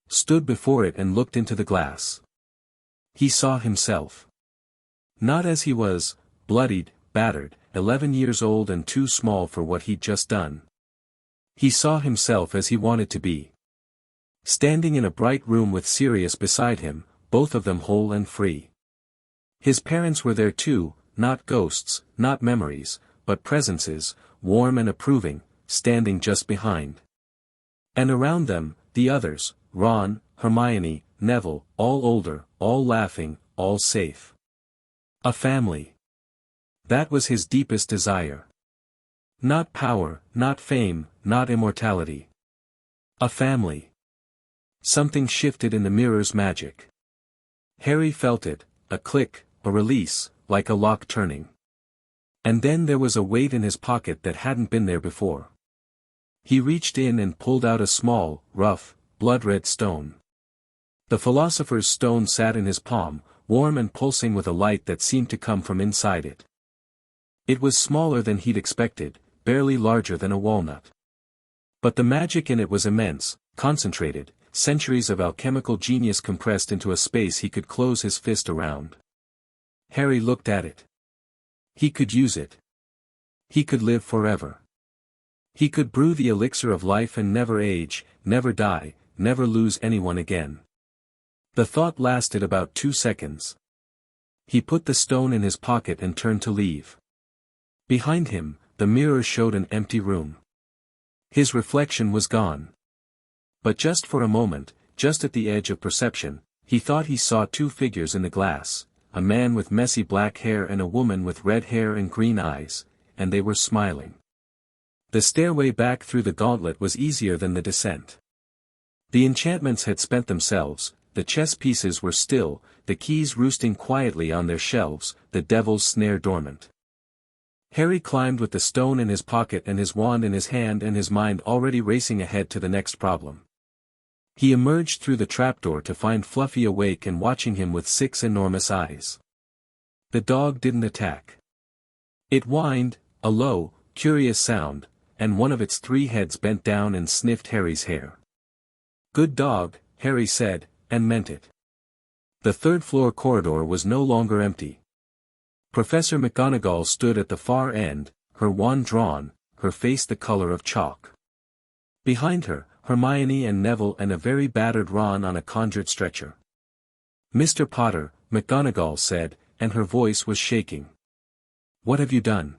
Speaker 1: Stood before it and looked into the glass. He saw himself. Not as he was, bloodied, battered, 11 years old and too small for what he'd just done. He saw himself as he wanted to be. Standing in a bright room with Sirius beside him, both of them whole and free. His parents were there too, not ghosts, not memories, but presences, warm and approving, standing just behind. And around them, the others, Ron, Hermione, Neville, all older, all laughing, all safe. A family. That was his deepest desire. Not power, not fame, not immortality. A family. Something shifted in the mirror's magic. Harry felt it, a click, a release, like a lock turning. And then there was a weight in his pocket that hadn't been there before. He reached in and pulled out a small, rough, blood-red stone. The philosopher's stone sat in his palm, warm and pulsing with a light that seemed to come from inside it. It was smaller than he'd expected, barely larger than a walnut. But the magic in it was immense, concentrated, centuries of alchemical genius compressed into a space he could close his fist around. Harry looked at it. He could use it. He could live forever. He could brew the elixir of life and never age, never die, never lose anyone again. The thought lasted about 2 seconds. He put the stone in his pocket and turned to leave. Behind him, the mirror showed an empty room. His reflection was gone. But just for a moment, just at the edge of perception, he thought he saw 2 figures in the glass, a man with messy black hair and a woman with red hair and green eyes, and they were smiling. The stairway back through the gauntlet was easier than the descent. The enchantments had spent themselves, the chess pieces were still, the keys roosting quietly on their shelves, the devil's snare dormant. Harry climbed with the stone in his pocket and his wand in his hand and his mind already racing ahead to the next problem. He emerged through the trapdoor to find Fluffy awake and watching him with 6 enormous eyes. The dog didn't attack. It whined, a low, curious sound, and one of its 3 heads bent down and sniffed Harry's hair. "Good dog," Harry said, and meant it. The 3rd-floor corridor was no longer empty. Professor McGonagall stood at the far end, her wand drawn, her face the color of chalk. Behind her, Hermione and Neville and a very battered Ron on a conjured stretcher. "Mr. Potter," McGonagall said, and her voice was shaking. "What have you done?"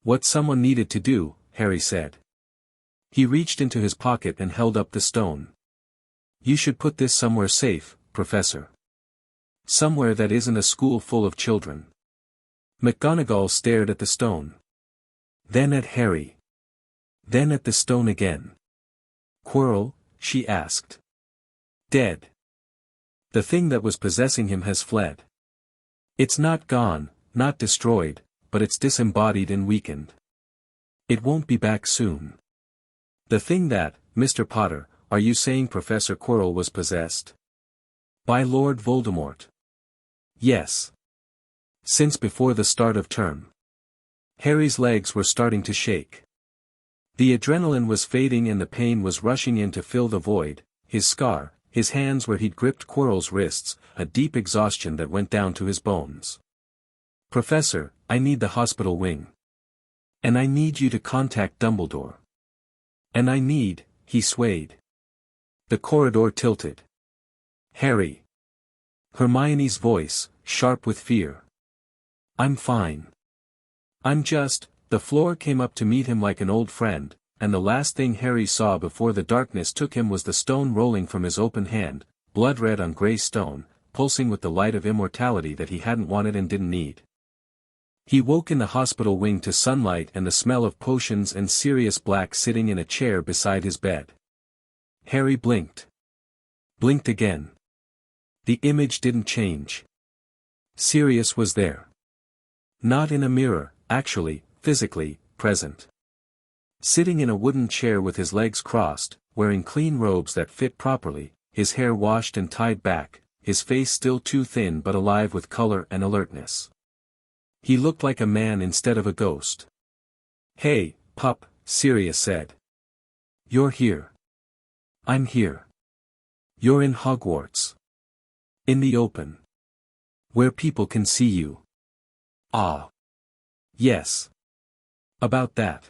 Speaker 1: "What someone needed to do," Harry said. He reached into his pocket and held up the stone. "You should put this somewhere safe, Professor. Somewhere that isn't a school full of children." McGonagall stared at the stone. Then at Harry. Then at the stone again. "Quirrell?" she asked. "Dead. The thing that was possessing him has fled. It's not gone, not destroyed, but it's disembodied and weakened. It won't be back soon." "The thing that, Mr. Potter, are you saying Professor Quirrell was possessed?" "By Lord Voldemort." "Yes. Since before the start of term." Harry's legs were starting to shake. The adrenaline was fading and the pain was rushing in to fill the void, his scar, his hands where he'd gripped Quirrell's wrists, a deep exhaustion that went down to his bones. "Professor, I need the hospital wing. And I need you to contact Dumbledore. And I need," he swayed. The corridor tilted. "Harry." Hermione's voice, sharp with fear. "I'm fine. I'm just," the floor came up to meet him like an old friend, and the last thing Harry saw before the darkness took him was the stone rolling from his open hand, blood red on grey stone, pulsing with the light of immortality that he hadn't wanted and didn't need. He woke in the hospital wing to sunlight and the smell of potions and Sirius Black sitting in a chair beside his bed. Harry blinked. Blinked again. The image didn't change. Sirius was there. Not in a mirror, actually, physically, present. Sitting in a wooden chair with his legs crossed, wearing clean robes that fit properly, his hair washed and tied back, his face still too thin but alive with color and alertness. He looked like a man instead of a ghost. "Hey, pup," Sirius said. "You're here." "I'm here." "You're in Hogwarts. In the open. Where people can see you." "Ah. Yes. About that."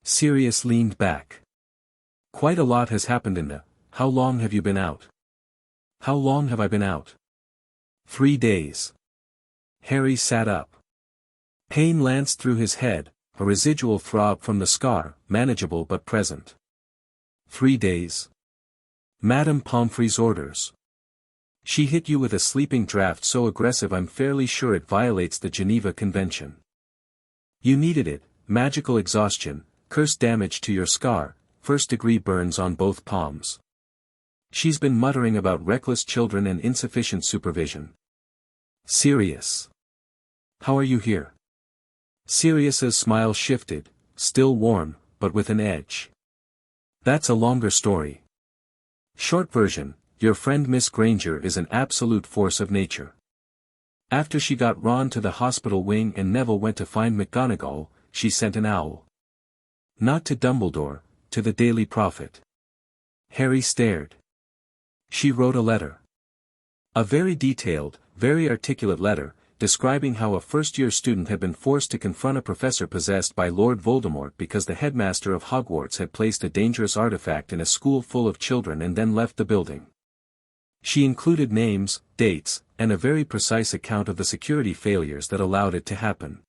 Speaker 1: Sirius leaned back. "Quite a lot has happened in the, how long have you been out?" "How long have I been out?" 3 days. Harry sat up. Pain lanced through his head, a residual throb from the scar, manageable but present. 3 days. Madame Pomfrey's orders. She hit you with a sleeping draft so aggressive I'm fairly sure it violates the Geneva Convention. You needed it, magical exhaustion, curse damage to your scar, first-degree burns on both palms. She's been muttering about reckless children and insufficient supervision. Sirius. How are you here? Sirius's smile shifted, still warm, but with an edge. That's a longer story. Short version, your friend Miss Granger is an absolute force of nature. After she got Ron to the hospital wing and Neville went to find McGonagall, she sent an owl. Not to Dumbledore, to the Daily Prophet. Harry stared. She wrote a letter. A very detailed, very articulate letter, describing how a first-year student had been forced to confront a professor possessed by Lord Voldemort because the headmaster of Hogwarts had placed a dangerous artifact in a school full of children and then left the building. She included names, dates, and a very precise account of the security failures that allowed it to happen.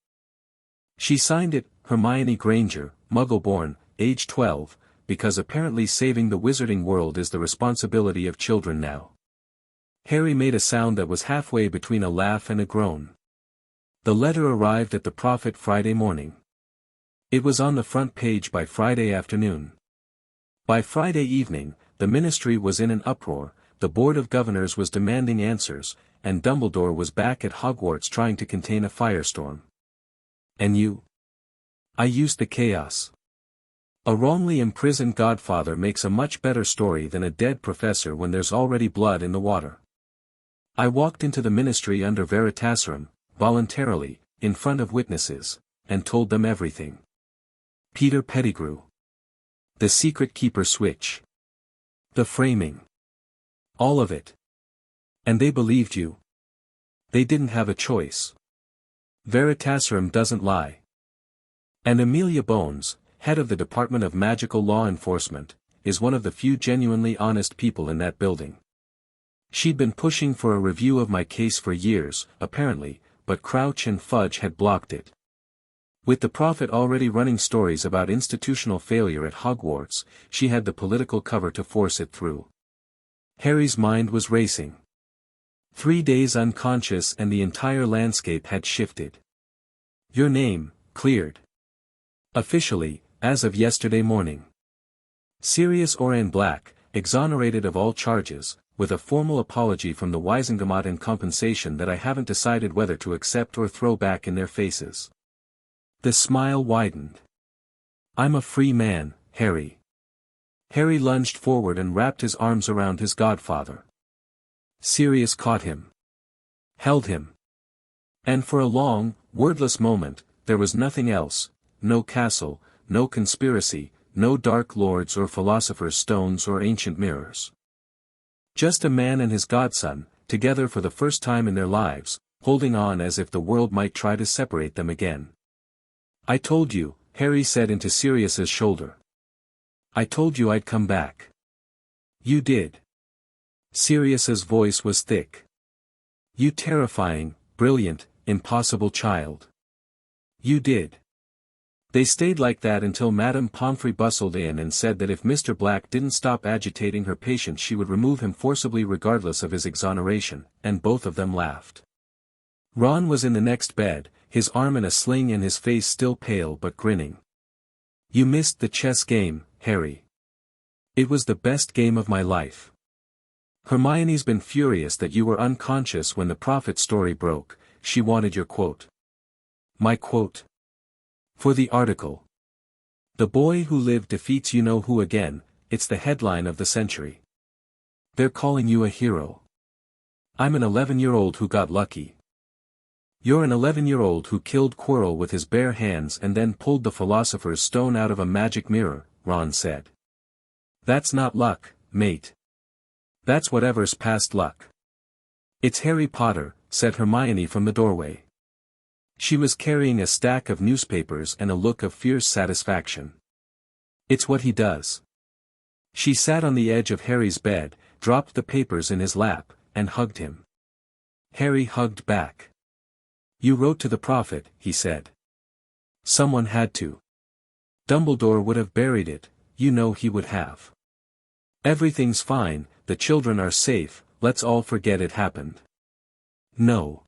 Speaker 1: She signed it, Hermione Granger, Muggle-born, age 12, because apparently saving the wizarding world is the responsibility of children now. Harry made a sound that was halfway between a laugh and a groan. The letter arrived at the Prophet Friday morning. It was on the front page by Friday afternoon. By Friday evening, the ministry was in an uproar, the Board of Governors was demanding answers, and Dumbledore was back at Hogwarts trying to contain a firestorm. And you? I used the chaos. A wrongly imprisoned godfather makes a much better story than a dead professor when there's already blood in the water. I walked into the ministry under Veritaserum, voluntarily, in front of witnesses, and told them everything. Peter Pettigrew. The secret keeper switch. The framing. All of it. And they believed you. They didn't have a choice. Veritaserum doesn't lie. And Amelia Bones, head of the Department of Magical Law Enforcement, is one of the few genuinely honest people in that building. She'd been pushing for a review of my case for years, apparently, but Crouch and Fudge had blocked it. With the Prophet already running stories about institutional failure at Hogwarts, she had the political cover to force it through. Harry's mind was racing. 3 days unconscious and the entire landscape had shifted. Your name, cleared. Officially, as of yesterday morning. Sirius Black, exonerated of all charges, with a formal apology from the Wisengamot and compensation that I haven't decided whether to accept or throw back in their faces. The smile widened. I'm a free man, Harry. Harry lunged forward and wrapped his arms around his godfather. Sirius caught him. Held him. And for a long, wordless moment, there was nothing else, no castle, no conspiracy, no dark lords or philosopher's stones or ancient mirrors. Just a man and his godson, together for the first time in their lives, holding on as if the world might try to separate them again. I told you, Harry said into Sirius's shoulder. I told you I'd come back. You did. Sirius's voice was thick. You terrifying, brilliant, impossible child. You did. They stayed like that until Madame Pomfrey bustled in and said that if Mr. Black didn't stop agitating her patient she would remove him forcibly regardless of his exoneration, and both of them laughed. Ron was in the next bed, his arm in a sling and his face still pale but grinning. You missed the chess game, Harry. It was the best game of my life. Hermione's been furious that you were unconscious when the Prophet story broke, she wanted your quote. My quote? For the article. The boy who lived defeats you-know-who again, it's the headline of the century. They're calling you a hero. I'm an 11-year-old who got lucky. You're an 11-year-old who killed Quirrell with his bare hands and then pulled the Philosopher's Stone out of a magic mirror, Ron said. That's not luck, mate. That's whatever's past luck. It's Harry Potter, said Hermione from the doorway. She was carrying a stack of newspapers and a look of fierce satisfaction. It's what he does. She sat on the edge of Harry's bed, dropped the papers in his lap, and hugged him. Harry hugged back. You wrote to the Prophet, he said. Someone had to. Dumbledore would have buried it, you know he would have. Everything's fine, the children are safe, let's all forget it happened. No.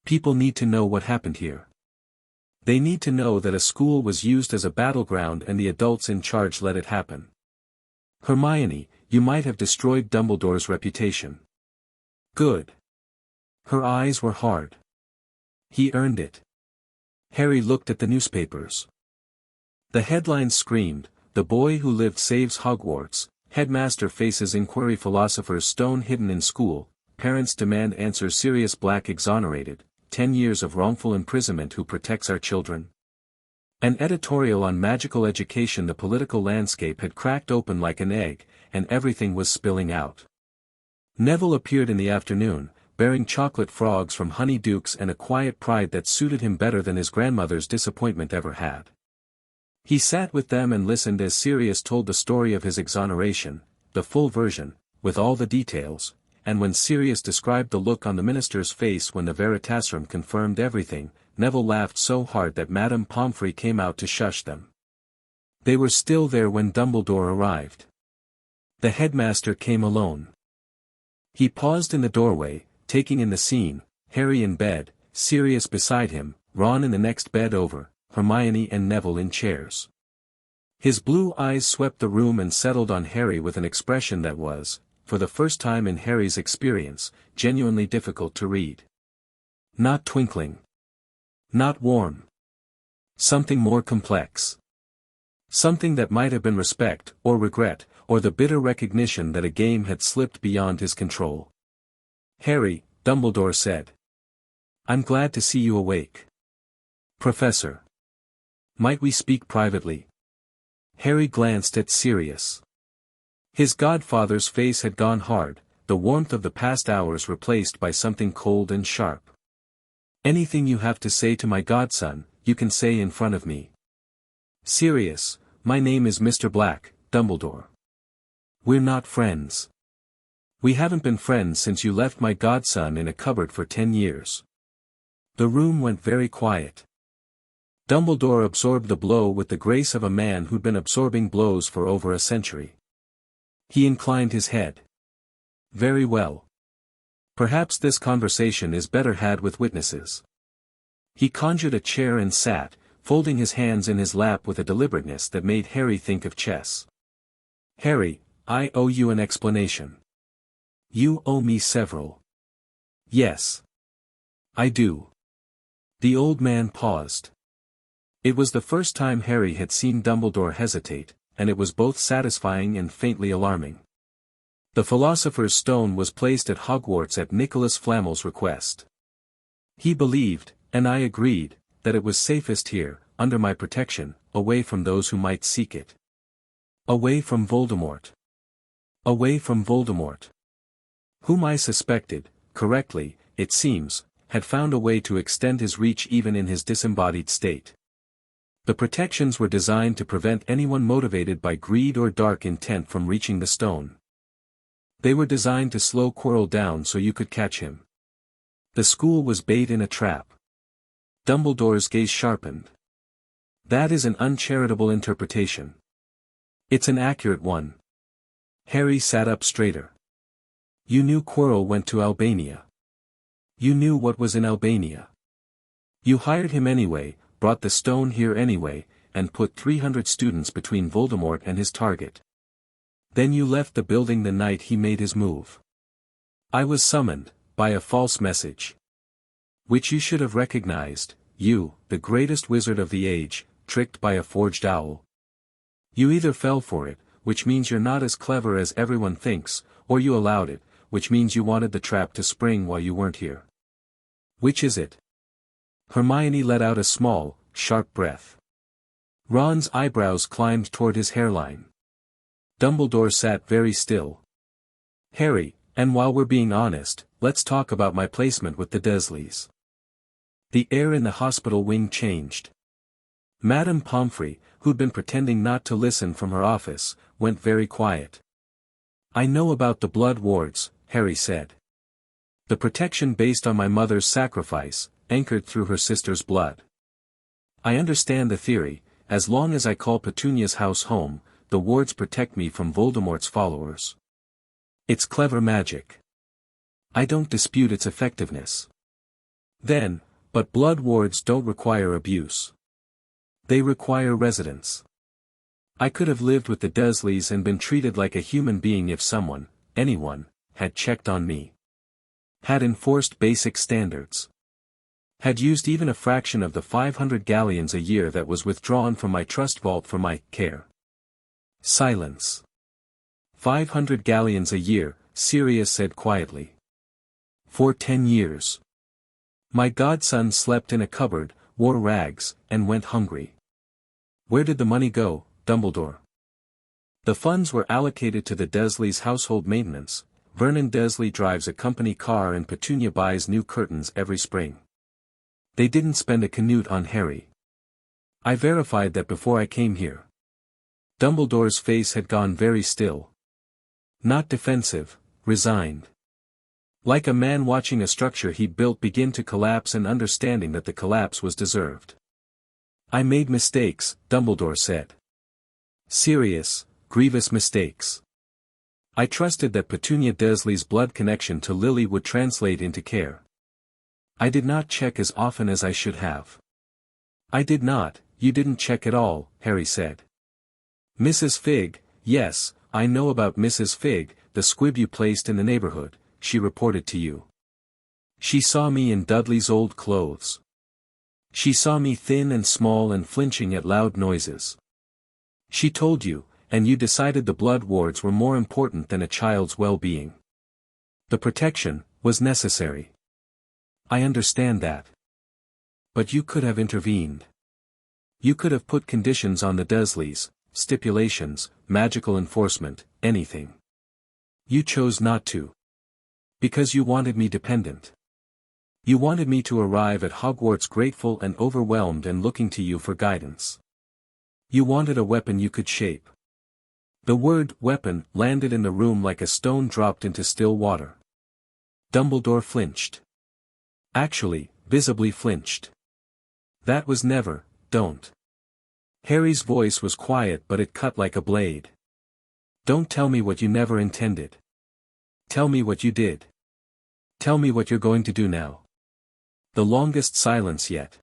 Speaker 1: People need to know what happened here. They need to know that a school was used as a battleground and the adults in charge let it happen. Hermione, you might have destroyed Dumbledore's reputation. Good. Her eyes were hard. He earned it. Harry looked at the newspapers. The headlines screamed, "The boy who lived saves Hogwarts, headmaster faces inquiry, philosopher's stone hidden in school, parents demand answer, Sirius Black exonerated, 10 years of wrongful imprisonment, who protects our children?" An editorial on magical education. The political landscape had cracked open like an egg, and everything was spilling out. Neville appeared in the afternoon, bearing chocolate frogs from Honey Dukes and a quiet pride that suited him better than his grandmother's disappointment ever had. He sat with them and listened as Sirius told the story of his exoneration, the full version, with all the details, and when Sirius described the look on the minister's face when the Veritaserum confirmed everything, Neville laughed so hard that Madame Pomfrey came out to shush them. They were still there when Dumbledore arrived. The headmaster came alone. He paused in the doorway, taking in the scene, Harry in bed, Sirius beside him, Ron in the next bed over, Hermione and Neville in chairs. His blue eyes swept the room and settled on Harry with an expression that was, for the first time in Harry's experience, genuinely difficult to read. Not twinkling. Not warm. Something more complex. Something that might have been respect, or regret, or the bitter recognition that a game had slipped beyond his control. "Harry," Dumbledore said. "I'm glad to see you awake." "Professor. Might we speak privately?" Harry glanced at Sirius. His godfather's face had gone hard, the warmth of the past hours replaced by something cold and sharp. "Anything you have to say to my godson, you can say in front of me." "Sirius, my name is Mr. Black, Dumbledore. We're not friends. We haven't been friends since you left my godson in a cupboard for 10 years. The room went very quiet. Dumbledore absorbed the blow with the grace of a man who'd been absorbing blows for over a century. He inclined his head. "Very well. Perhaps this conversation is better had with witnesses." He conjured a chair and sat, folding his hands in his lap with a deliberateness that made Harry think of chess. "Harry, I owe you an explanation." "You owe me several." "Yes. I do." The old man paused. It was the first time Harry had seen Dumbledore hesitate, and it was both satisfying and faintly alarming. The Philosopher's Stone was placed at Hogwarts at Nicholas Flamel's request. He believed, and I agreed, that it was safest here, under my protection, away from those who might seek it. Away from Voldemort. Away from Voldemort. Whom I suspected, correctly, it seems, had found a way to extend his reach even in his disembodied state. The protections were designed to prevent anyone motivated by greed or dark intent from reaching the stone. They were designed to slow Quirrell down so you could catch him. The school was bait in a trap. Dumbledore's gaze sharpened. That is an uncharitable interpretation. It's an accurate one. Harry sat up straighter. You knew Quirrell went to Albania. You knew what was in Albania. You hired him anyway, brought the stone here anyway, and put 300 students between Voldemort and his target. Then you left the building the night he made his move. I was summoned, by a false message. Which you should have recognized, you, the greatest wizard of the age, tricked by a forged owl. You either fell for it, which means you're not as clever as everyone thinks, or you allowed it, which means you wanted the trap to spring while you weren't here. Which is it? Hermione let out a small, sharp breath. Ron's eyebrows climbed toward his hairline. Dumbledore sat very still. Harry, and while we're being honest, let's talk about my placement with the Dursleys. The air in the hospital wing changed. Madame Pomfrey, who'd been pretending not to listen from her office, went very quiet. I know about the blood wards, Harry said. The protection based on my mother's sacrifice, anchored through her sister's blood. I understand the theory, as long as I call Petunia's house home, the wards protect me from Voldemort's followers. It's clever magic. I don't dispute its effectiveness. Then, but blood wards don't require abuse. They require residence. I could have lived with the Dursleys and been treated like a human being if someone, anyone, had checked on me. Had enforced basic standards. Had used even a fraction of the 500 galleons a year that was withdrawn from my trust vault for my care. Silence. 500 galleons a year, Sirius said quietly. For 10 years. My godson slept in a cupboard, wore rags, and went hungry. Where did the money go, Dumbledore? The funds were allocated to the Dursleys' household maintenance. Vernon Dursley drives a company car and Petunia buys new curtains every spring. They didn't spend a canute on Harry. I verified that before I came here. Dumbledore's face had gone very still. Not defensive, resigned. Like a man watching a structure he built begin to collapse and understanding that the collapse was deserved. I made mistakes, Dumbledore said. Serious, grievous mistakes. I trusted that Petunia Dursley's blood connection to Lily would translate into care. I did not check as often as I should have. I did not, you didn't check at all, Harry said. Mrs. Figg, yes, I know about Mrs. Figg, the squib you placed in the neighborhood, she reported to you. She saw me in Dudley's old clothes. She saw me thin and small and flinching at loud noises. She told you, and you decided the blood wards were more important than a child's well-being. The protection was necessary. I understand that. But you could have intervened. You could have put conditions on the Dursleys, stipulations, magical enforcement, anything. You chose not to. Because you wanted me dependent. You wanted me to arrive at Hogwarts grateful and overwhelmed and looking to you for guidance. You wanted a weapon you could shape. The word weapon landed in the room like a stone dropped into still water. Dumbledore flinched. Actually, visibly flinched. That was never, don't. Harry's voice was quiet but it cut like a blade. Don't tell me what you never intended. Tell me what you did. Tell me what you're going to do now. The longest silence yet.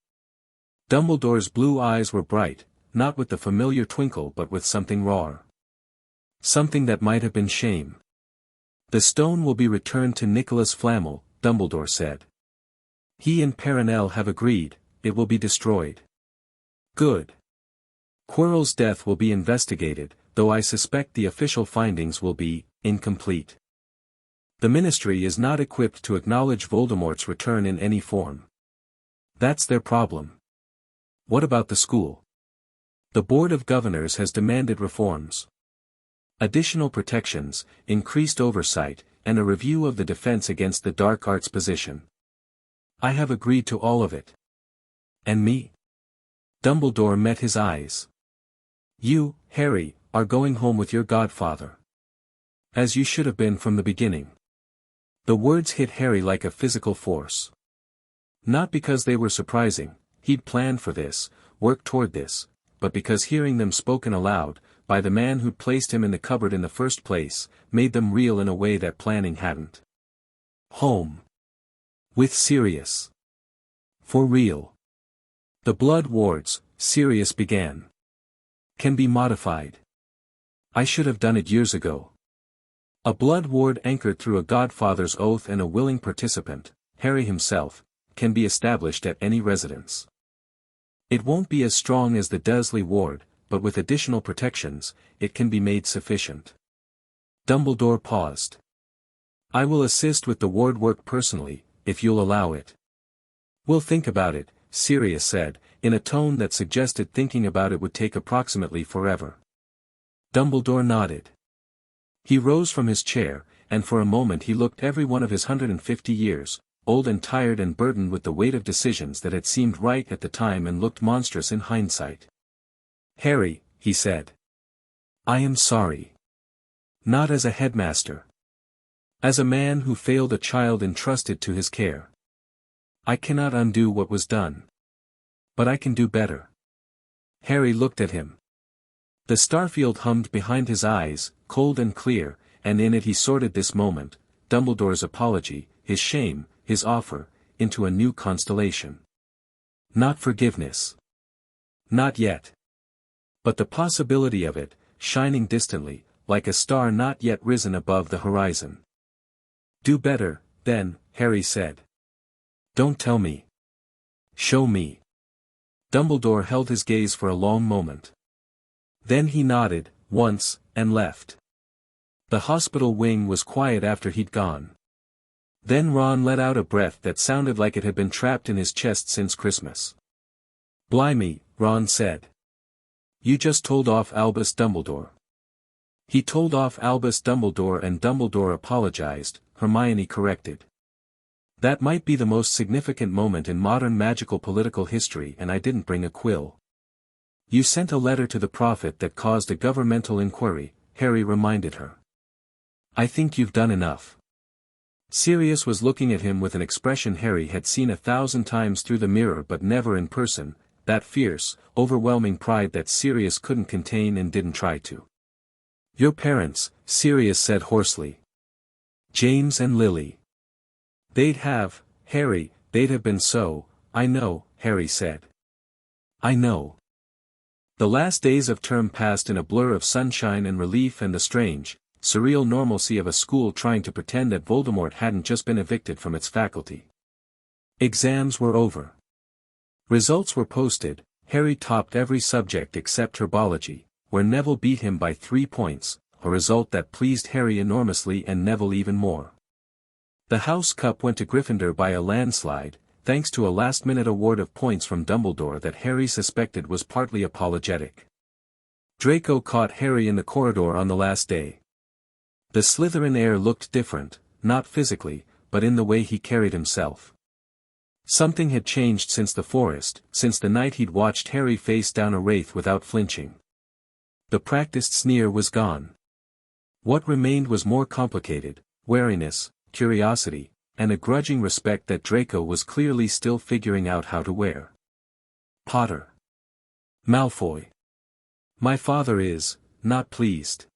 Speaker 1: Dumbledore's blue eyes were bright, not with the familiar twinkle but with something raw. Something that might have been shame. The stone will be returned to Nicholas Flamel, Dumbledore said. He and Perenelle have agreed, it will be destroyed. Good. Quirrell's death will be investigated, though I suspect the official findings will be incomplete. The Ministry is not equipped to acknowledge Voldemort's return in any form. That's their problem. What about the school? The Board of Governors has demanded reforms. Additional protections, increased oversight, and a review of the defense against the dark arts position. I have agreed to all of it. And me? Dumbledore met his eyes. You, Harry, are going home with your godfather. As you should have been from the beginning. The words hit Harry like a physical force. Not because they were surprising, he'd planned for this, worked toward this, but because hearing them spoken aloud, by the man who'd placed him in the cupboard in the first place, made them real in a way that planning hadn't. Home. With Sirius. For real. The blood wards, Sirius began. Can be modified. I should have done it years ago. A blood ward anchored through a godfather's oath and a willing participant, Harry himself, can be established at any residence. It won't be as strong as the Dursley ward, but with additional protections, it can be made sufficient. Dumbledore paused. I will assist with the ward work personally, if you'll allow it. We'll think about it, Sirius said, in a tone that suggested thinking about it would take approximately forever. Dumbledore nodded. He rose from his chair, and for a moment he looked every one of his 150 years, old and tired and burdened with the weight of decisions that had seemed right at the time and looked monstrous in hindsight. Harry, he said. I am sorry. Not as a headmaster. As a man who failed a child entrusted to his care. I cannot undo what was done. But I can do better. Harry looked at him. The starfield hummed behind his eyes, cold and clear, and in it he sorted this moment, Dumbledore's apology, his shame, his offer, into a new constellation. Not forgiveness. Not yet. But the possibility of it, shining distantly, like a star not yet risen above the horizon. Do better, then, Harry said. Don't tell me. Show me. Dumbledore held his gaze for a long moment. Then he nodded, once, and left. The hospital wing was quiet after he'd gone. Then Ron let out a breath that sounded like it had been trapped in his chest since Christmas. Blimey, Ron said. You just told off Albus Dumbledore. He told off Albus Dumbledore and Dumbledore apologized, Hermione corrected. That might be the most significant moment in modern magical political history and I didn't bring a quill. You sent a letter to the prophet that caused a governmental inquiry, Harry reminded her. I think you've done enough. Sirius was looking at him with an expression Harry had seen 1,000 times through the mirror but never in person, that fierce, overwhelming pride that Sirius couldn't contain and didn't try to. Your parents, Sirius said hoarsely. James and Lily. They'd have, Harry, they'd have been so, I know, Harry said. I know. The last days of term passed in a blur of sunshine and relief and the strange, surreal normalcy of a school trying to pretend that Voldemort hadn't just been evicted from its faculty. Exams were over. Results were posted, Harry topped every subject except herbology, where Neville beat him by 3 points, a result that pleased Harry enormously and Neville even more. The House Cup went to Gryffindor by a landslide, thanks to a last-minute award of points from Dumbledore that Harry suspected was partly apologetic. Draco caught Harry in the corridor on the last day. The Slytherin heir looked different, not physically, but in the way he carried himself. Something had changed since the forest, since the night he'd watched Harry face down a wraith without flinching. The practiced sneer was gone. What remained was more complicated, wariness, curiosity, and a grudging respect that Draco was clearly still figuring out how to wear. Potter. Malfoy. My father is, not pleased.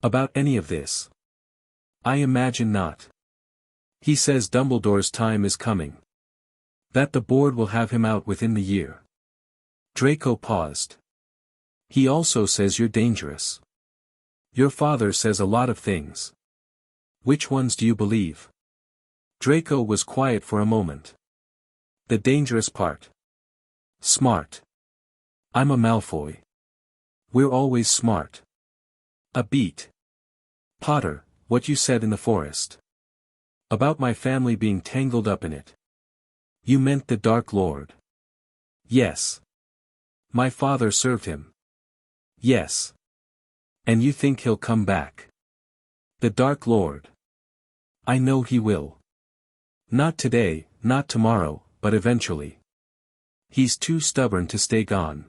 Speaker 1: About any of this. I imagine not. He says Dumbledore's time is coming. That the board will have him out within the year. Draco paused. He also says you're dangerous. Your father says a lot of things. Which ones do you believe? Draco was quiet for a moment. The dangerous part. Smart. I'm a Malfoy. We're always smart. A beat. Potter, what you said in the forest. About my family being tangled up in it. You meant the Dark Lord. Yes. My father served him. Yes. And you think he'll come back? The Dark Lord. I know he will. Not today, not tomorrow, but eventually. He's too stubborn to stay gone.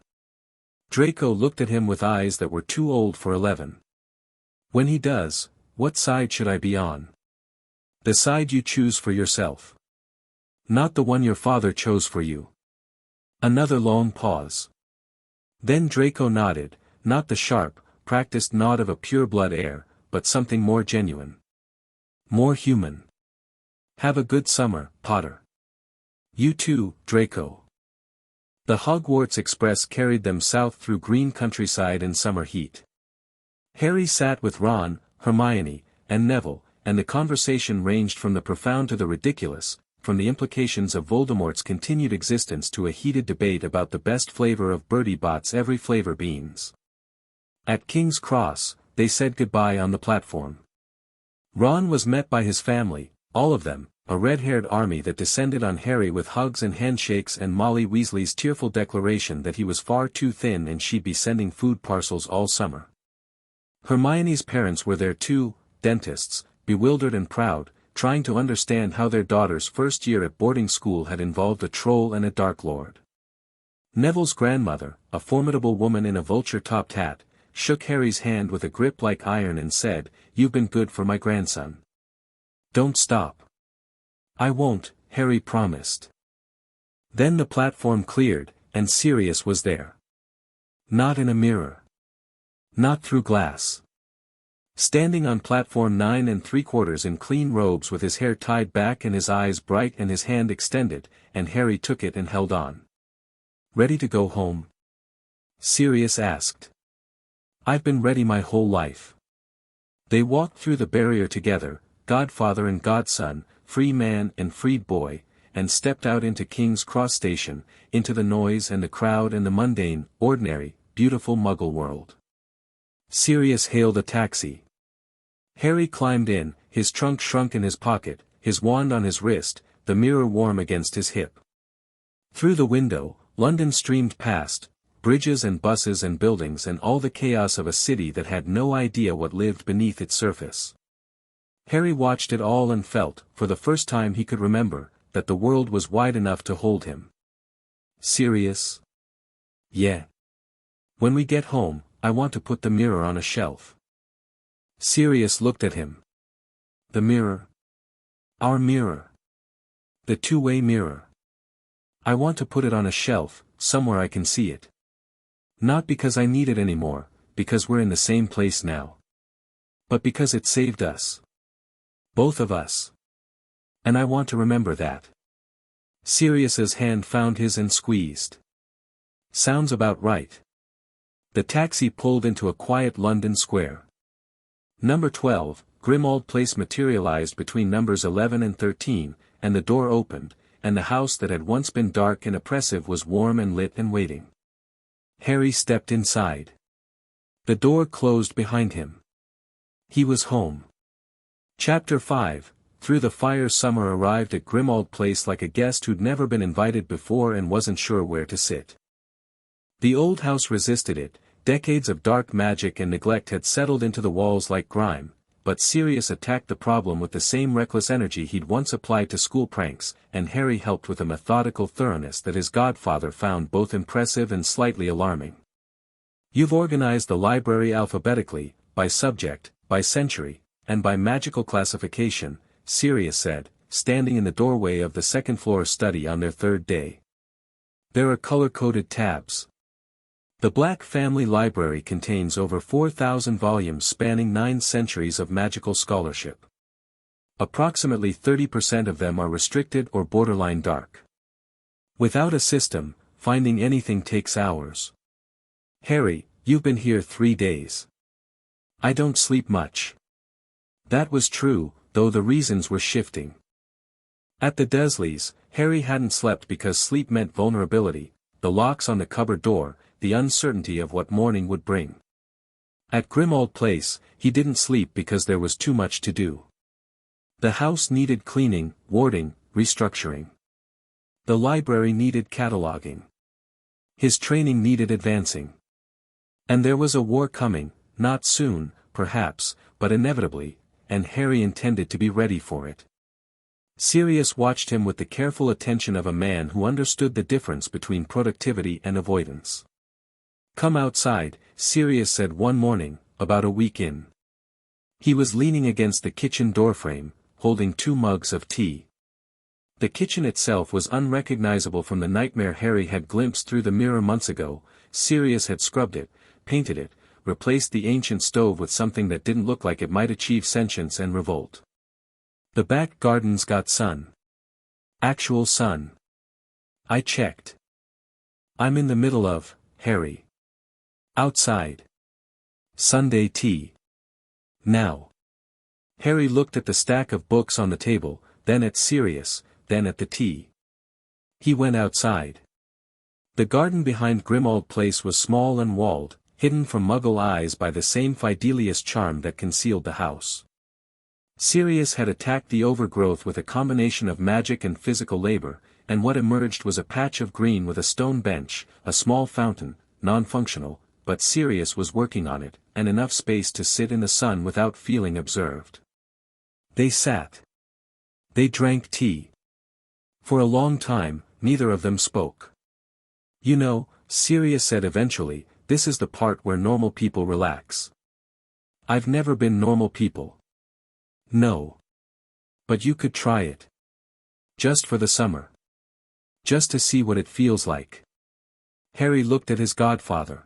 Speaker 1: Draco looked at him with eyes that were too old for 11. When he does, what side should I be on? The side you choose for yourself. Not the one your father chose for you. Another long pause. Then Draco nodded, not the sharp, practiced nod of a pure-blood heir, but something more genuine. More human. Have a good summer, Potter. You too, Draco. The Hogwarts Express carried them south through green countryside in summer heat. Harry sat with Ron, Hermione, and Neville, and the conversation ranged from the profound to the ridiculous, from the implications of Voldemort's continued existence to a heated debate about the best flavor of Bertie Bott's every flavor beans. At King's Cross, they said goodbye on the platform. Ron was met by his family, all of them, a red-haired army that descended on Harry with hugs and handshakes and Molly Weasley's tearful declaration that he was far too thin and she'd be sending food parcels all summer. Hermione's parents were there too, dentists, bewildered and proud, trying to understand how their daughter's first year at boarding school had involved a troll and a Dark Lord. Neville's grandmother, a formidable woman in a vulture-topped hat, shook Harry's hand with a grip like iron and said, "You've been good for my grandson. Don't stop." "I won't," Harry promised. Then the platform cleared, and Sirius was there. Not in a mirror. Not through glass. Standing on platform 9 3/4 in clean robes with his hair tied back and his eyes bright and his hand extended, and Harry took it and held on. Ready to go home? Sirius asked. I've been ready my whole life. They walked through the barrier together, godfather and godson, free man and freed boy, and stepped out into King's Cross Station, into the noise and the crowd and the mundane, ordinary, beautiful Muggle world. Sirius hailed a taxi. Harry climbed in, his trunk shrunk in his pocket, his wand on his wrist, the mirror warm against his hip. Through the window, London streamed past, bridges and buses and buildings and all the chaos of a city that had no idea what lived beneath its surface. Harry watched it all and felt, for the first time he could remember, that the world was wide enough to hold him. Sirius? Yeah. When we get home, I want to put the mirror on a shelf. Sirius looked at him. The mirror? Our mirror. The two-way mirror. I want to put it on a shelf, somewhere I can see it. Not because I need it anymore, because we're in the same place now. But because it saved us. Both of us. And I want to remember that. Sirius's hand found his and squeezed. Sounds about right. The taxi pulled into a quiet London square. Number 12, Grimmauld Place materialized between numbers 11 and 13, and the door opened, and the house that had once been dark and oppressive was warm and lit and waiting. Harry stepped inside. The door closed behind him. He was home. Chapter 5, Through the Fire. Summer arrived at Grimmauld Place like a guest who'd never been invited before and wasn't sure where to sit. The old house resisted it, decades of dark magic and neglect had settled into the walls like grime, but Sirius attacked the problem with the same reckless energy he'd once applied to school pranks, and Harry helped with a methodical thoroughness that his godfather found both impressive and slightly alarming. You've organized the library alphabetically, by subject, by century, and by magical classification, Sirius said, standing in the doorway of the second-floor study on their third day. There are color-coded tabs. The Black Family Library contains over 4,000 volumes spanning 9 centuries of magical scholarship. Approximately 30% of them are restricted or borderline dark. Without a system, finding anything takes hours. Harry, you've been here 3 days. I don't sleep much. That was true, though the reasons were shifting. At the Dursleys, Harry hadn't slept because sleep meant vulnerability, the locks on the cupboard door, the uncertainty of what morning would bring. At Grimmauld Place, he didn't sleep because there was too much to do. The house needed cleaning, warding, restructuring. The library needed cataloging. His training needed advancing. And there was a war coming, not soon, perhaps, but inevitably, and Harry intended to be ready for it. Sirius watched him with the careful attention of a man who understood the difference between productivity and avoidance. Come outside, Sirius said one morning, about a week in. He was leaning against the kitchen doorframe, holding 2 mugs of tea. The kitchen itself was unrecognizable from the nightmare Harry had glimpsed through the mirror months ago. Sirius had scrubbed it, painted it, replaced the ancient stove with something that didn't look like it might achieve sentience and revolt. The back garden's got sun. Actual sun. I checked. I'm in the middle of, Harry. Outside. Sunday tea. Now. Harry looked at the stack of books on the table, then at Sirius, then at the tea. He went outside. The garden behind Grimmauld Place was small and walled, hidden from Muggle eyes by the same Fidelius charm that concealed the house. Sirius had attacked the overgrowth with a combination of magic and physical labor, and what emerged was a patch of green with a stone bench, a small fountain, non-functional, but Sirius was working on it, and enough space to sit in the sun without feeling observed. They sat. They drank tea. For a long time, neither of them spoke. You know, Sirius said eventually, this is the part where normal people relax. I've never been normal people. No. But you could try it. Just for the summer. Just to see what it feels like. Harry looked at his godfather.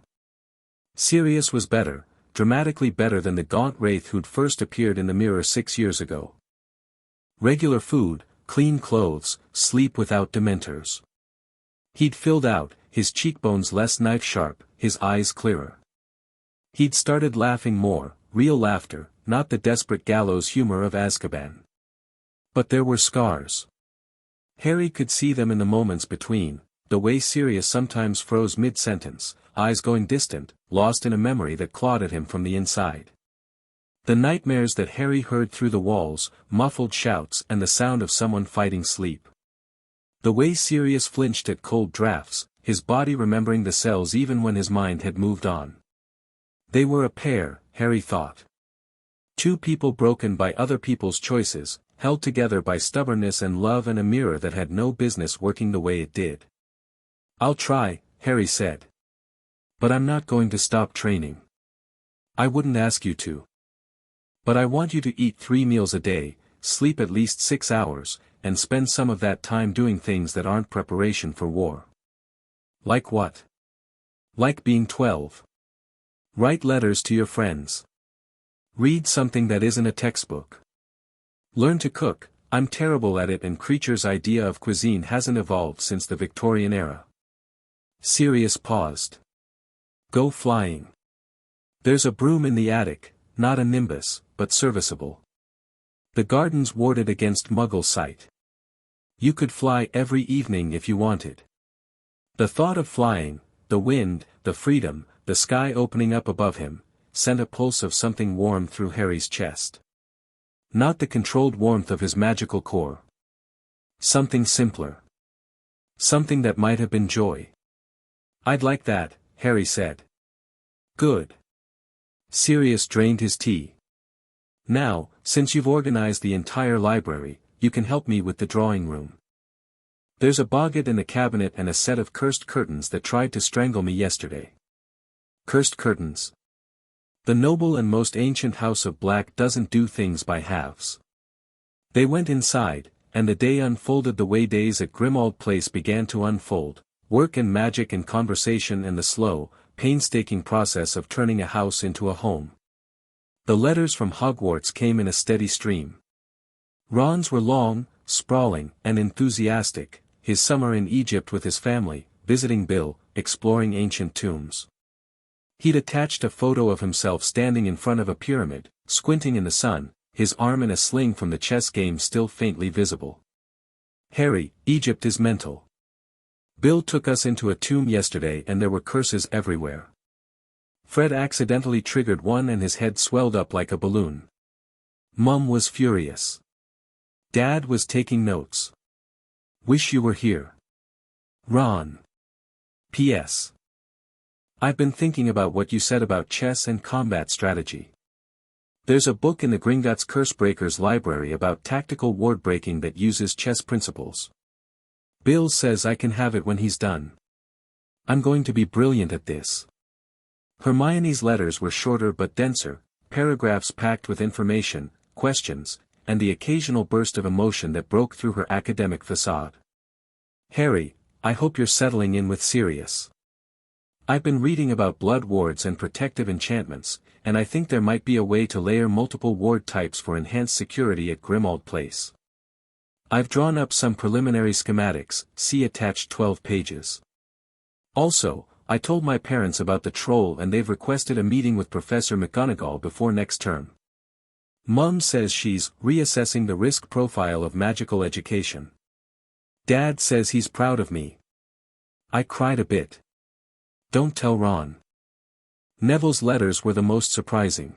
Speaker 1: Sirius was better, dramatically better than the gaunt wraith who'd first appeared in the mirror 6 years ago. Regular food, clean clothes, sleep without dementors. He'd filled out, his cheekbones less knife-sharp, his eyes clearer. He'd started laughing more, real laughter, not the desperate gallows humor of Azkaban. But there were scars. Harry could see them in the moments between, the way Sirius sometimes froze mid-sentence, eyes going distant, lost in a memory that clawed at him from the inside. The nightmares that Harry heard through the walls, muffled shouts and the sound of someone fighting sleep. The way Sirius flinched at cold drafts, his body remembering the cells even when his mind had moved on. They were a pair, Harry thought. Two people broken by other people's choices, held together by stubbornness and love, and a mirror that had no business working the way it did. "I'll try," Harry said. "But I'm not going to stop training. I wouldn't ask you to. But I want you to eat 3 meals a day, sleep at least 6 hours, and spend some of that time doing things that aren't preparation for war." "Like what?" "Like being 12. Write letters to your friends. Read something that isn't a textbook. Learn to cook. I'm terrible at it, and Creature's idea of cuisine hasn't evolved since the Victorian era." Sirius paused. "Go flying. There's a broom in the attic, not a nimbus, but serviceable. The garden's warded against Muggle sight. You could fly every evening if you wanted." The thought of flying, the wind, the freedom, the sky opening up above him, sent a pulse of something warm through Harry's chest. Not the controlled warmth of his magical core. Something simpler. Something that might have been joy. "I'd like that," Harry said. "Good." Sirius drained his tea. "Now, since you've organized the entire library, you can help me with the drawing room. There's a boggart in the cabinet and a set of cursed curtains that tried to strangle me yesterday." "Cursed curtains?" "The noble and most ancient house of Black doesn't do things by halves. They went inside, and the day unfolded the way days at Grimmauld Place began to unfold, work and magic and conversation and the slow, painstaking process of turning a house into a home. The letters from Hogwarts came in a steady stream. Ron's were long, sprawling, and enthusiastic, his summer in Egypt with his family, visiting Bill, exploring ancient tombs. He'd attached a photo of himself standing in front of a pyramid, squinting in the sun, his arm in a sling from the chess game still faintly visible. "Harry, Egypt is mental. Bill took us into a tomb yesterday and there were curses everywhere. Fred accidentally triggered one and his head swelled up like a balloon. Mum was furious. Dad was taking notes. Wish you were here. Ron. P.S. I've been thinking about what you said about chess and combat strategy. There's a book in the Gringotts Cursebreakers library about tactical ward breaking that uses chess principles. Bill says I can have it when he's done. I'm going to be brilliant at this." Hermione's letters were shorter but denser, paragraphs packed with information, questions, and the occasional burst of emotion that broke through her academic facade. "Harry, I hope you're settling in with Sirius. I've been reading about blood wards and protective enchantments, and I think there might be a way to layer multiple ward types for enhanced security at Grimmauld Place. I've drawn up some preliminary schematics, see attached 12 pages. Also, I told my parents about the troll and they've requested a meeting with Professor McGonagall before next term. Mum says she's reassessing the risk profile of magical education. Dad says he's proud of me." I cried a bit. "Don't tell Ron." Neville's letters were the most surprising.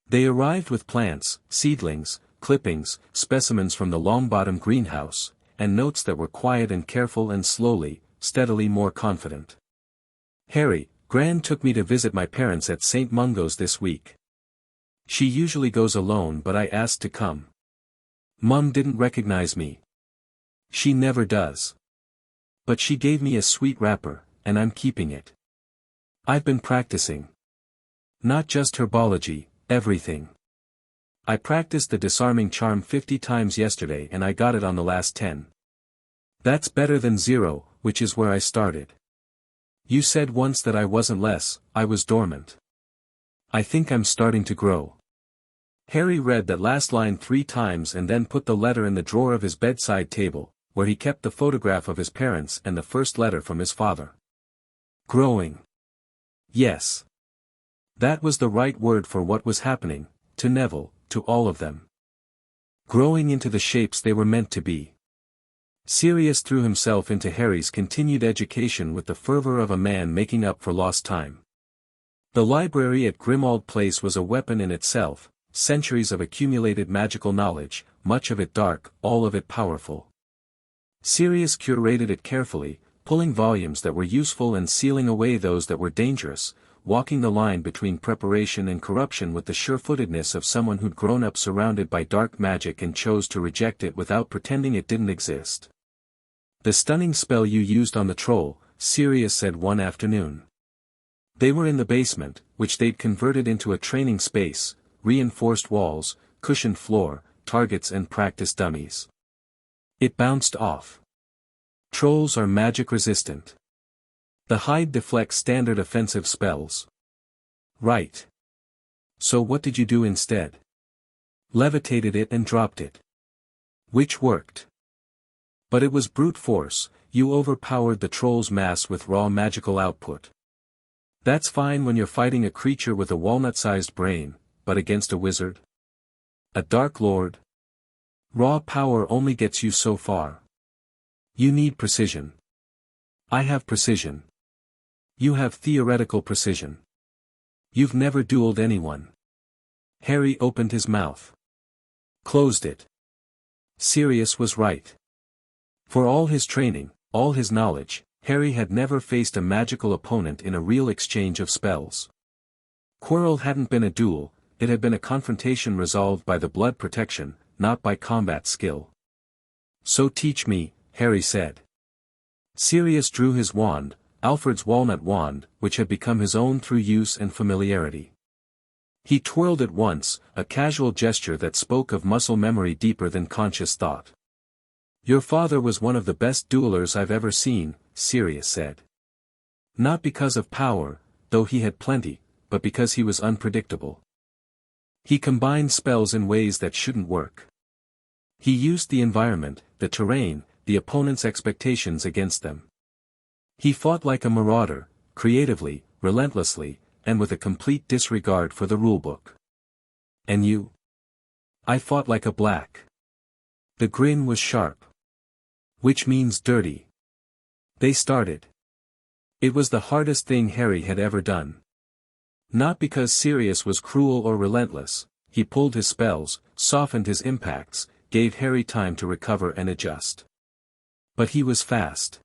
Speaker 1: They arrived with plants, seedlings, clippings, specimens from the Longbottom greenhouse, and notes that were quiet and careful and slowly, steadily more confident. "Harry, Gran took me to visit my parents at St. Mungo's this week. She usually goes alone but I asked to come. Mum didn't recognize me. She never does. But she gave me a sweet wrapper, and I'm keeping it. I've been practicing. Not just herbology, everything. I practiced the disarming charm 50 times yesterday and I got it on the last 10. That's better than 0, which is where I started. You said once that I wasn't less, I was dormant. I think I'm starting to grow." Harry read that last line 3 times and then put the letter in the drawer of his bedside table, where he kept the photograph of his parents and the first letter from his father. Growing. Yes. That was the right word for what was happening, to Neville, to all of them. Growing into the shapes they were meant to be. Sirius threw himself into Harry's continued education with the fervor of a man making up for lost time. The library at Grimmauld Place was a weapon in itself, centuries of accumulated magical knowledge, much of it dark, all of it powerful. Sirius curated it carefully, pulling volumes that were useful and sealing away those that were dangerous, walking the line between preparation and corruption with the sure-footedness of someone who'd grown up surrounded by dark magic and chose to reject it without pretending it didn't exist. "The stunning spell you used on the troll," Sirius said one afternoon. They were in the basement, which they'd converted into a training space, reinforced walls, cushioned floor, targets and practice dummies. It bounced off. Trolls are magic resistant. The hide deflects standard offensive spells. Right. So what did you do instead? Levitated it and dropped it. Which worked. But it was brute force, you overpowered the troll's mass with raw magical output. That's fine when you're fighting a creature with a walnut-sized brain, but against a wizard? A Dark Lord? Raw power only gets you so far. You need precision. I have precision. You have theoretical precision. You've never dueled anyone. Harry opened his mouth. Closed it. Sirius was right. For all his training, all his knowledge, Harry had never faced a magical opponent in a real exchange of spells. Quirrell hadn't been a duel, it had been a confrontation resolved by the blood protection, not by combat skill. "So teach me," Harry said. Sirius drew his wand, Alfred's walnut wand, which had become his own through use and familiarity. He twirled it once, a casual gesture that spoke of muscle memory deeper than conscious thought. "Your father was one of the best duelers I've ever seen," Sirius said. Not because of power, though he had plenty, but because he was unpredictable. He combined spells in ways that shouldn't work. He used the environment, the terrain, the opponent's expectations against them. He fought like a marauder, creatively, relentlessly, and with a complete disregard for the rulebook. "And you?" "I fought like a black." The grin was sharp. "Which means dirty." They started. It was the hardest thing Harry had ever done. Not because Sirius was cruel or relentless, he pulled his spells, softened his impacts, gave Harry time to recover and adjust. But he was fast.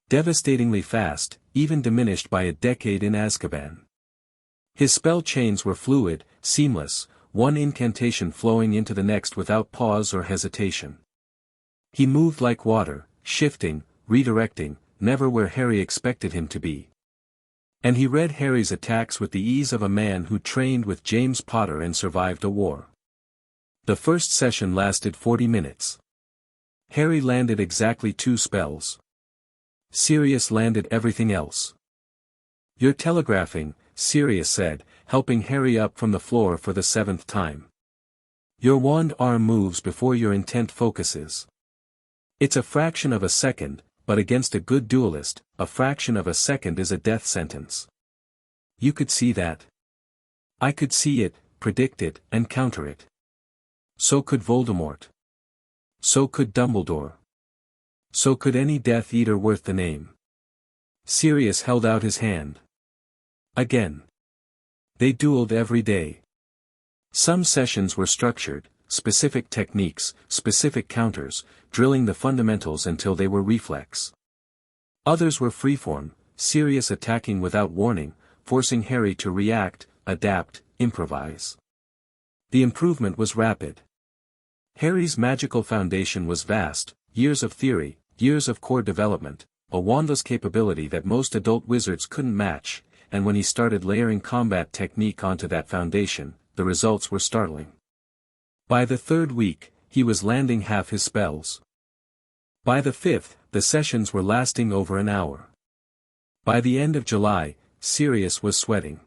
Speaker 1: Devastatingly fast, even diminished by a decade in Azkaban. His spell chains were fluid, seamless, one incantation flowing into the next without pause or hesitation. He moved like water, shifting, redirecting, never where Harry expected him to be. And he read Harry's attacks with the ease of a man who trained with James Potter and survived a war. The first session lasted 40 minutes. Harry landed exactly 2 spells. Sirius landed everything else. "You're telegraphing," Sirius said, helping Harry up from the floor for the 7th time. "Your wand arm moves before your intent focuses. It's a fraction of a second, but against a good duelist, a fraction of a second is a death sentence. You could see that. I could see it, predict it, and counter it. So could Voldemort. So could Dumbledore. So could any Death Eater worth the name." Sirius held out his hand. Again. They dueled every day. Some sessions were structured, specific techniques, specific counters, drilling the fundamentals until they were reflex. Others were freeform, Sirius attacking without warning, forcing Harry to react, adapt, improvise. The improvement was rapid. Harry's magical foundation was vast, years of theory, years of core development, a wandless capability that most adult wizards couldn't match, and when he started layering combat technique onto that foundation, the results were startling. By the 3rd week, he was landing half his spells. By the 5th, the sessions were lasting over an hour. By the end of July, Sirius was sweating.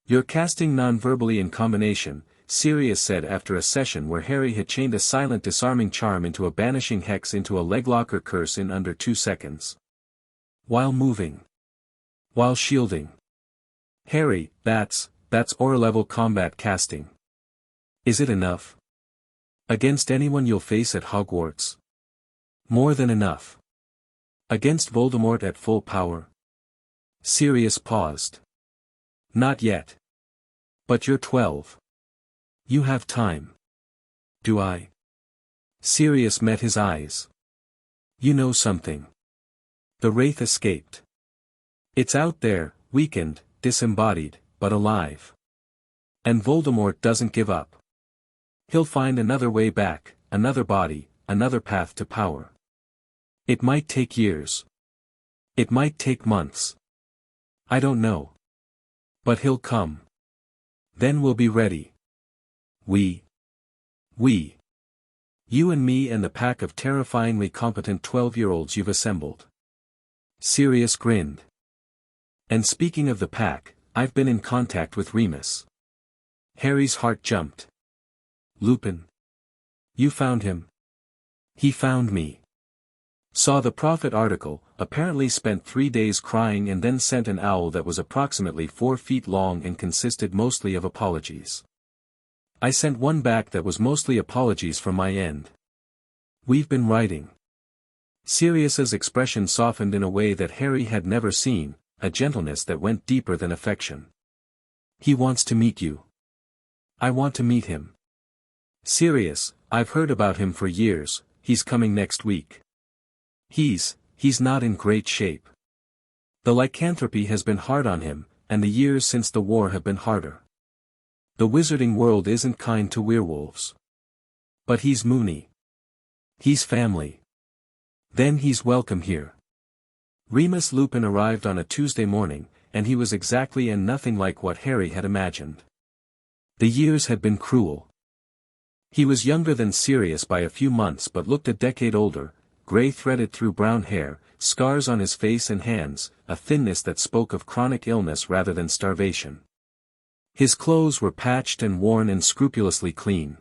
Speaker 1: "You're casting non-verbally in combination," Sirius said after a session where Harry had chained a silent disarming charm into a banishing hex into a leglocker curse in under 2 seconds. "While moving. While shielding. Harry, that's aura-level combat casting. Is it enough? Against anyone you'll face at Hogwarts? More than enough. Against Voldemort at full power? Sirius paused. Not yet. But you're 12. You have time. Do I? Sirius met his eyes. You know something. The wraith escaped. It's out there, weakened, disembodied, but alive. And Voldemort doesn't give up. He'll find another way back, another body, another path to power. It might take years. It might take months. I don't know. But he'll come. Then we'll be ready. We. You and me and the pack of terrifyingly competent 12-year-olds you've assembled. Sirius grinned. And speaking of the pack, I've been in contact with Remus. Harry's heart jumped. Lupin. You found him? He found me. Saw the Prophet article, apparently spent 3 days crying and then sent an owl that was approximately 4 feet long and consisted mostly of apologies. I sent one back that was mostly apologies from my end. We've been writing. Sirius's expression softened in a way that Harry had never seen, a gentleness that went deeper than affection. He wants to meet you. I want to meet him. Sirius, I've heard about him for years, he's coming next week. He's not in great shape. The lycanthropy has been hard on him, and the years since the war have been harder. The wizarding world isn't kind to werewolves. But he's Moony. He's family. Then he's welcome here. Remus Lupin arrived on a Tuesday morning, and he was exactly and nothing like what Harry had imagined. The years had been cruel. He was younger than Sirius by a few months but looked a decade older, grey threaded through brown hair, scars on his face and hands, a thinness that spoke of chronic illness rather than starvation. His clothes were patched and worn and scrupulously clean.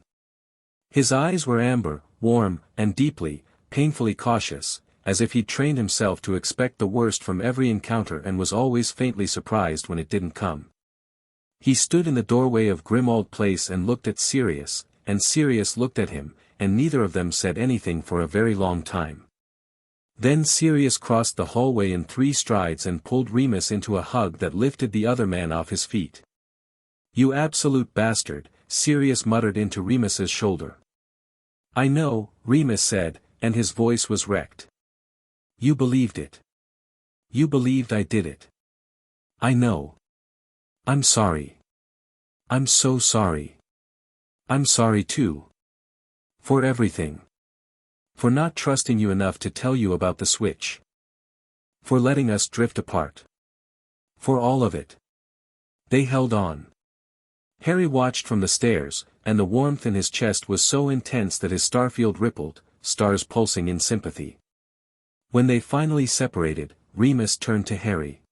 Speaker 1: His eyes were amber, warm, and deeply, painfully cautious, as if he'd trained himself to expect the worst from every encounter and was always faintly surprised when it didn't come. He stood in the doorway of Grimmauld Place and looked at Sirius, and Sirius looked at him, and neither of them said anything for a very long time. Then Sirius crossed the hallway in 3 strides and pulled Remus into a hug that lifted the other man off his feet. You absolute bastard, Sirius muttered into Remus's shoulder. I know, Remus said, and his voice was wrecked. You believed it. You believed I did it. I know. I'm sorry. I'm so sorry. I'm sorry too. For everything. For not trusting you enough to tell you about the switch. For letting us drift apart. For all of it. They held on. Harry watched from the stairs, and the warmth in his chest was so intense that his starfield rippled, stars pulsing in sympathy. When they finally separated, Remus turned to Harry.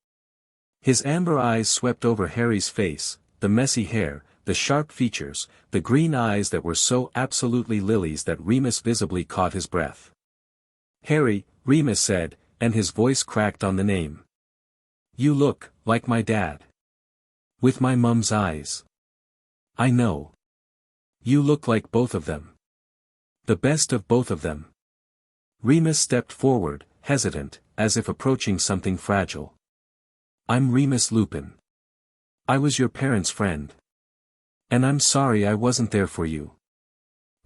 Speaker 1: His amber eyes swept over Harry's face, the messy hair, the sharp features, the green eyes that were so absolutely lilies that Remus visibly caught his breath. Harry, Remus said, and his voice cracked on the name. You look like my dad. With my mum's eyes. I know. You look like both of them. The best of both of them. Remus stepped forward, hesitant, as if approaching something fragile. I'm Remus Lupin. I was your parents' friend. And I'm sorry I wasn't there for you.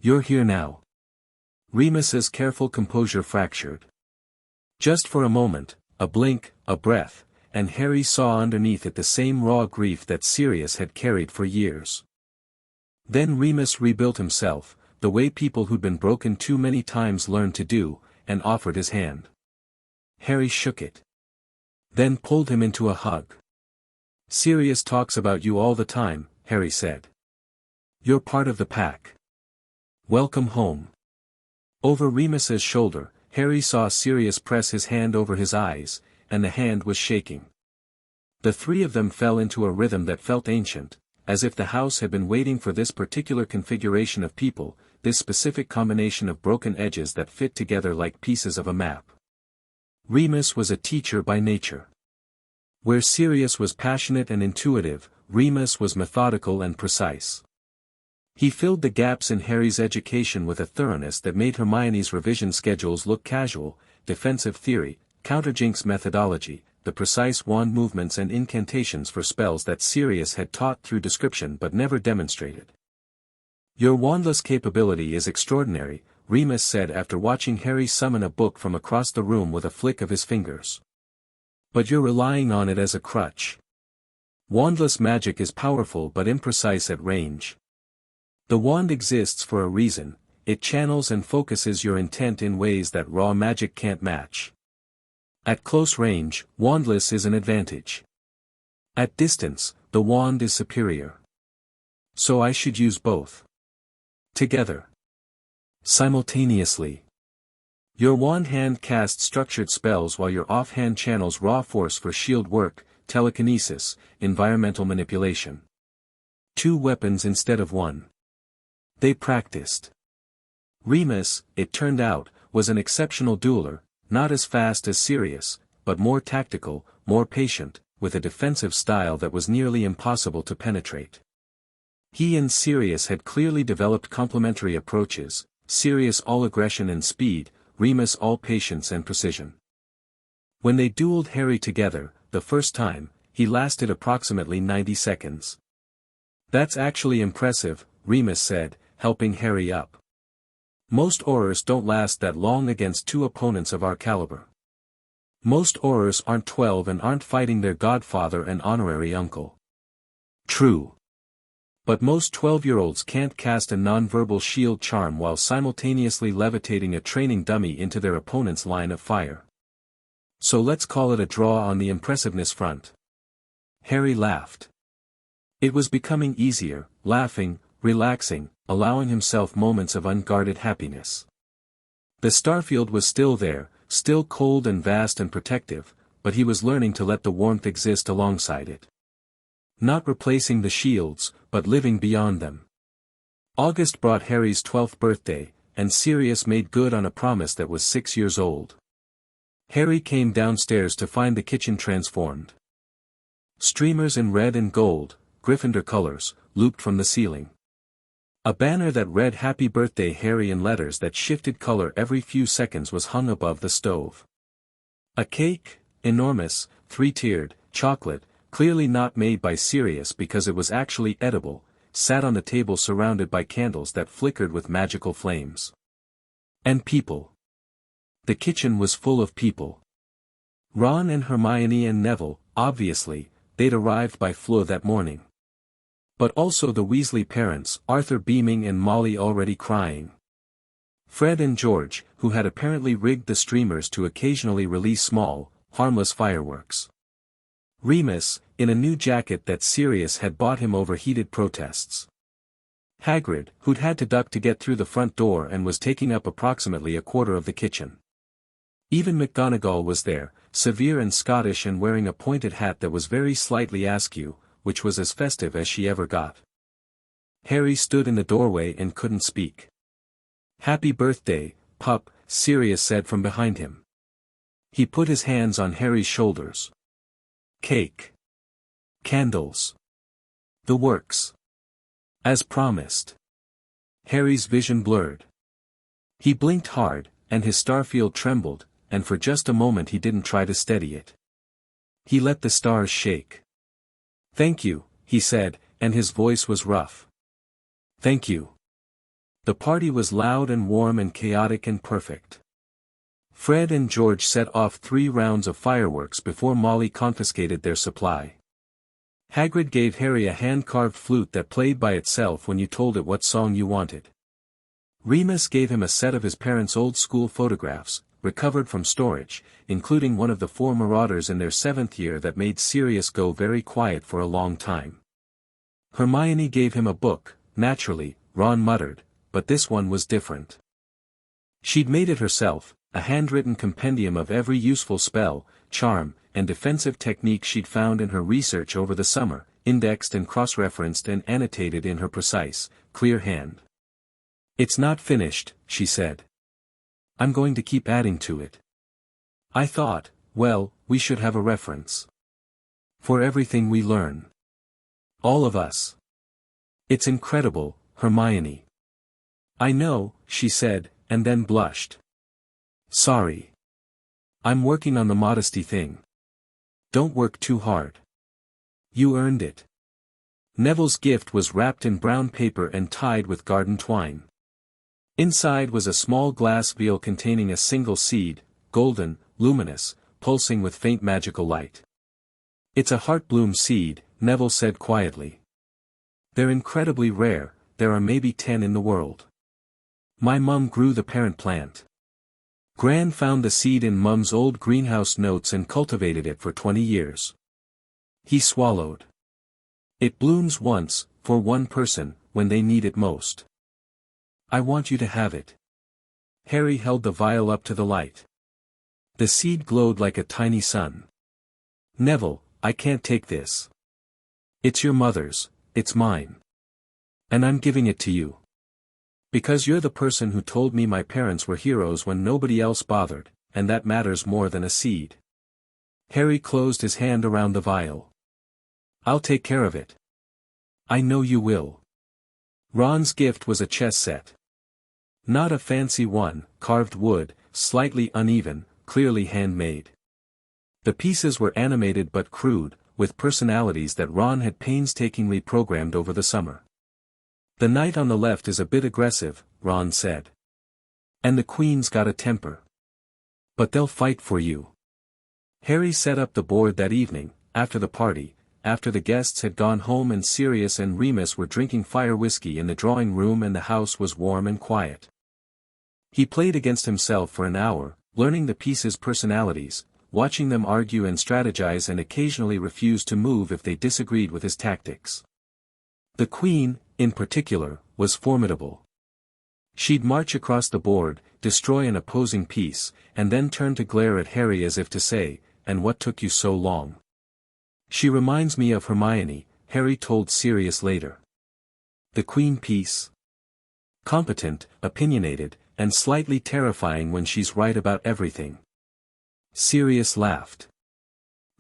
Speaker 1: You're here now. Remus's careful composure fractured. Just for a moment, a blink, a breath, and Harry saw underneath it the same raw grief that Sirius had carried for years. Then Remus rebuilt himself, the way people who'd been broken too many times learned to do, and offered his hand. Harry shook it. Then pulled him into a hug. Sirius talks about you all the time, Harry said. You're part of the pack. Welcome home. Over Remus's shoulder, Harry saw Sirius press his hand over his eyes, and the hand was shaking. The 3 of them fell into a rhythm that felt ancient, as if the house had been waiting for this particular configuration of people, this specific combination of broken edges that fit together like pieces of a map. Remus was a teacher by nature. Where Sirius was passionate and intuitive, Remus was methodical and precise. He filled the gaps in Harry's education with a thoroughness that made Hermione's revision schedules look casual, defensive theory, counterjinx methodology, the precise wand movements and incantations for spells that Sirius had taught through description but never demonstrated. "Your wandless capability is extraordinary," Remus said after watching Harry summon a book from across the room with a flick of his fingers. "But you're relying on it as a crutch. Wandless magic is powerful but imprecise at range. The wand exists for a reason, it channels and focuses your intent in ways that raw magic can't match. At close range, wandless is an advantage. At distance, the wand is superior. So I should use both. Together. Simultaneously. Your wand hand casts structured spells while your offhand channels raw force for shield work, telekinesis, environmental manipulation. 2 weapons instead of 1. They practiced. Remus, it turned out, was an exceptional dueler, not as fast as Sirius, but more tactical, more patient, with a defensive style that was nearly impossible to penetrate. He and Sirius had clearly developed complementary approaches, Sirius all aggression and speed, Remus all patience and precision. When they dueled Harry together, the first time, he lasted approximately 90 seconds. "That's actually impressive," Remus said, helping Harry up. "Most aurors don't last that long against 2 opponents of our caliber. Most aurors aren't 12 and aren't fighting their godfather and honorary uncle." "True. But most 12-year-olds can't cast a nonverbal shield charm while simultaneously levitating a training dummy into their opponent's line of fire. So let's call it a draw on the impressiveness front." Harry laughed. It was becoming easier, laughing, relaxing, allowing himself moments of unguarded happiness. The starfield was still there, still cold and vast and protective, but he was learning to let the warmth exist alongside it. Not replacing the shields, but living beyond them. August brought Harry's 12th birthday, and Sirius made good on a promise that was 6 years old. Harry came downstairs to find the kitchen transformed. Streamers in red and gold, Gryffindor colors, looped from the ceiling. A banner that read "Happy Birthday Harry" in letters that shifted color every few seconds was hung above the stove. A cake, enormous, 3-tiered, chocolate, clearly not made by Sirius because it was actually edible, sat on the table surrounded by candles that flickered with magical flames. And people. The kitchen was full of people. Ron and Hermione and Neville, obviously, they'd arrived by Fleur that morning. But also the Weasley parents, Arthur beaming and Molly already crying. Fred and George, who had apparently rigged the streamers to occasionally release small, harmless fireworks. Remus, in a new jacket that Sirius had bought him over heated protests. Hagrid, who'd had to duck to get through the front door and was taking up approximately a quarter of the kitchen. Even McGonagall was there, severe and Scottish and wearing a pointed hat that was very slightly askew, which was as festive as she ever got. Harry stood in the doorway and couldn't speak. "Happy birthday, pup," Sirius said from behind him. He put his hands on Harry's shoulders. "Cake. Candles. The works. As promised." Harry's vision blurred. He blinked hard, and his starfield trembled, and for just a moment he didn't try to steady it. He let the stars shake. "Thank you," he said, and his voice was rough. "Thank you." The party was loud and warm and chaotic and perfect. Fred and George set off 3 rounds of fireworks before Molly confiscated their supply. Hagrid gave Harry a hand-carved flute that played by itself when you told it what song you wanted. Remus gave him a set of his parents' old-school photographs, recovered from storage, including one of the 4 marauders in their 7th year that made Sirius go very quiet for a long time. Hermione gave him a book, naturally, Ron muttered, but this one was different. She'd made it herself, a handwritten compendium of every useful spell, charm, and defensive technique she'd found in her research over the summer, indexed and cross-referenced and annotated in her precise, clear hand. "It's not finished," she said. "I'm going to keep adding to it. I thought, well, we should have a reference." For everything we learn. All of us. It's incredible, Hermione. I know, she said, and then blushed. Sorry. I'm working on the modesty thing. Don't work too hard. You earned it. Neville's gift was wrapped in brown paper and tied with garden twine. Inside was a small glass vial containing a single seed, golden, luminous, pulsing with faint magical light. It's a heartbloom seed, Neville said quietly. They're incredibly rare, there are maybe 10 in the world. My mum grew the parent plant. Gran found the seed in Mum's old greenhouse notes and cultivated it for 20 years. He swallowed. It blooms once, for one person, when they need it most. I want you to have it. Harry held the vial up to the light. The seed glowed like a tiny sun. Neville, I can't take this. It's your mother's, it's mine. And I'm giving it to you. Because you're the person who told me my parents were heroes when nobody else bothered, and that matters more than a seed. Harry closed his hand around the vial. I'll take care of it. I know you will. Ron's gift was a chess set. Not a fancy one, carved wood, slightly uneven, clearly handmade. The pieces were animated but crude, with personalities that Ron had painstakingly programmed over the summer. The knight on the left is a bit aggressive, Ron said. And the queen's got a temper. But they'll fight for you. Harry set up the board that evening, after the party, after the guests had gone home and Sirius and Remus were drinking fire whiskey in the drawing room and the house was warm and quiet. He played against himself for an hour, learning the pieces' personalities, watching them argue and strategize and occasionally refuse to move if they disagreed with his tactics. The queen, in particular, was formidable. She'd march across the board, destroy an opposing piece, and then turn to glare at Harry as if to say, "And what took you so long?" She reminds me of Hermione, Harry told Sirius later. The queen piece? Competent, opinionated, and slightly terrifying when she's right about everything. Sirius laughed.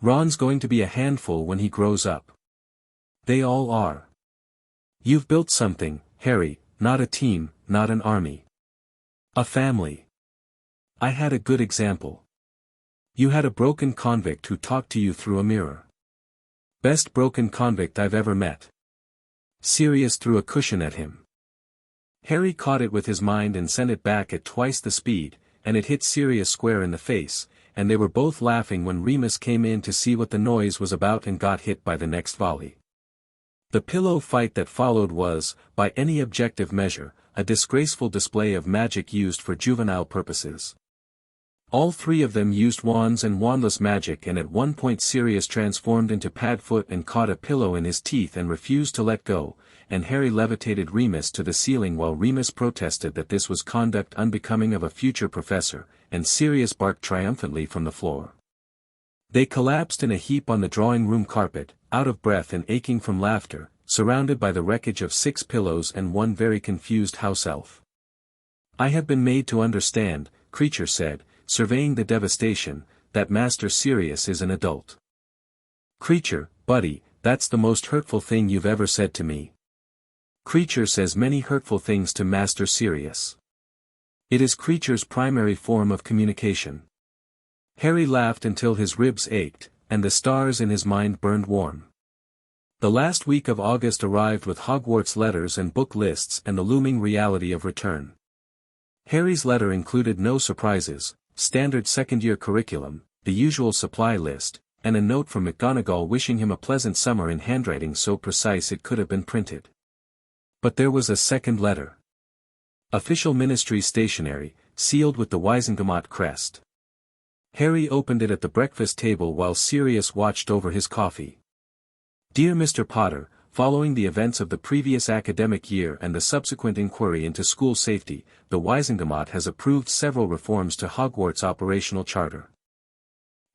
Speaker 1: Ron's going to be a handful when he grows up. They all are. You've built something, Harry, not a team, not an army. A family. I had a good example. You had a broken convict who talked to you through a mirror. Best broken convict I've ever met. Sirius threw a cushion at him. Harry caught it with his mind and sent it back at twice the speed, and it hit Sirius square in the face, and they were both laughing when Remus came in to see what the noise was about and got hit by the next volley. The pillow fight that followed was, by any objective measure, a disgraceful display of magic used for juvenile purposes. All three of them used wands and wandless magic, and at one point Sirius transformed into Padfoot and caught a pillow in his teeth and refused to let go, and Harry levitated Remus to the ceiling while Remus protested that this was conduct unbecoming of a future professor, and Sirius barked triumphantly from the floor. They collapsed in a heap on the drawing room carpet, out of breath and aching from laughter, surrounded by the wreckage of 6 pillows and one very confused house elf. I have been made to understand, Creature said, surveying the devastation, that Master Sirius is an adult. Creature, buddy, that's the most hurtful thing you've ever said to me. Creature says many hurtful things to Master Sirius. It is Creature's primary form of communication. Harry laughed until his ribs ached, and the stars in his mind burned warm. The last week of August arrived with Hogwarts letters and book lists and the looming reality of return. Harry's letter included no surprises, standard second-year curriculum, the usual supply list, and a note from McGonagall wishing him a pleasant summer in handwriting so precise it could have been printed. But there was a second letter. Official ministry stationery, sealed with the Wisengamot crest. Harry opened it at the breakfast table while Sirius watched over his coffee. Dear Mr. Potter, following the events of the previous academic year and the subsequent inquiry into school safety, the Wisengamot has approved several reforms to Hogwarts' operational charter.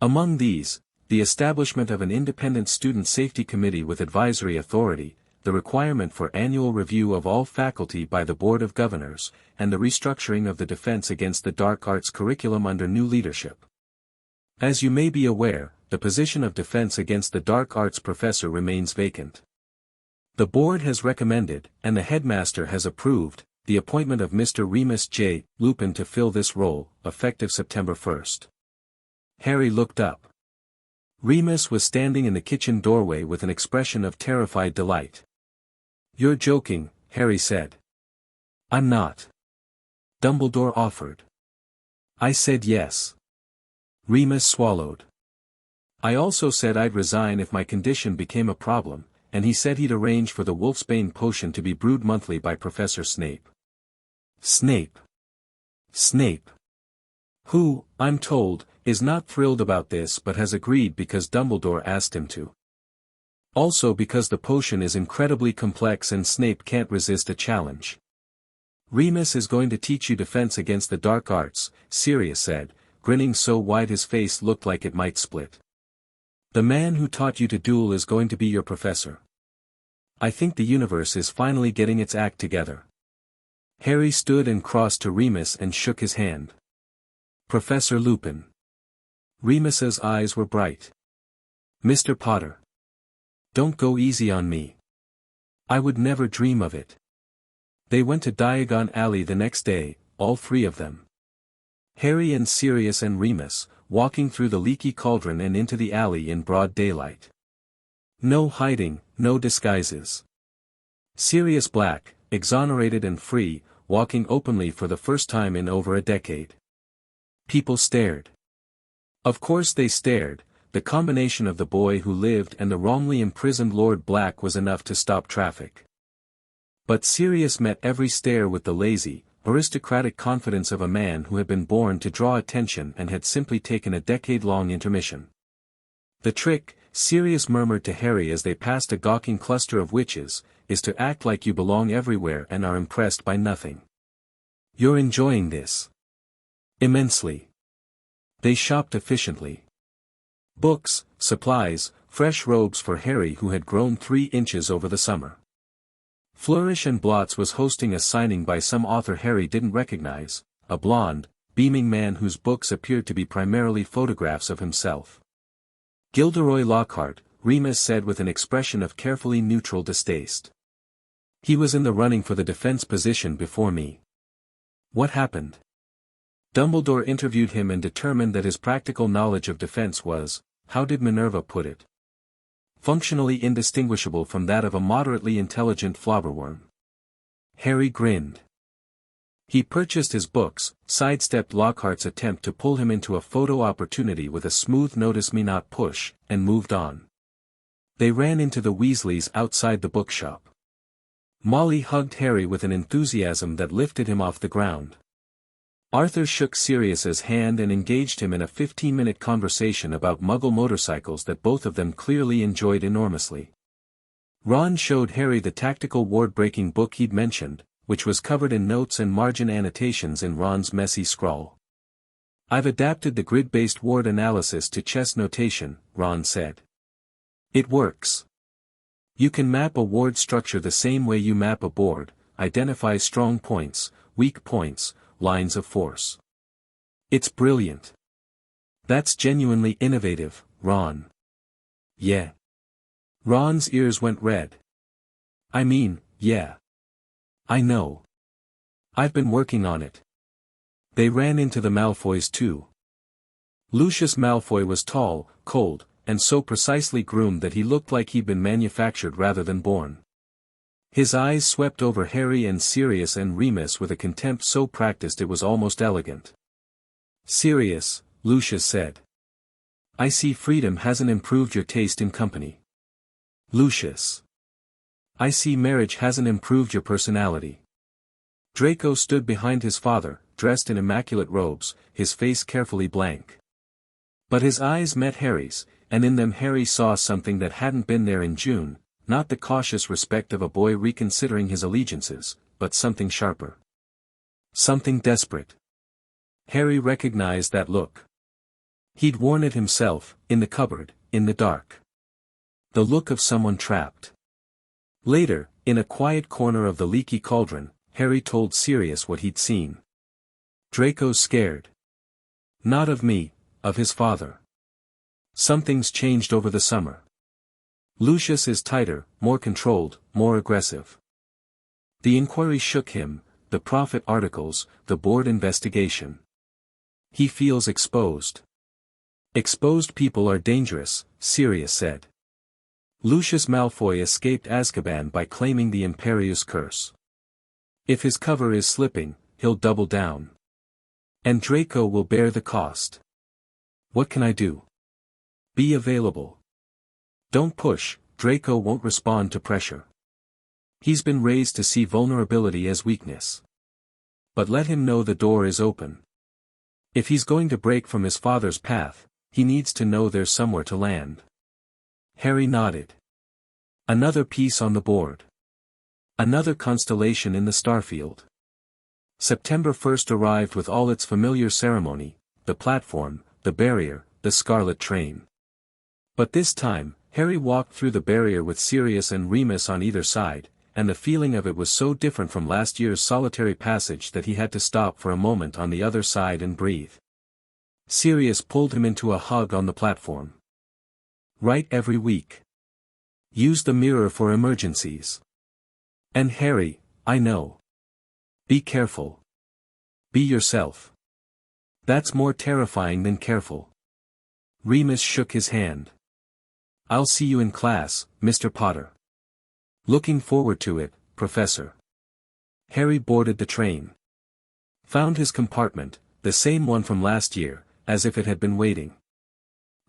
Speaker 1: Among these, the establishment of an independent student safety committee with advisory authority, the requirement for annual review of all faculty by the Board of Governors, and the restructuring of the Defense Against the Dark Arts curriculum under new leadership. As you may be aware, the position of defense against the dark arts professor remains vacant. The board has recommended, and the headmaster has approved, the appointment of Mr. Remus J. Lupin to fill this role, effective September 1st. Harry looked up. Remus was standing in the kitchen doorway with an expression of terrified delight. "You're joking," Harry said. "I'm not." Dumbledore offered. "I said yes." Remus swallowed. "I also said I'd resign if my condition became a problem, and he said he'd arrange for the Wolfsbane potion to be brewed monthly by Professor Snape." Snape. Snape. Who, I'm told, is not thrilled about this but has agreed because Dumbledore asked him to. Also because the potion is incredibly complex and Snape can't resist a challenge. "Remus is going to teach you defense against the dark arts," Sirius said, grinning so wide his face looked like it might split. "The man who taught you to duel is going to be your professor. I think the universe is finally getting its act together." Harry stood and crossed to Remus and shook his hand. "Professor Lupin." Remus's eyes were bright. "Mr. Potter. Don't go easy on me. I would never dream of it." They went to Diagon Alley the next day, all three of them. Harry and Sirius and Remus, walking through the leaky cauldron and into the alley in broad daylight. No hiding, no disguises. Sirius Black, exonerated and free, walking openly for the first time in over a decade. People stared. Of course they stared. The combination of the boy who lived and the wrongly imprisoned Lord Black was enough to stop traffic. But Sirius met every stare with the lazy, aristocratic confidence of a man who had been born to draw attention and had simply taken a decade-long intermission. "The trick," Sirius murmured to Harry as they passed a gawking cluster of witches, "is to act like you belong everywhere and are impressed by nothing. You're enjoying this." "Immensely." They shopped efficiently. Books, supplies, fresh robes for Harry who had grown 3 inches over the summer. Flourish and Blots was hosting a signing by some author Harry didn't recognize, a blonde, beaming man whose books appeared to be primarily photographs of himself. "Gilderoy Lockhart," Remus said with an expression of carefully neutral distaste. "He was in the running for the defense position before me." "What happened?" Dumbledore interviewed him and determined that his practical knowledge of defense was, how did Minerva put it, functionally indistinguishable from that of a moderately intelligent flobberworm. Harry grinned. He purchased his books, sidestepped Lockhart's attempt to pull him into a photo opportunity with a smooth "notice me not" push, and moved on. They ran into the Weasleys outside the bookshop. Molly hugged Harry with an enthusiasm that lifted him off the ground. Arthur shook Sirius's hand and engaged him in a 15-minute conversation about Muggle motorcycles that both of them clearly enjoyed enormously. Ron showed Harry the tactical ward-breaking book he'd mentioned, which was covered in notes and margin annotations in Ron's messy scrawl. "I've adapted the grid-based ward analysis to chess notation," Ron said. "It works. You can map a ward structure the same way you map a board, identify strong points, weak points, lines of force. It's brilliant. That's genuinely innovative, Ron." "Yeah." Ron's ears went red. "I mean, yeah. I know. I've been working on it." They ran into the Malfoys too. Lucius Malfoy was tall, cold, and so precisely groomed that he looked like he'd been manufactured rather than born. His eyes swept over Harry and Sirius and Remus with a contempt so practiced it was almost elegant. "Sirius," Lucius said. "I see freedom hasn't improved your taste in company." Lucius. "I see marriage hasn't improved your personality." Draco stood behind his father, dressed in immaculate robes, his face carefully blank. But his eyes met Harry's, and in them Harry saw something that hadn't been there in June. Not the cautious respect of a boy reconsidering his allegiances, but something sharper. Something desperate. Harry recognized that look. He'd worn it himself, in the cupboard, in the dark. The look of someone trapped. Later, in a quiet corner of the leaky cauldron, Harry told Sirius what he'd seen. "Draco's scared. Not of me, of his father." Something's changed over the summer. Lucius is tighter, more controlled, more aggressive. The inquiry shook him, the Prophet articles, the board investigation. He feels exposed. Exposed people are dangerous, Sirius said. Lucius Malfoy escaped Azkaban by claiming the Imperius curse. If his cover is slipping, he'll double down. And Draco will bear the cost. What can I do? Be available. Don't push, Draco won't respond to pressure. He's been raised to see vulnerability as weakness. But let him know the door is open. If he's going to break from his father's path, he needs to know there's somewhere to land. Harry nodded. Another piece on the board. Another constellation in the starfield. September 1st arrived with all its familiar ceremony, the platform, the barrier, the scarlet train. But this time, Harry walked through the barrier with Sirius and Remus on either side, and the feeling of it was so different from last year's solitary passage that he had to stop for a moment on the other side and breathe. Sirius pulled him into a hug on the platform. Write every week. Use the mirror for emergencies. And Harry, I know. Be careful. Be yourself. That's more terrifying than careful. Remus shook his hand. I'll see you in class, Mr. Potter. Looking forward to it, Professor. Harry boarded the train. Found his compartment, the same one from last year, as if it had been waiting.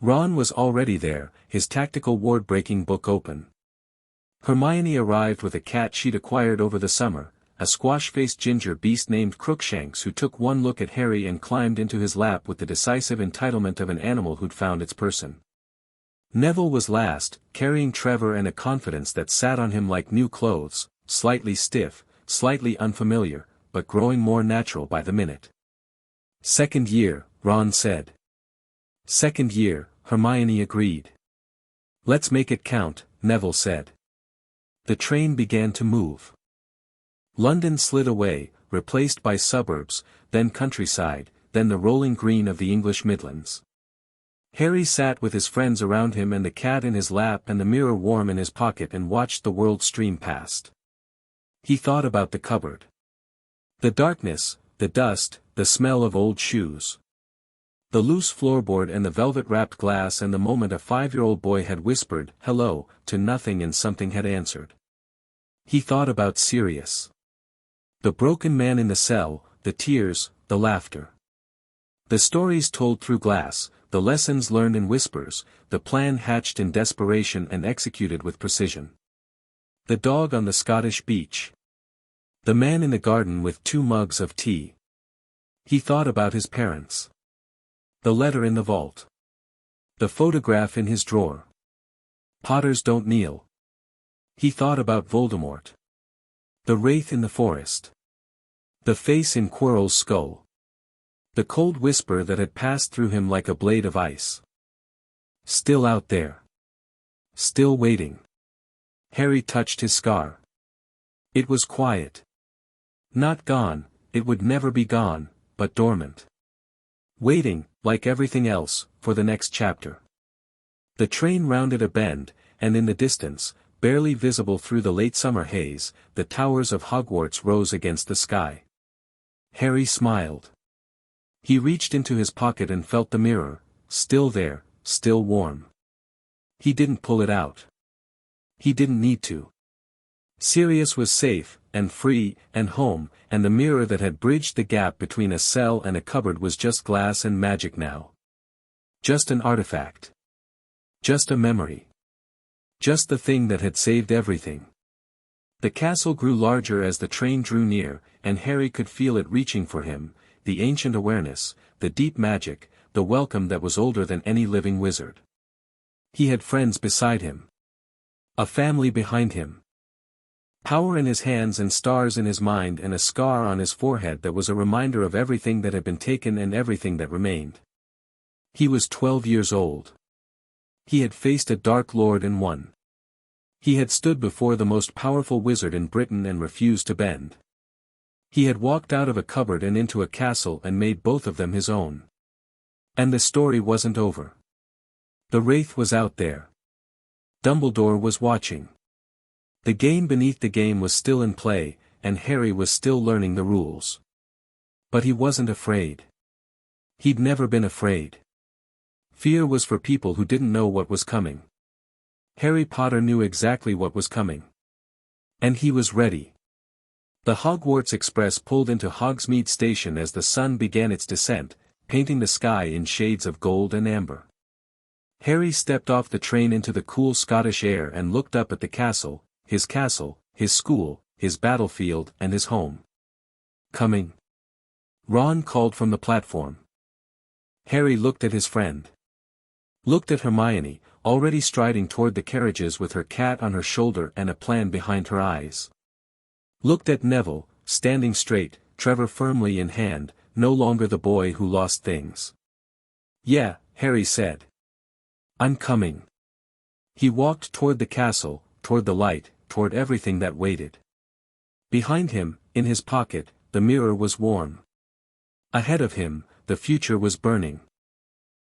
Speaker 1: Ron was already there, his tactical ward-breaking book open. Hermione arrived with a cat she'd acquired over the summer, a squash-faced ginger beast named Crookshanks who took one look at Harry and climbed into his lap with the decisive entitlement of an animal who'd found its person. Neville was last, carrying Trevor and a confidence that sat on him like new clothes, slightly stiff, slightly unfamiliar, but growing more natural by the minute. Second year, Ron said. Second year, Hermione agreed. Let's make it count, Neville said. The train began to move. London slid away, replaced by suburbs, then countryside, then the rolling green of the English Midlands. Harry sat with his friends around him and the cat in his lap and the mirror warm in his pocket and watched the world stream past. He thought about the cupboard. The darkness, the dust, the smell of old shoes. The loose floorboard and the velvet-wrapped glass and the moment a 5-year-old boy had whispered, "Hello," to nothing and something had answered. He thought about Sirius. The broken man in the cell, the tears, the laughter. The stories told through glass, the lessons learned in whispers, the plan hatched in desperation and executed with precision. The dog on the Scottish beach. The man in the garden with 2 mugs of tea. He thought about his parents. The letter in the vault. The photograph in his drawer. Potters don't kneel. He thought about Voldemort. The wraith in the forest. The face in Quirrell's skull. The cold whisper that had passed through him like a blade of ice. Still out there. Still waiting. Harry touched his scar. It was quiet. Not gone, it would never be gone, but dormant. Waiting, like everything else, for the next chapter. The train rounded a bend, and in the distance, barely visible through the late summer haze, the towers of Hogwarts rose against the sky. Harry smiled. He reached into his pocket and felt the mirror, still there, still warm. He didn't pull it out. He didn't need to. Sirius was safe, and free, and home, and the mirror that had bridged the gap between a cell and a cupboard was just glass and magic now. Just an artifact. Just a memory. Just the thing that had saved everything. The castle grew larger as the train drew near, and Harry could feel it reaching for him, the ancient awareness, the deep magic, the welcome that was older than any living wizard. He had friends beside him. A family behind him. Power in his hands and stars in his mind and a scar on his forehead that was a reminder of everything that had been taken and everything that remained. He was 12 years old. He had faced a dark lord and won. He had stood before the most powerful wizard in Britain and refused to bend. He had walked out of a cupboard and into a castle and made both of them his own. And the story wasn't over. The Wraith was out there. Dumbledore was watching. The game beneath the game was still in play, and Harry was still learning the rules. But he wasn't afraid. He'd never been afraid. Fear was for people who didn't know what was coming. Harry Potter knew exactly what was coming. And he was ready. The Hogwarts Express pulled into Hogsmeade Station as the sun began its descent, painting the sky in shades of gold and amber. Harry stepped off the train into the cool Scottish air and looked up at the castle, his school, his battlefield and his home. Coming? Ron called from the platform. Harry looked at his friend. Looked at Hermione, already striding toward the carriages with her cat on her shoulder and a plan behind her eyes. Looked at Neville, standing straight, Trevor firmly in hand, no longer the boy who lost things. Yeah, Harry said. I'm coming. He walked toward the castle, toward the light, toward everything that waited. Behind him, in his pocket, the mirror was warm. Ahead of him, the future was burning.